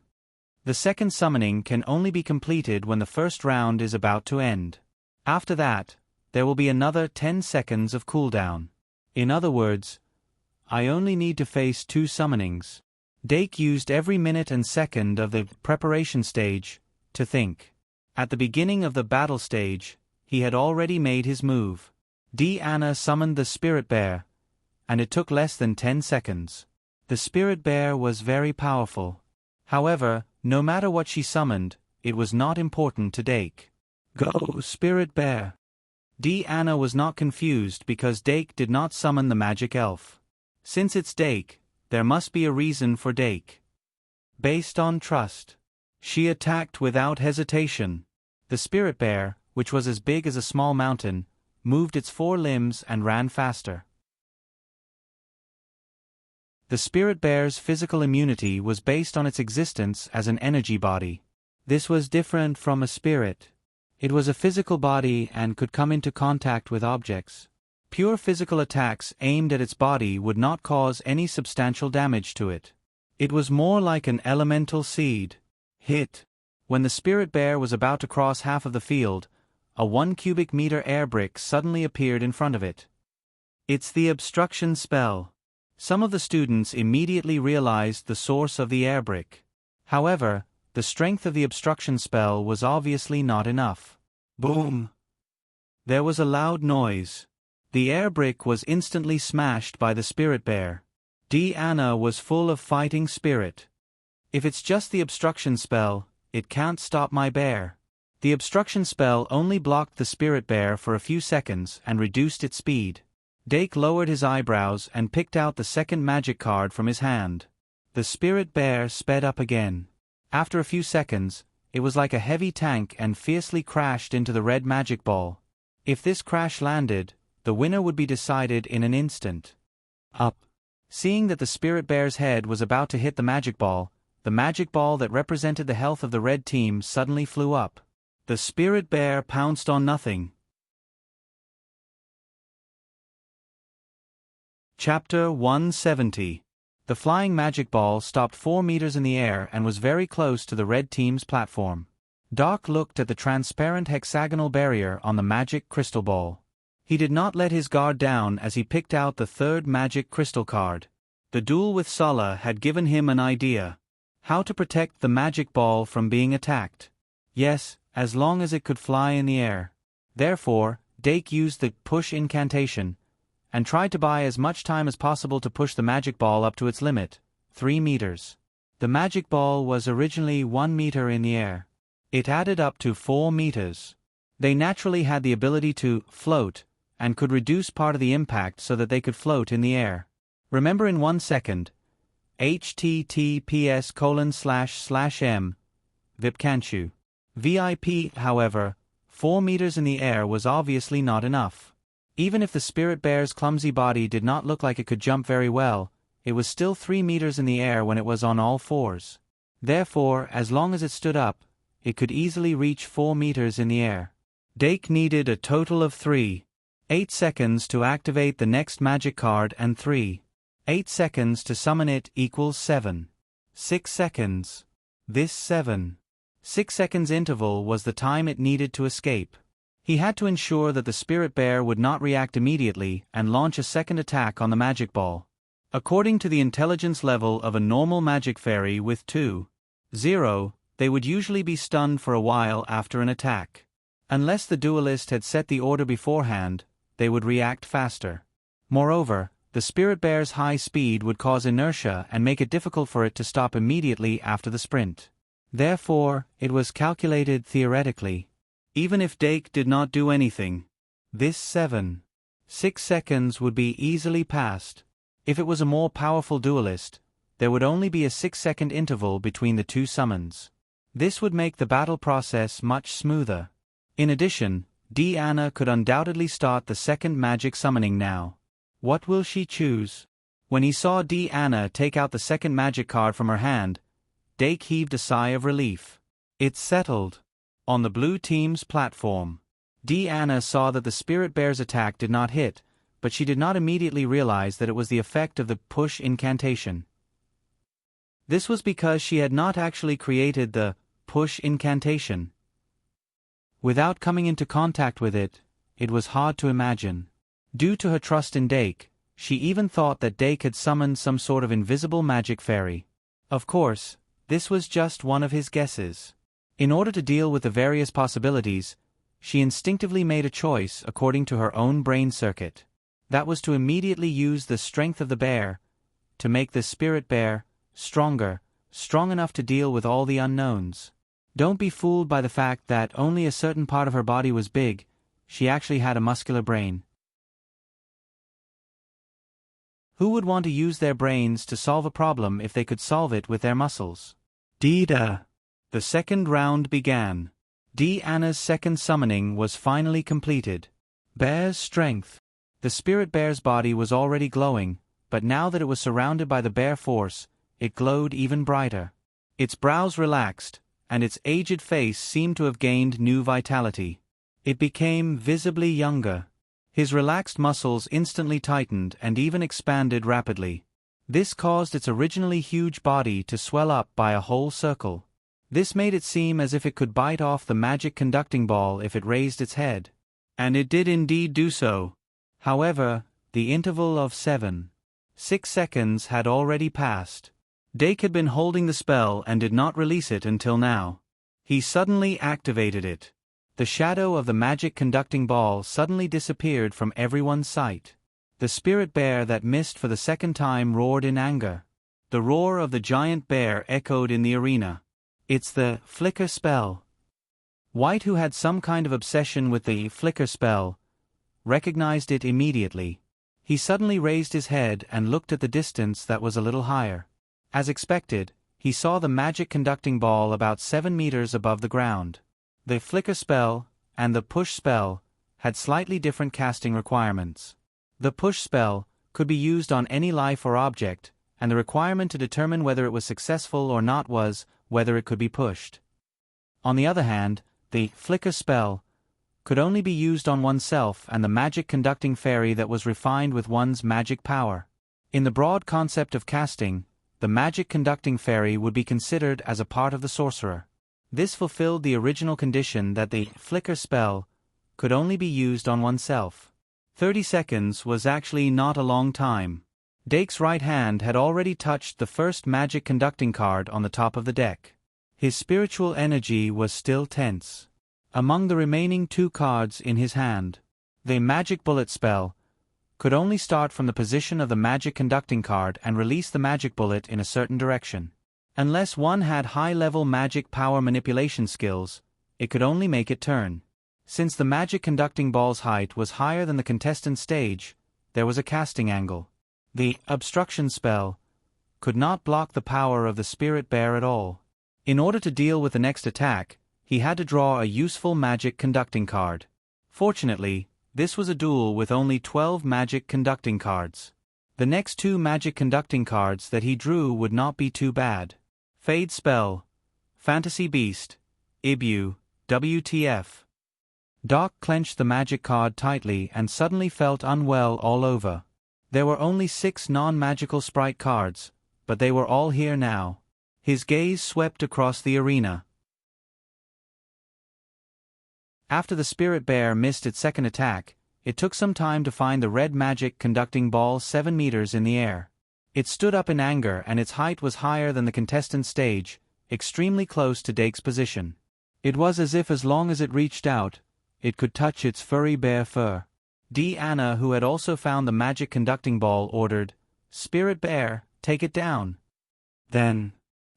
The second summoning can only be completed when the first round is about to end. After that, there will be another 10 seconds of cooldown. In other words, I only need to face 2 summonings. Dake used every minute and second of the preparation stage to think. At the beginning of the battle stage, he had already made his move. Diana summoned the Spirit Bear, and it took less than 10 seconds. The Spirit Bear was very powerful. However, no matter what she summoned, it was not important to Dake. Go, Spirit Bear! Diana was not confused because Dake did not summon the magic elf. Since it's Dake, there must be a reason for Dake. Based on trust, she attacked without hesitation. The Spirit Bear, which was as big as a small mountain, moved its 4 limbs and ran faster. The Spirit Bear's physical immunity was based on its existence as an energy body. This was different from a spirit. It was a physical body and could come into contact with objects. Pure physical attacks aimed at its body would not cause any substantial damage to it. It was more like an elemental seed. Hit. When the Spirit Bear was about to cross half of the field, a 1 cubic meter air brick suddenly appeared in front of it. It's the obstruction spell. Some of the students immediately realized the source of the air brick. However, the strength of the obstruction spell was obviously not enough. Boom! There was a loud noise. The air brick was instantly smashed by the Spirit Bear. Diana was full of fighting spirit. If it's just the obstruction spell, it can't stop my bear. The obstruction spell only blocked the Spirit Bear for a few seconds and reduced its speed. Dake lowered his eyebrows and picked out the second magic card from his hand. The Spirit Bear sped up again. After a few seconds, it was like a heavy tank and fiercely crashed into the red magic ball. If this crash landed, the winner would be decided in an instant. Up. Seeing that the spirit bear's head was about to hit the magic ball that represented the health of the red team suddenly flew up. The spirit bear pounced on nothing. Chapter 170. The flying magic ball stopped 4 meters in the air and was very close to the red team's platform. Doc looked at the transparent hexagonal barrier on the magic crystal ball. He did not let his guard down as he picked out the third magic crystal card. The duel with Sulla had given him an idea. How to protect the magic ball from being attacked. Yes, as long as it could fly in the air. Therefore, Dake used the push incantation, and tried to buy as much time as possible to push the magic ball up to its limit, 3 meters. The magic ball was originally 1 meter in the air. It added up to 4 meters. They naturally had the ability to float, and could reduce part of the impact so that they could float in the air. Remember in 1 second. https://m. Vipkanchu. VIP, however, 4 meters in the air was obviously not enough. Even if the spirit bear's clumsy body did not look like it could jump very well, it was still 3 meters in the air when it was on all fours. Therefore, as long as it stood up, it could easily reach 4 meters in the air. Dake needed a total of 8 seconds to activate the next magic card and 8 seconds to summon it equals 6 seconds. This 6 seconds interval was the time it needed to escape. He had to ensure that the spirit bear would not react immediately and launch a second attack on the magic ball. According to the intelligence level of a normal magic fairy with 2.0, they would usually be stunned for a while after an attack. Unless the duelist had set the order beforehand, they would react faster. Moreover, the spirit bear's high speed would cause inertia and make it difficult for it to stop immediately after the sprint. Therefore, it was calculated theoretically. Even if Dake did not do anything, this 6 seconds would be easily passed. If it was a more powerful duelist, there would only be a 6-second interval between the two summons. This would make the battle process much smoother. In addition, Diana could undoubtedly start the second magic summoning now. What will she choose? When he saw Diana take out the second magic card from her hand, Dake heaved a sigh of relief. It's settled. On the blue team's platform, Diana saw that the spirit bear's attack did not hit, but she did not immediately realize that it was the effect of the push incantation. This was because she had not actually created the push incantation. Without coming into contact with it, it was hard to imagine. Due to her trust in Dake, she even thought that Dake had summoned some sort of invisible magic fairy. Of course, this was just one of his guesses. In order to deal with the various possibilities, she instinctively made a choice according to her own brain circuit. That was to immediately use the strength of the bear, to make the spirit bear strong enough to deal with all the unknowns. Don't be fooled by the fact that only a certain part of her body was big, she actually had a muscular brain. Who would want to use their brains to solve a problem if they could solve it with their muscles? Dida. The second round began. Diana's second summoning was finally completed. Bear's strength. The spirit bear's body was already glowing, but now that it was surrounded by the bear force, it glowed even brighter. Its brows relaxed, and its aged face seemed to have gained new vitality. It became visibly younger. His relaxed muscles instantly tightened and even expanded rapidly. This caused its originally huge body to swell up by a whole circle. This made it seem as if it could bite off the magic conducting ball if it raised its head. And it did indeed do so. However, the interval of 6 seconds had already passed. Dake had been holding the spell and did not release it until now. He suddenly activated it. The shadow of the magic conducting ball suddenly disappeared from everyone's sight. The spirit bear that missed for the second time roared in anger. The roar of the giant bear echoed in the arena. It's the flicker spell. White, who had some kind of obsession with the flicker spell, recognized it immediately. He suddenly raised his head and looked at the distance that was a little higher. As expected, he saw the magic conducting ball about 7 meters above the ground. The flicker spell and the push spell had slightly different casting requirements. The push spell could be used on any life or object, and the requirement to determine whether it was successful or not was whether it could be pushed. On the other hand, the flicker spell could only be used on oneself and the magic conducting fairy that was refined with one's magic power. In the broad concept of casting, the magic conducting fairy would be considered as a part of the sorcerer. This fulfilled the original condition that the flicker spell could only be used on oneself. 30 seconds was actually not a long time. Dake's right hand had already touched the first magic conducting card on the top of the deck. His spiritual energy was still tense. Among the remaining 2 cards in his hand, the magic bullet spell could only start from the position of the magic conducting card and release the magic bullet in a certain direction. Unless one had high-level magic power manipulation skills, it could only make it turn. Since the magic conducting ball's height was higher than the contestant stage, there was a casting angle. The obstruction spell could not block the power of the spirit bear at all. In order to deal with the next attack, he had to draw a useful magic conducting card. Fortunately, this was a duel with only 12 magic conducting cards. The next 2 magic conducting cards that he drew would not be too bad. Fade Spell, Fantasy Beast, Ibu, WTF. Doc clenched the magic card tightly and suddenly felt unwell all over. There were only 6 non-magical sprite cards, but they were all here now. His gaze swept across the arena. After the spirit bear missed its second attack, it took some time to find the red magic conducting ball 7 meters in the air. It stood up in anger and its height was higher than the contestant stage, extremely close to Dake's position. It was as if as long as it reached out, it could touch its furry bear fur. Anna, who had also found the magic conducting ball, ordered, "Spirit bear, take it down." Then,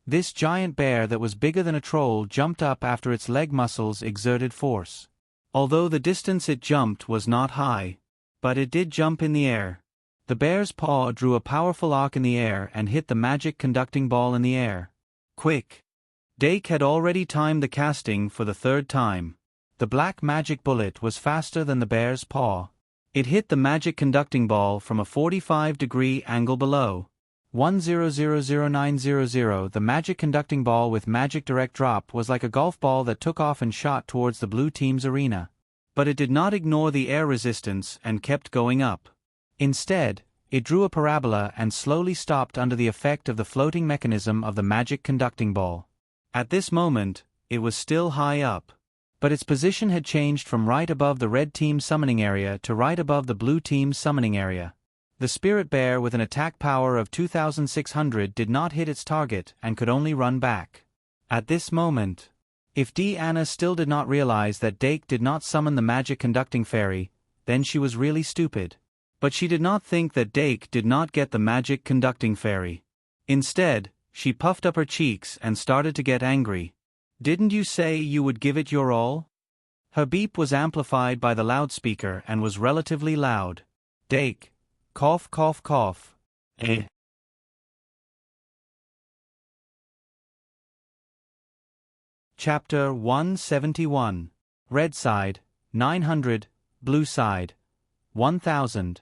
this giant bear that was bigger than a troll jumped up after its leg muscles exerted force. Although the distance it jumped was not high, but it did jump in the air. The bear's paw drew a powerful arc in the air and hit the magic conducting ball in the air. Quick! Dake had already timed the casting for the 3rd time. The black magic bullet was faster than the bear's paw. It hit the magic conducting ball from a 45-degree angle below. 10000900. The magic conducting ball with magic direct drop was like a golf ball that took off and shot towards the blue team's arena. But it did not ignore the air resistance and kept going up. Instead, it drew a parabola and slowly stopped under the effect of the floating mechanism of the magic conducting ball. At this moment, it was still high up. But its position had changed from right above the red team's summoning area to right above the blue team's summoning area. The spirit bear with an attack power of 2600 did not hit its target and could only run back. At this moment, if Anna still did not realize that Dake did not summon the magic conducting fairy, then she was really stupid. But she did not think that Dake did not get the magic conducting fairy. Instead, she puffed up her cheeks and started to get angry. "Didn't you say you would give it your all?" Her beep was amplified by the loudspeaker and was relatively loud. "Dake. Cough cough cough. Eh." Chapter 171. Red side, 900, blue side, 1000.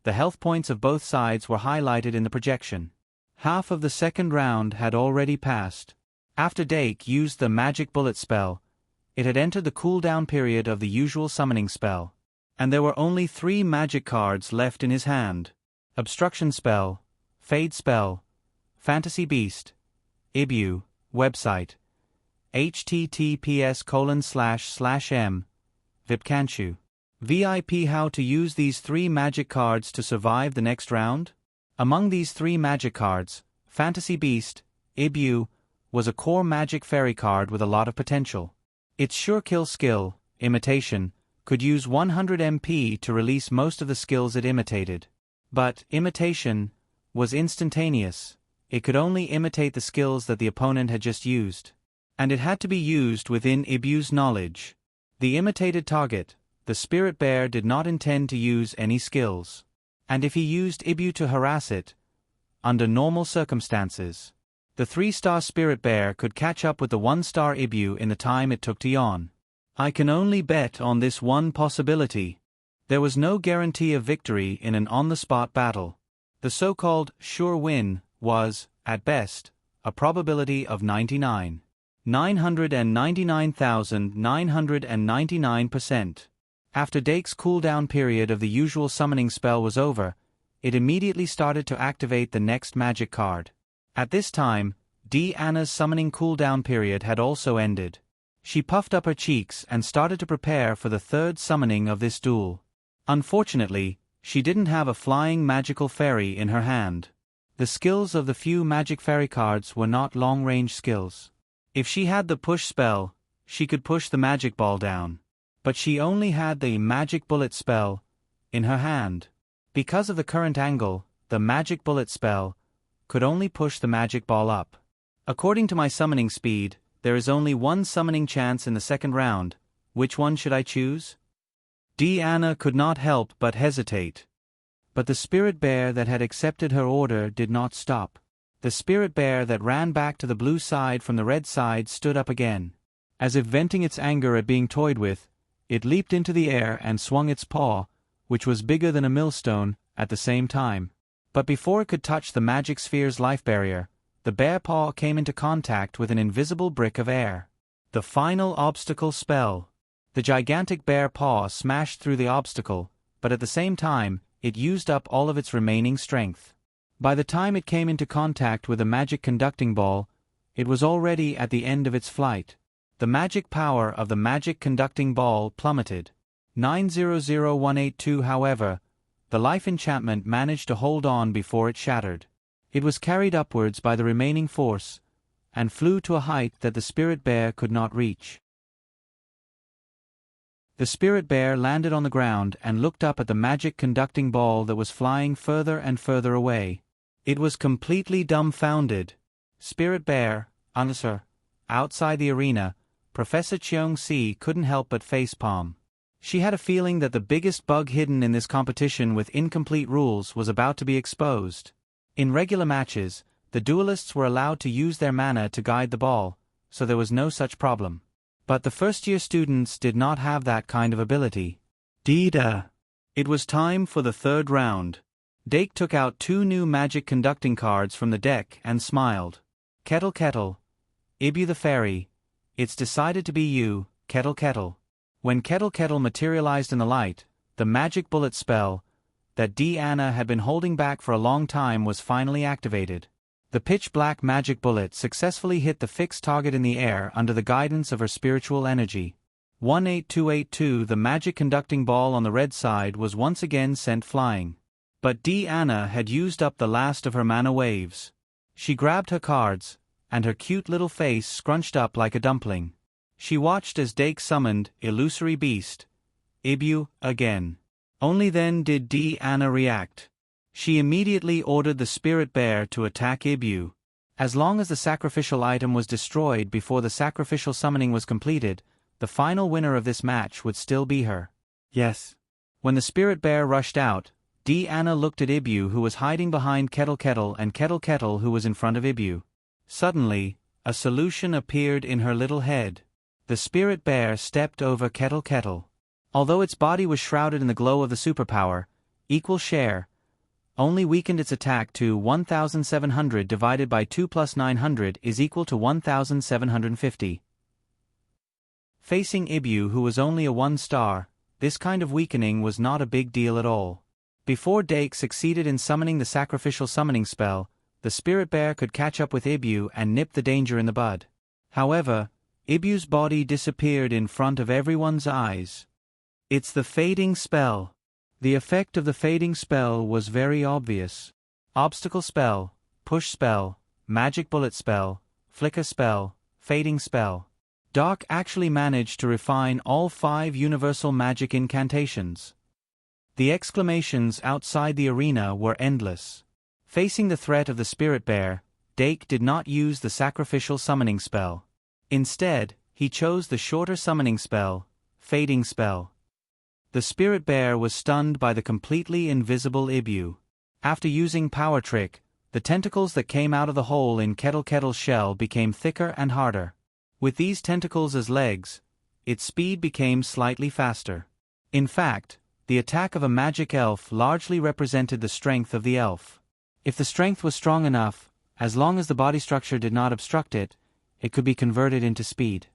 The health points of both sides were highlighted in the projection. Half of the second round had already passed. After Dake used the magic bullet spell, it had entered the cooldown period of the usual summoning spell, and there were only 3 magic cards left in his hand: Obstruction Spell, Fade Spell, Fantasy Beast, Ibu, website, https://m, Vipkanchu. VIP. How to use these 3 magic cards to survive the next round? Among these 3 magic cards, Fantasy Beast, Ibu, was a core magic fairy card with a lot of potential. Its sure kill skill, Imitation, could use 100 MP to release most of the skills it imitated. But Imitation was instantaneous. It could only imitate the skills that the opponent had just used. And it had to be used within Ibu's knowledge. The imitated target, the spirit bear, did not intend to use any skills. And if he used Ibu to harass it, under normal circumstances, The 3-star Spirit Bear could catch up with the 1-star Ibu in the time it took to yawn. I can only bet on this one possibility. There was no guarantee of victory in an on-the-spot battle. The so-called sure win was, at best, a probability of 999,999%. After Dake's cooldown period of the usual summoning spell was over, it immediately started to activate the next magic card. At this time, Anna's summoning cooldown period had also ended. She puffed up her cheeks and started to prepare for the third summoning of this duel. Unfortunately, she didn't have a flying magical fairy in her hand. The skills of the few magic fairy cards were not long-range skills. If she had the push spell, she could push the magic ball down. But she only had the magic bullet spell in her hand. Because of the current angle, the magic bullet spell could only push the magic ball up. According to my summoning speed, there is only one summoning chance in the second round. Which one should I choose? Anna could not help but hesitate. But the Spirit Bear that had accepted her order did not stop. The Spirit Bear that ran back to the blue side from the red side stood up again. As if venting its anger at being toyed with, it leaped into the air and swung its paw, which was bigger than a millstone, at the same time. But before it could touch the magic sphere's life barrier, the bear paw came into contact with an invisible brick of air. The final obstacle spell. The gigantic bear paw smashed through the obstacle, but at the same time, it used up all of its remaining strength. By the time it came into contact with the magic conducting ball, it was already at the end of its flight. The magic power of the magic conducting ball plummeted. 900182. However, the life enchantment managed to hold on before it shattered. It was carried upwards by the remaining force, and flew to a height that the Spirit Bear could not reach. The Spirit Bear landed on the ground and looked up at the magic conducting ball that was flying further and further away. It was completely dumbfounded. Spirit Bear, answer. Outside the arena, Professor Cheong-si couldn't help but facepalm. She had a feeling that the biggest bug hidden in this competition with incomplete rules was about to be exposed. In regular matches, the duelists were allowed to use their mana to guide the ball, so there was no such problem. But the first-year students did not have that kind of ability. It was time for the third round. Dake took out 2 new magic conducting cards from the deck and smiled. Kettle Kettle. Ibu the Fairy. It's decided to be you, Kettle Kettle. When Kettle Kettle materialized in the light, the magic bullet spell that Anna had been holding back for a long time was finally activated. The pitch-black magic bullet successfully hit the fixed target in the air under the guidance of her spiritual energy. 18282. The magic conducting ball on the red side was once again sent flying. But Anna had used up the last of her mana waves. She grabbed her cards, and her cute little face scrunched up like a dumpling. She watched as Dake summoned Illusory Beast, Ibu, again. Only then did Anna react. She immediately ordered the Spirit Bear to attack Ibu. As long as the sacrificial item was destroyed before the sacrificial summoning was completed, the final winner of this match would still be her. Yes. When the Spirit Bear rushed out, Anna looked at Ibu, who was hiding behind Kettle Kettle, and Kettle Kettle, who was in front of Ibu. Suddenly, a solution appeared in her little head. The Spirit Bear stepped over Kettle Kettle. Although its body was shrouded in the glow of the superpower, equal share only weakened its attack to 1,700 divided by 2 plus 900 is equal to 1,750. Facing Ibu, who was only a 1-star, this kind of weakening was not a big deal at all. Before Dake succeeded in summoning the sacrificial summoning spell, the Spirit Bear could catch up with Ibu and nip the danger in the bud. However, Ibu's body disappeared in front of everyone's eyes. It's the fading spell. The effect of the fading spell was very obvious. Obstacle spell, push spell, magic bullet spell, flicker spell, fading spell. Doc actually managed to refine all 5 universal magic incantations. The exclamations outside the arena were endless. Facing the threat of the Spirit Bear, Dake did not use the sacrificial summoning spell. Instead, he chose the shorter summoning spell, fading spell. The Spirit Bear was stunned by the completely invisible Ibu. After using Power Trick, The tentacles that came out of the hole in Kettle Kettle's shell became thicker and harder. With these tentacles as legs, its speed became slightly faster. In fact, the attack of a magic elf largely represented the strength of the elf. If the strength was strong enough, as long as the body structure did not obstruct it, it could be converted into speed.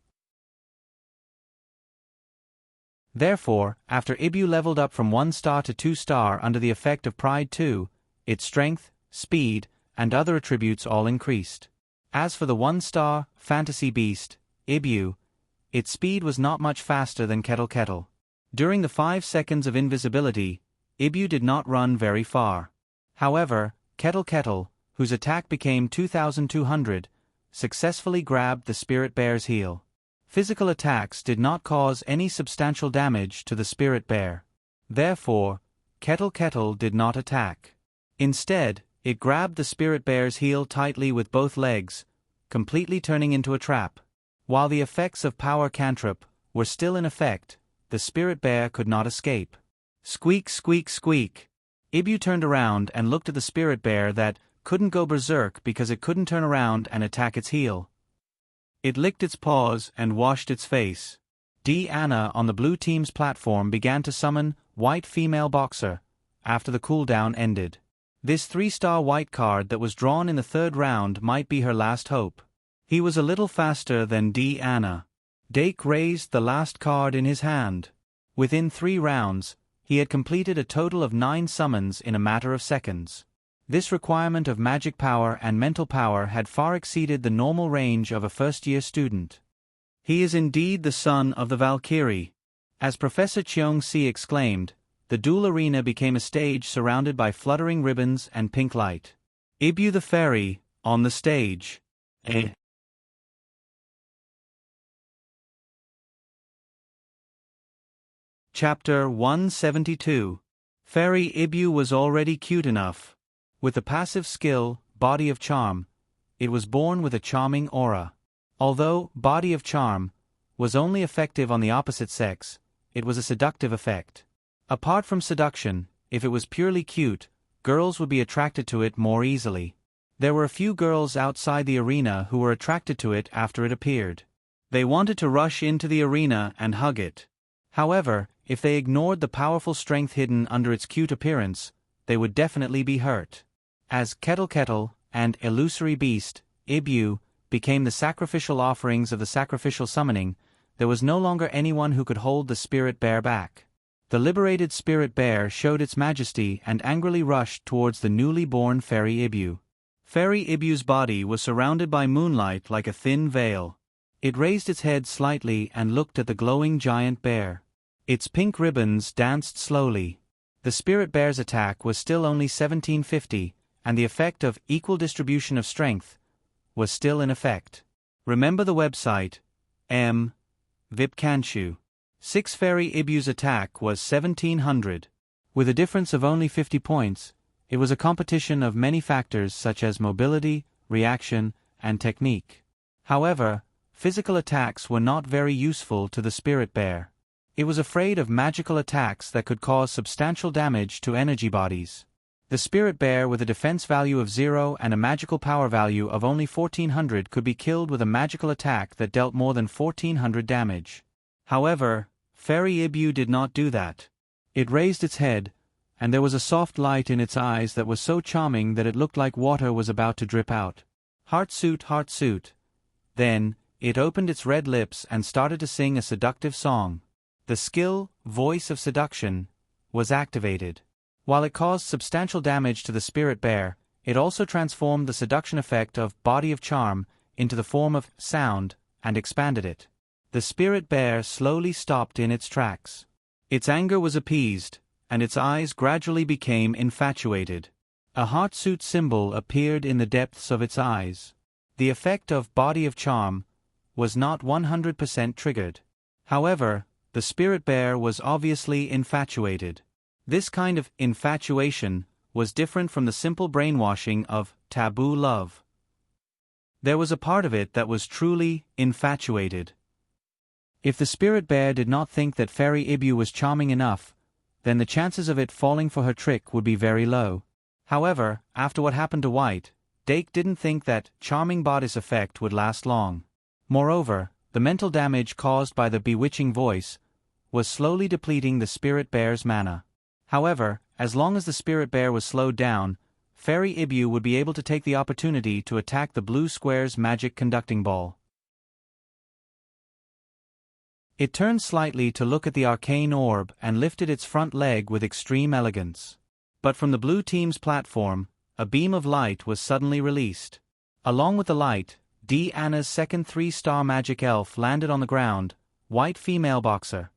Therefore, after Ibu leveled up from 1 star to 2 star under the effect of Pride 2, its strength, speed, and other attributes all increased. As for the 1-star fantasy beast, Ibu, its speed was not much faster than Kettle Kettle. During the 5 seconds of invisibility, Ibu did not run very far. However, Kettle Kettle, whose attack became 2,200, successfully grabbed the spirit bear's heel. Physical attacks did not cause any substantial damage to the spirit bear. Therefore, Kettle Kettle did not attack. Instead, it grabbed the spirit bear's heel tightly with both legs, completely turning into a trap. While the effects of Power Cantrip were still in effect, the spirit bear could not escape. Squeak, squeak, squeak. Ibu turned around and looked at the spirit bear that couldn't go berserk because it couldn't turn around and attack its heel. It licked its paws and washed its face. Anna on the blue team's platform began to summon White Female Boxer after the cooldown ended. This 3-star white card that was drawn in the 3rd round might be her last hope. He was a little faster than Anna. Dake raised the last card in his hand. Within 3 rounds, he had completed a total of 9 summons in a matter of seconds. This requirement of magic power and mental power had far exceeded the normal range of a first-year student. He is indeed the son of the Valkyrie. As Professor Cheong-si exclaimed, the duel arena became a stage surrounded by fluttering ribbons and pink light. Ibu the fairy, on the stage. Chapter 172. Fairy Ibu was already cute enough. With the passive skill, Body of Charm, it was born with a charming aura. Although Body of Charm was only effective on the opposite sex, it was a seductive effect. Apart from seduction, if it was purely cute, girls would be attracted to it more easily. There were a few girls outside the arena who were attracted to it after it appeared. They wanted to rush into the arena and hug it. However, if they ignored the powerful strength hidden under its cute appearance, they would definitely be hurt. As Kettle Kettle and Illusory Beast, Ibu, became the sacrificial offerings of the sacrificial summoning, there was no longer anyone who could hold the spirit bear back. The liberated spirit bear showed its majesty and angrily rushed towards the newly born Fairy Ibu. Fairy Ibu's body was surrounded by moonlight like a thin veil. It raised its head slightly and looked at the glowing giant bear. Its pink ribbons danced slowly. The spirit bear's attack was still only 1750, and the effect of equal distribution of strength was still in effect. Remember the website, Vipkanshu. 6 Fairy Ibu's attack was 1700. With a difference of only 50 points, it was a competition of many factors such as mobility, reaction, and technique. However, physical attacks were not very useful to the spirit bear. It was afraid of magical attacks that could cause substantial damage to energy bodies. The spirit bear with a defense value of 0 and a magical power value of only 1400 could be killed with a magical attack that dealt more than 1400 damage. However, Fairy Ibu did not do that. It raised its head, and there was a soft light in its eyes that was so charming that it looked like water was about to drip out. Heartsuit, heartsuit. Then, it opened its red lips and started to sing a seductive song. The skill, Voice of Seduction, was activated. While it caused substantial damage to the spirit bear, it also transformed the seduction effect of Body of Charm into the form of sound and expanded it. The spirit bear slowly stopped in its tracks. Its anger was appeased, and its eyes gradually became infatuated. A heartsuit symbol appeared in the depths of its eyes. The effect of Body of Charm was not 100% triggered. However, the spirit bear was obviously infatuated. This kind of infatuation was different from the simple brainwashing of taboo love. There was a part of it that was truly infatuated. If the spirit bear did not think that Fairy Ibu was charming enough, then the chances of it falling for her trick would be very low. However, after what happened to White, Dake didn't think that charming bodice effect would last long. Moreover, the mental damage caused by the bewitching voice was slowly depleting the spirit bear's mana. However, as long as the spirit bear was slowed down, Fairy Ibu would be able to take the opportunity to attack the blue square's magic conducting ball. It turned slightly to look at the arcane orb and lifted its front leg with extreme elegance. But from the blue team's platform, a beam of light was suddenly released. Along with the light, Anna's second 3-star magic elf landed on the ground, White Female Boxer.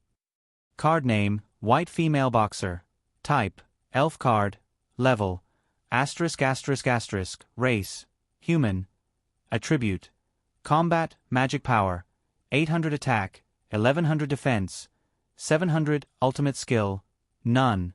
Card name, White Female Boxer. Type, Elf card. Level, *****. Race, Human. Attribute, Combat, Magic Power. 800 Attack, 1100 Defense. 700 Ultimate Skill, None.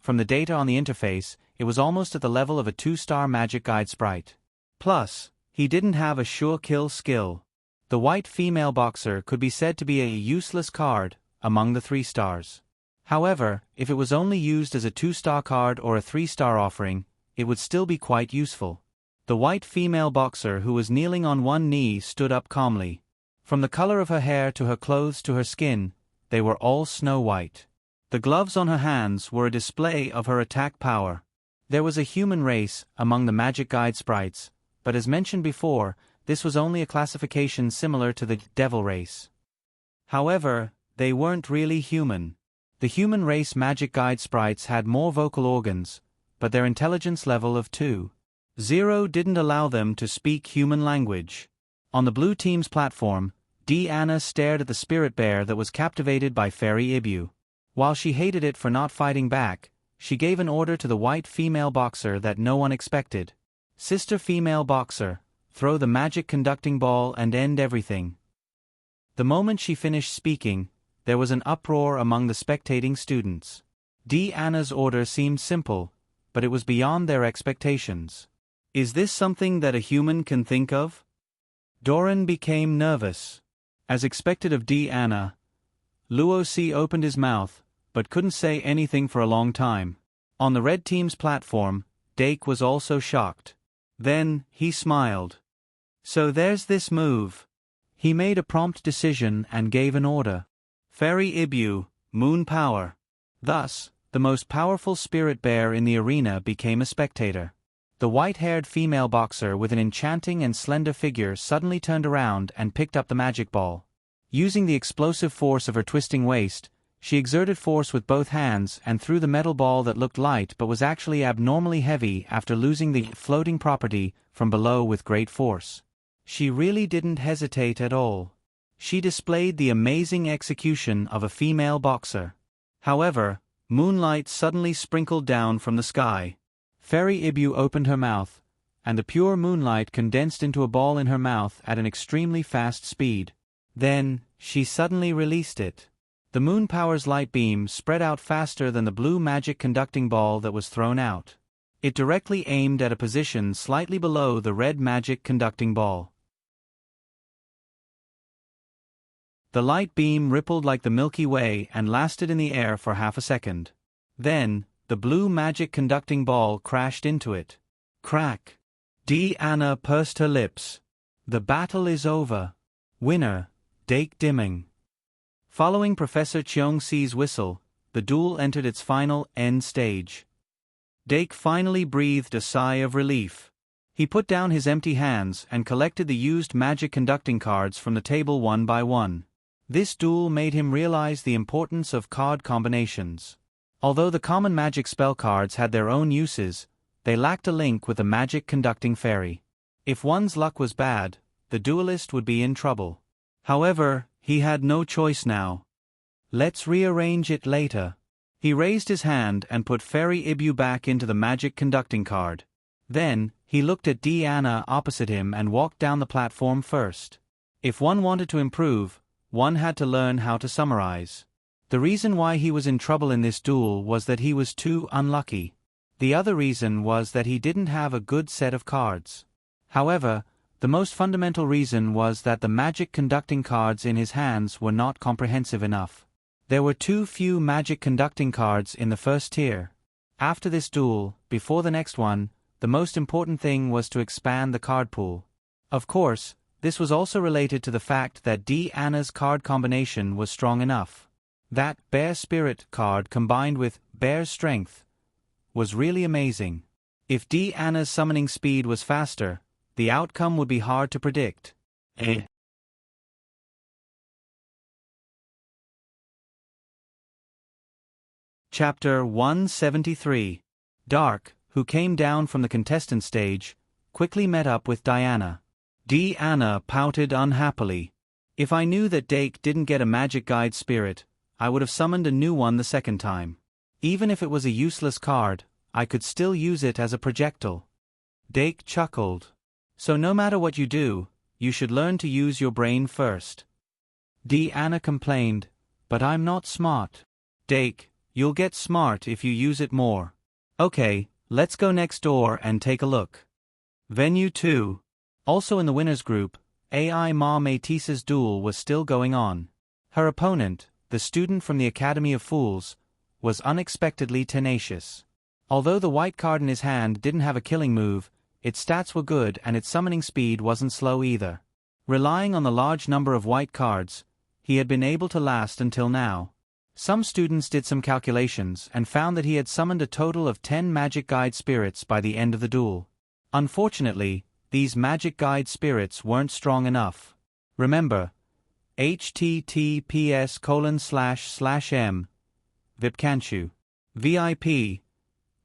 From the data on the interface, it was almost at the level of a 2-star magic guide sprite. Plus, he didn't have a sure kill skill. The White Female Boxer could be said to be a useless card among the 3 stars. However, if it was only used as a 2-star card or a 3-star offering, it would still be quite useful. The White Female Boxer who was kneeling on one knee stood up calmly. From the color of her hair to her clothes to her skin, they were all snow white. The gloves on her hands were a display of her attack power. There was a human race among the magic guide sprites, but as mentioned before, this was only a classification similar to the devil race. However, they weren't really human. The human race magic guide sprites had more vocal organs, but their intelligence level of 2.0 didn't allow them to speak human language. On the blue team's platform, Anna stared at the spirit bear that was captivated by Fairy Ibu. While she hated it for not fighting back, she gave an order to the White Female Boxer that no one expected. Sister Female Boxer, throw the magic conducting ball and end everything. The moment she finished speaking, there was an uproar among the spectating students. Anna's order seemed simple, but it was beyond their expectations. Is this something that a human can think of? Doran became nervous. As expected of Anna, Luosi opened his mouth, but couldn't say anything for a long time. On the red team's platform, Dake was also shocked. Then, he smiled. So there's this move. He made a prompt decision and gave an order. Fairy Ibu, Moon Power. Thus, the most powerful spirit bear in the arena became a spectator. The white-haired female boxer with an enchanting and slender figure suddenly turned around and picked up the magic ball. Using the explosive force of her twisting waist, she exerted force with both hands and threw the metal ball that looked light but was actually abnormally heavy after losing the floating property from below with great force. She really didn't hesitate at all. She displayed the amazing execution of a female boxer. However, moonlight suddenly sprinkled down from the sky. Fairy Ibu opened her mouth, and the pure moonlight condensed into a ball in her mouth at an extremely fast speed. Then, she suddenly released it. The moon power's light beam spread out faster than the blue magic conducting ball that was thrown out. It directly aimed at a position slightly below the red magic conducting ball. The light beam rippled like the Milky Way and lasted in the air for half a second. Then, the blue magic conducting ball crashed into it. Crack! Anna pursed her lips. The battle is over. Winner, Dake Dimming. Following Professor Cheong-Si's whistle, the duel entered its final end stage. Dake finally breathed a sigh of relief. He put down his empty hands and collected the used magic conducting cards from the table one by one. This duel made him realize the importance of card combinations. Although the common magic spell cards had their own uses, they lacked a link with the magic conducting fairy. If one's luck was bad, the duelist would be in trouble. However, he had no choice now. Let's rearrange it later. He raised his hand and put Fairy Ibu back into the magic conducting card. Then, he looked at Anna opposite him and walked down the platform first. If one wanted to improve, one had to learn how to summarize. The reason why he was in trouble in this duel was that he was too unlucky. The other reason was that he didn't have a good set of cards. However, the most fundamental reason was that the magic conducting cards in his hands were not comprehensive enough. There were too few magic conducting cards in the first tier. After this duel, before the next one, the most important thing was to expand the card pool. Of course, this was also related to the fact that Anna's card combination was strong enough. That Bear Spirit card combined with Bear's Strength was really amazing. If Anna's summoning speed was faster, the outcome would be hard to predict. Chapter 173. Dark, who came down from the contestant stage, quickly met up with Diana. Anna pouted unhappily. If I knew that Dake didn't get a magic guide spirit, I would have summoned a new one the second time. Even if it was a useless card, I could still use it as a projectile. Dake chuckled. So no matter what you do, you should learn to use your brain first. Anna complained, but I'm not smart. Dake, you'll get smart if you use it more. Okay, let's go next door and take a look. Venue 2. Also in the winners group, AI Ma Metis's duel was still going on. Her opponent, the student from the Academy of Fools, was unexpectedly tenacious. Although the white card in his hand didn't have a killing move, its stats were good and its summoning speed wasn't slow either. Relying on the large number of white cards, he had been able to last until now. Some students did some calculations and found that he had summoned a total of 10 magic guide spirits by the end of the duel. Unfortunately, these magic guide spirits weren't strong enough. Remember, https://m Vipkanchu. VIP.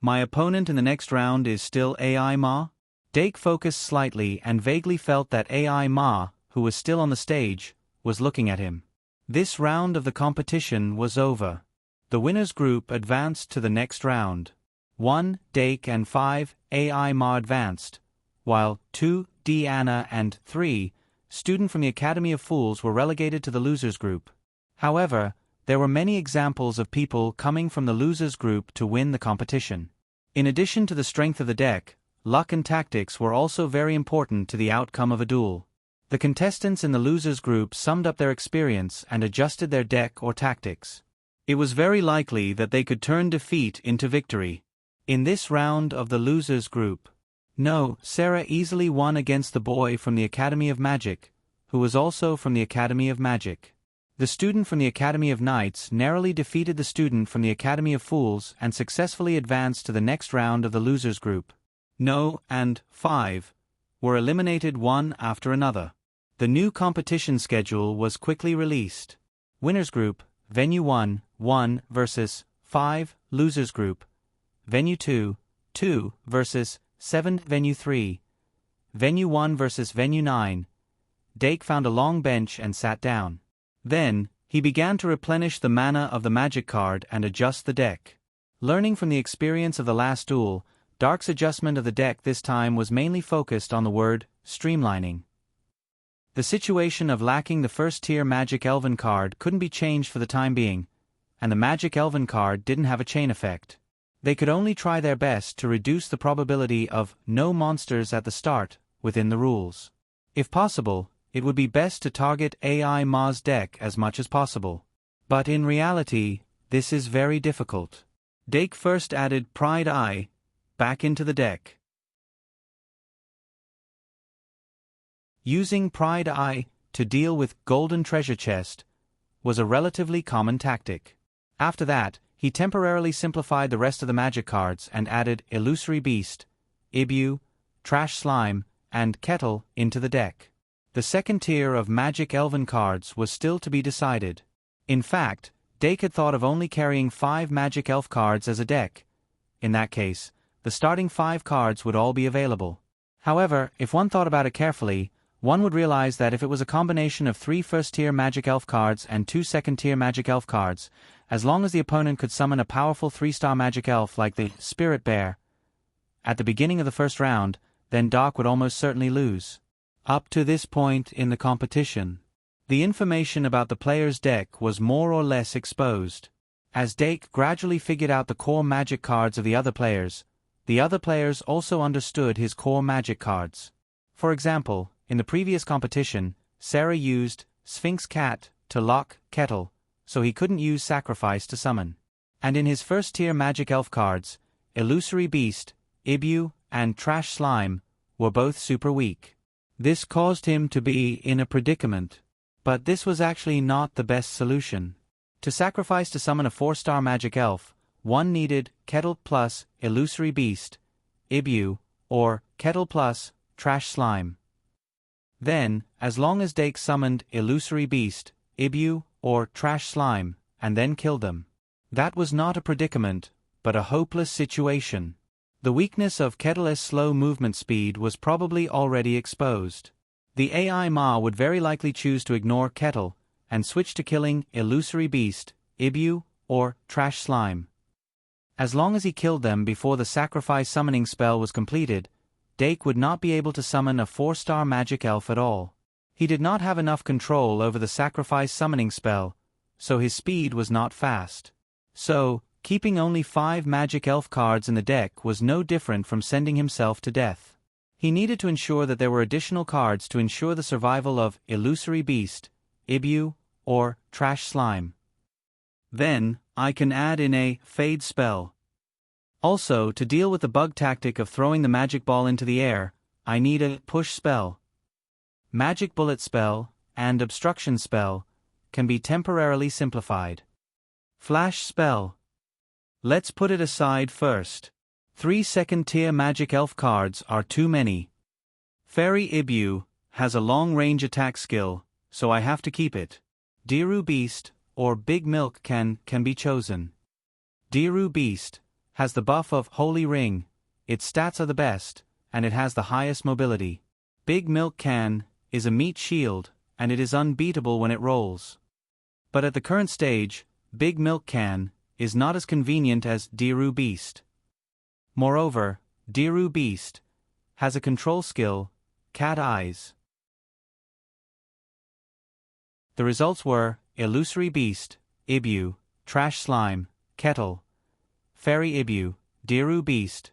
My opponent in the next round is still AI Ma? Dake focused slightly and vaguely felt that AI Ma, who was still on the stage, was looking at him. This round of the competition was over. The winners group advanced to the next round. 1. Dake and 5. AI Ma advanced, while 2. Anna and 3. Student from the Academy of Fools were relegated to the losers group. However, there were many examples of people coming from the losers group to win the competition. In addition to the strength of the deck, luck and tactics were also very important to the outcome of a duel. The contestants in the losers group summed up their experience and adjusted their deck or tactics. It was very likely that they could turn defeat into victory. In this round of the losers group, Sarah easily won against the boy from the Academy of Magic, who was also from the Academy of Magic. The student from the Academy of Knights narrowly defeated the student from the Academy of Fools and successfully advanced to the next round of the losers group. And 5 were eliminated one after another. The new competition schedule was quickly released. Winners group, Venue 1, 1 versus 5, losers group, Venue 2, 2 versus 7, Venue 3, Venue 1 versus Venue 9. Dake found a long bench and sat down. Then, he began to replenish the mana of the magic card and adjust the deck. Learning from the experience of the last duel, Dark's adjustment of the deck this time was mainly focused on the word streamlining. The situation of lacking the first-tier Magic Elven card couldn't be changed for the time being, and the Magic Elven card didn't have a chain effect. They could only try their best to reduce the probability of no monsters at the start within the rules. If possible, it would be best to target AI Ma's deck as much as possible. But in reality, this is very difficult. Dake first added Pride Eye back into the deck. Using Pride Eye to deal with Golden Treasure Chest was a relatively common tactic. After that, he temporarily simplified the rest of the magic cards and added Illusory Beast, Ibu, Trash Slime, and Kettle into the deck. The second tier of Magic Elven cards was still to be decided. In fact, Dake had thought of only carrying 5 Magic Elf cards as a deck. In that case, the starting 5 cards would all be available. However, if one thought about it carefully, one would realize that if it was a combination of 3 first-tier Magic Elf cards and 2 second-tier Magic Elf cards, as long as the opponent could summon a powerful 3-star Magic Elf like the Spirit Bear at the beginning of the first round, then Dark would almost certainly lose. Up to this point in the competition, the information about the player's deck was more or less exposed. As Dake gradually figured out the core magic cards of the other players also understood his core magic cards. For example, in the previous competition, Sarah used Sphinx Cat to lock Kettle, so he couldn't use Sacrifice to summon. And in his first-tier Magic Elf cards, Illusory Beast, Ibu, and Trash Slime, were both super weak. This caused him to be in a predicament. But this was actually not the best solution. To sacrifice to summon a 4-star magic elf, one needed Kettle plus Illusory Beast, Ibu, or Kettle plus Trash Slime. Then, as long as Dake summoned Illusory Beast, Ibu, or Trash Slime, and then killed them. That was not a predicament, but a hopeless situation. The weakness of Kettle's slow movement speed was probably already exposed. The AI Ma would very likely choose to ignore Kettle, and switch to killing Illusory Beast, Ibu, or Trash Slime. As long as he killed them before the sacrifice summoning spell was completed, Dake would not be able to summon a 4-star magic elf at all. He did not have enough control over the sacrifice summoning spell, so his speed was not fast. So, keeping only 5 magic elf cards in the deck was no different from sending himself to death. He needed to ensure that there were additional cards to ensure the survival of Illusory Beast, Ibu, or Trash Slime. Then, I can add in a Fade spell. Also, to deal with the bug tactic of throwing the magic ball into the air, I need a Push spell. Magic Bullet spell, and Obstruction spell, can be temporarily simplified. Flash spell. Let's put it aside first. 3 second-tier magic elf cards are too many. Fairy Ibu has a long-range attack skill, so I have to keep it. Diru Beast, or Big Milk can be chosen. Diru Beast has the buff of Holy Ring, its stats are the best, and it has the highest mobility. Big Milk can is a meat shield, and it is unbeatable when it rolls. But at the current stage, Big Milk can is not as convenient as Diru Beast. Moreover, Diru Beast has a control skill, Cat Eyes. The results were Illusory Beast, Ibu, Trash Slime, Kettle, Fairy Ibu, Diru Beast,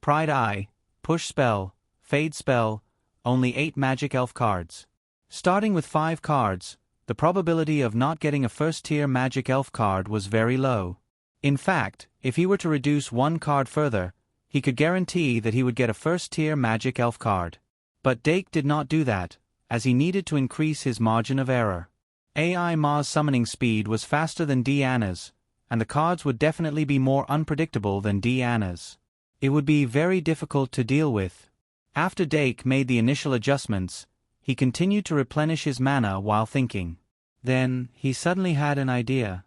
Pride Eye, Push Spell, Fade Spell, only 8 magic elf cards. Starting with 5 cards, the probability of not getting a first-tier magic elf card was very low. In fact, if he were to reduce 1 card further, he could guarantee that he would get a first-tier magic elf card. But Dake did not do that, as he needed to increase his margin of error. AI Ma's summoning speed was faster than Diana's, and the cards would definitely be more unpredictable than Diana's. It would be very difficult to deal with. After Dake made the initial adjustments, he continued to replenish his mana while thinking. Then, he suddenly had an idea.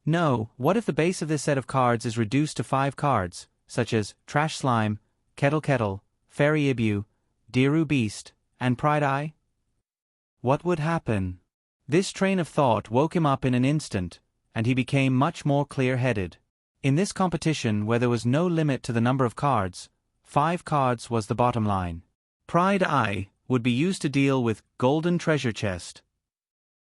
No, what if the base of this set of cards is reduced to 5 cards, such as Trash Slime, Kettle, Fairy Ibu, Diru Beast, and Pride Eye? What would happen? This train of thought woke him up in an instant, and he became much more clear-headed. In this competition where there was no limit to the number of cards, 5 cards was the bottom line. Pride Eye would be used to deal with Golden Treasure Chest.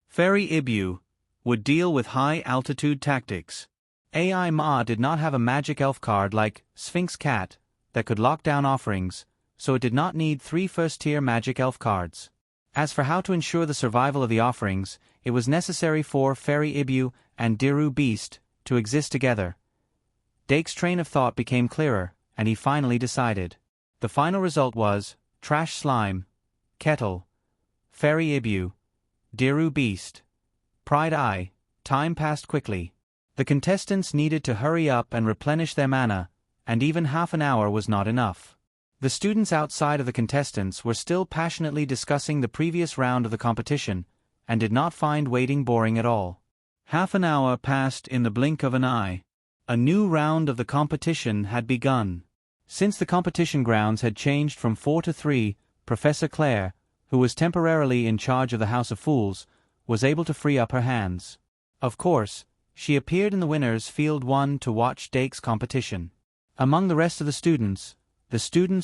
Fairy Ibu would deal with high-altitude tactics. AI Ma did not have a magic elf card like Sphinx Cat that could lock down offerings, so it did not need 3 first-tier magic elf cards. As for how to ensure the survival of the offerings, it was necessary for Fairy Ibu and Diru Beast to exist together. Dake's train of thought became clearer, and he finally decided. The final result was Trash Slime, Kettle, Fairy Ibu, Diru Beast, Pride Eye. Time passed quickly. The contestants needed to hurry up and replenish their mana, and even half an hour was not enough. The students outside of the contestants were still passionately discussing the previous round of the competition, and did not find waiting boring at all. Half an hour passed in the blink of an eye. A new round of the competition had begun. Since the competition grounds had changed from 4 to 3, Professor Claire, who was temporarily in charge of the House of Fools, was able to free up her hands. Of course, she appeared in the winners' Field 1 to watch Dake's competition. Among the rest of the students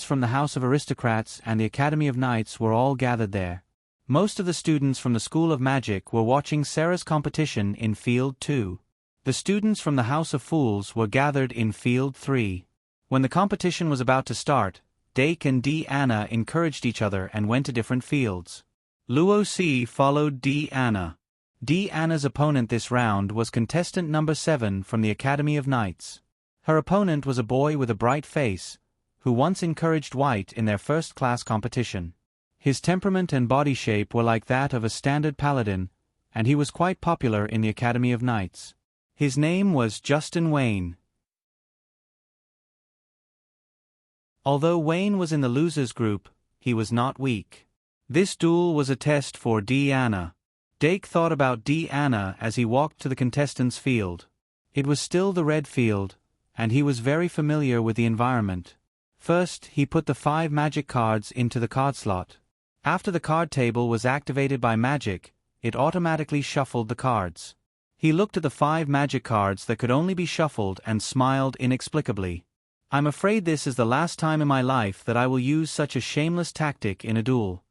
from the House of Aristocrats and the Academy of Knights were all gathered there. Most of the students from the School of Magic were watching Sarah's competition in Field 2. The students from the House of Fools were gathered in Field 3. When the competition was about to start, Dake and Deanna encouraged each other and went to different fields. Luo Si followed Deanna. Deanna's opponent this round was contestant number 7 from the Academy of Knights. Her opponent was a boy with a bright face, who once encouraged White in their first-class competition. His temperament and body shape were like that of a standard paladin, and he was quite popular in the Academy of Knights. His name was Justin Wayne. Although Wayne was in the losers group, he was not weak. This duel was a test for Deanna. Dake thought about Deanna as he walked to the contestants' field. It was still the red field, and he was very familiar with the environment. First, he put the 5 magic cards into the card slot. After the card table was activated by magic, it automatically shuffled the cards. He looked at the 5 magic cards that could only be shuffled and smiled inexplicably. I'm afraid this is the last time in my life that I will use such a shameless tactic in a duel.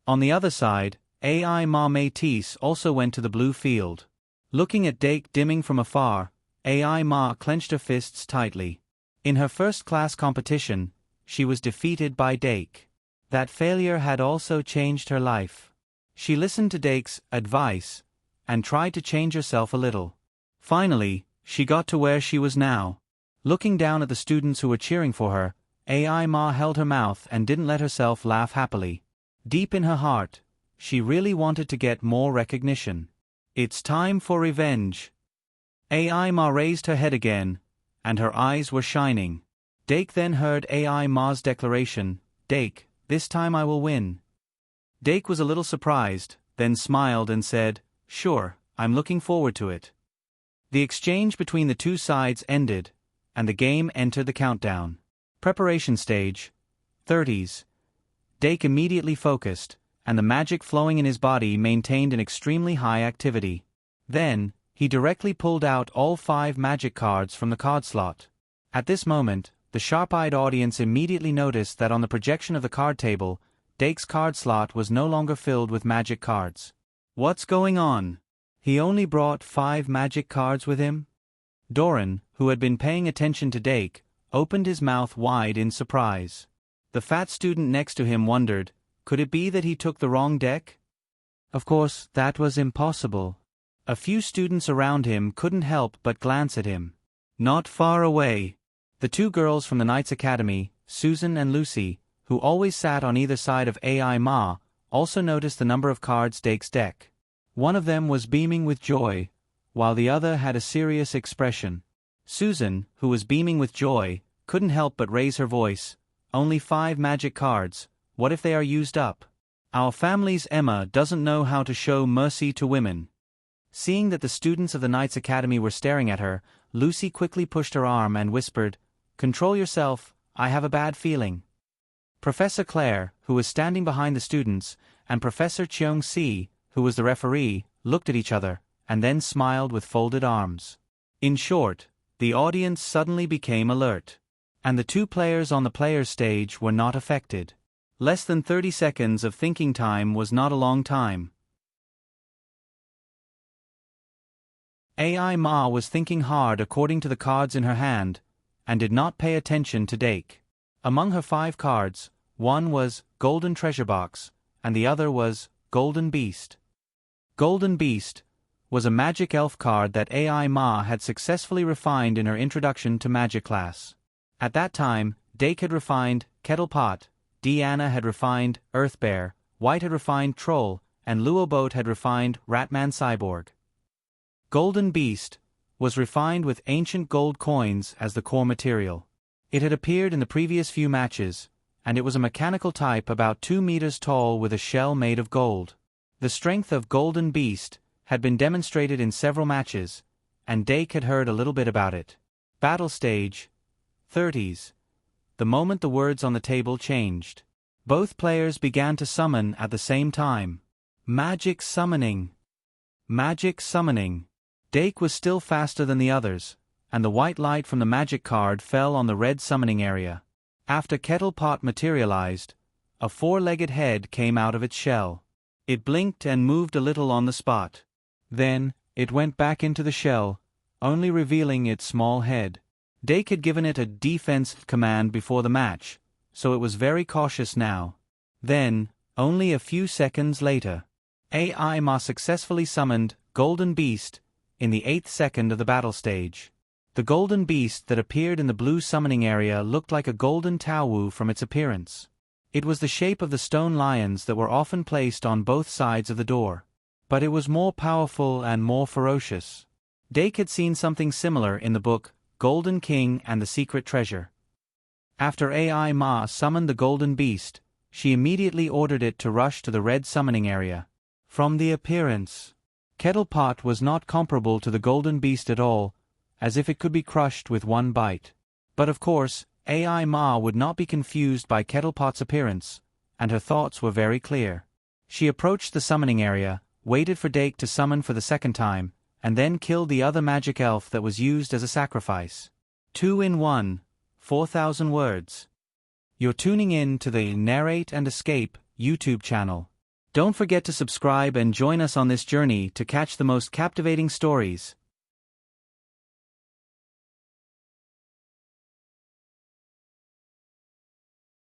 On the other side, AI Ma Métis also went to the blue field. Looking at Dake dimming from afar, AI Ma clenched her fists tightly. In her first-class competition, she was defeated by Dake. That failure had also changed her life. She listened to Dake's advice and tried to change herself a little. Finally, she got to where she was now. Looking down at the students who were cheering for her, AI Ma held her mouth and didn't let herself laugh happily. Deep in her heart, she really wanted to get more recognition. It's time for revenge. AI Ma raised her head again, and her eyes were shining. Dake then heard AI Ma's declaration, "Dake, this time I will win." Dake was a little surprised, then smiled and said, "Sure, I'm looking forward to it." The exchange between the two sides ended, and the game entered the countdown. Preparation stage, 30s. Dake immediately focused, and the magic flowing in his body maintained an extremely high activity. Then, he directly pulled out all 5 magic cards from the card slot. At this moment, the sharp-eyed audience immediately noticed that on the projection of the card table, Dake's card slot was no longer filled with magic cards. What's going on? He only brought 5 magic cards with him? Doran, who had been paying attention to Dake, opened his mouth wide in surprise. The fat student next to him wondered, could it be that he took the wrong deck? Of course, that was impossible. A few students around him couldn't help but glance at him. Not far away, the 2 girls from the Knights Academy, Susan and Lucy, who always sat on either side of AI Ma, also noticed the number of cards Dake's deck. One of them was beaming with joy, while the other had a serious expression. Susan, who was beaming with joy, couldn't help but raise her voice. Only 5 magic cards, what if they are used up? Our family's Emma doesn't know how to show mercy to women. Seeing that the students of the Knights Academy were staring at her, Lucy quickly pushed her arm and whispered, "Control yourself, I have a bad feeling." Professor Claire, who was standing behind the students, and Professor Cheong-si, who was the referee, looked at each other, and then smiled with folded arms. In short, the audience suddenly became alert. And the 2 players on the players' stage were not affected. Less than 30 seconds of thinking time was not a long time. AI Ma was thinking hard according to the cards in her hand, and did not pay attention to Dake. Among her 5 cards, one was Golden Treasure Box, and the other was Golden Beast. Golden Beast was a magic elf card that AI Ma had successfully refined in her introduction to magic class. At that time, Dake had refined Kettle Pot, Deanna had refined Earth Bear, White had refined Troll, and Luoboat had refined Ratman Cyborg. Golden Beast was refined with ancient gold coins as the core material. It had appeared in the previous few matches, and it was a mechanical type about 2 meters tall with a shell made of gold. The strength of Golden Beast had been demonstrated in several matches, and Dake had heard a little bit about it. Battle stage, 30s. The moment the words on the table changed, both players began to summon at the same time. Magic summoning. Magic summoning. Dake was still faster than the others, and the white light from the magic card fell on the red summoning area. After Kettle Pot materialized, a 4-legged head came out of its shell. It blinked and moved a little on the spot. Then, it went back into the shell, only revealing its small head. Dake had given it a defense command before the match, so it was very cautious now. Then, only a few seconds later, AI Ma successfully summoned Golden Beast in the 8th second of the battle stage. The golden beast that appeared in the blue summoning area looked like a golden Taowu from its appearance. It was the shape of the stone lions that were often placed on both sides of the door. But it was more powerful and more ferocious. Dake had seen something similar in the book, Golden King and the Secret Treasure. After AI Ma summoned the golden beast, she immediately ordered it to rush to the red summoning area. From the appearance, Kettlepot was not comparable to the golden beast at all, as if it could be crushed with one bite. But of course, AI Ma would not be confused by Kettlepot's appearance, and her thoughts were very clear. She approached the summoning area, waited for Dake to summon for the second time, and then killed the other magic elf that was used as a sacrifice. 2 in 1, 4,000 words. You're tuning in to the Narrate and Escape YouTube channel. Don't forget to subscribe and join us on this journey to catch the most captivating stories.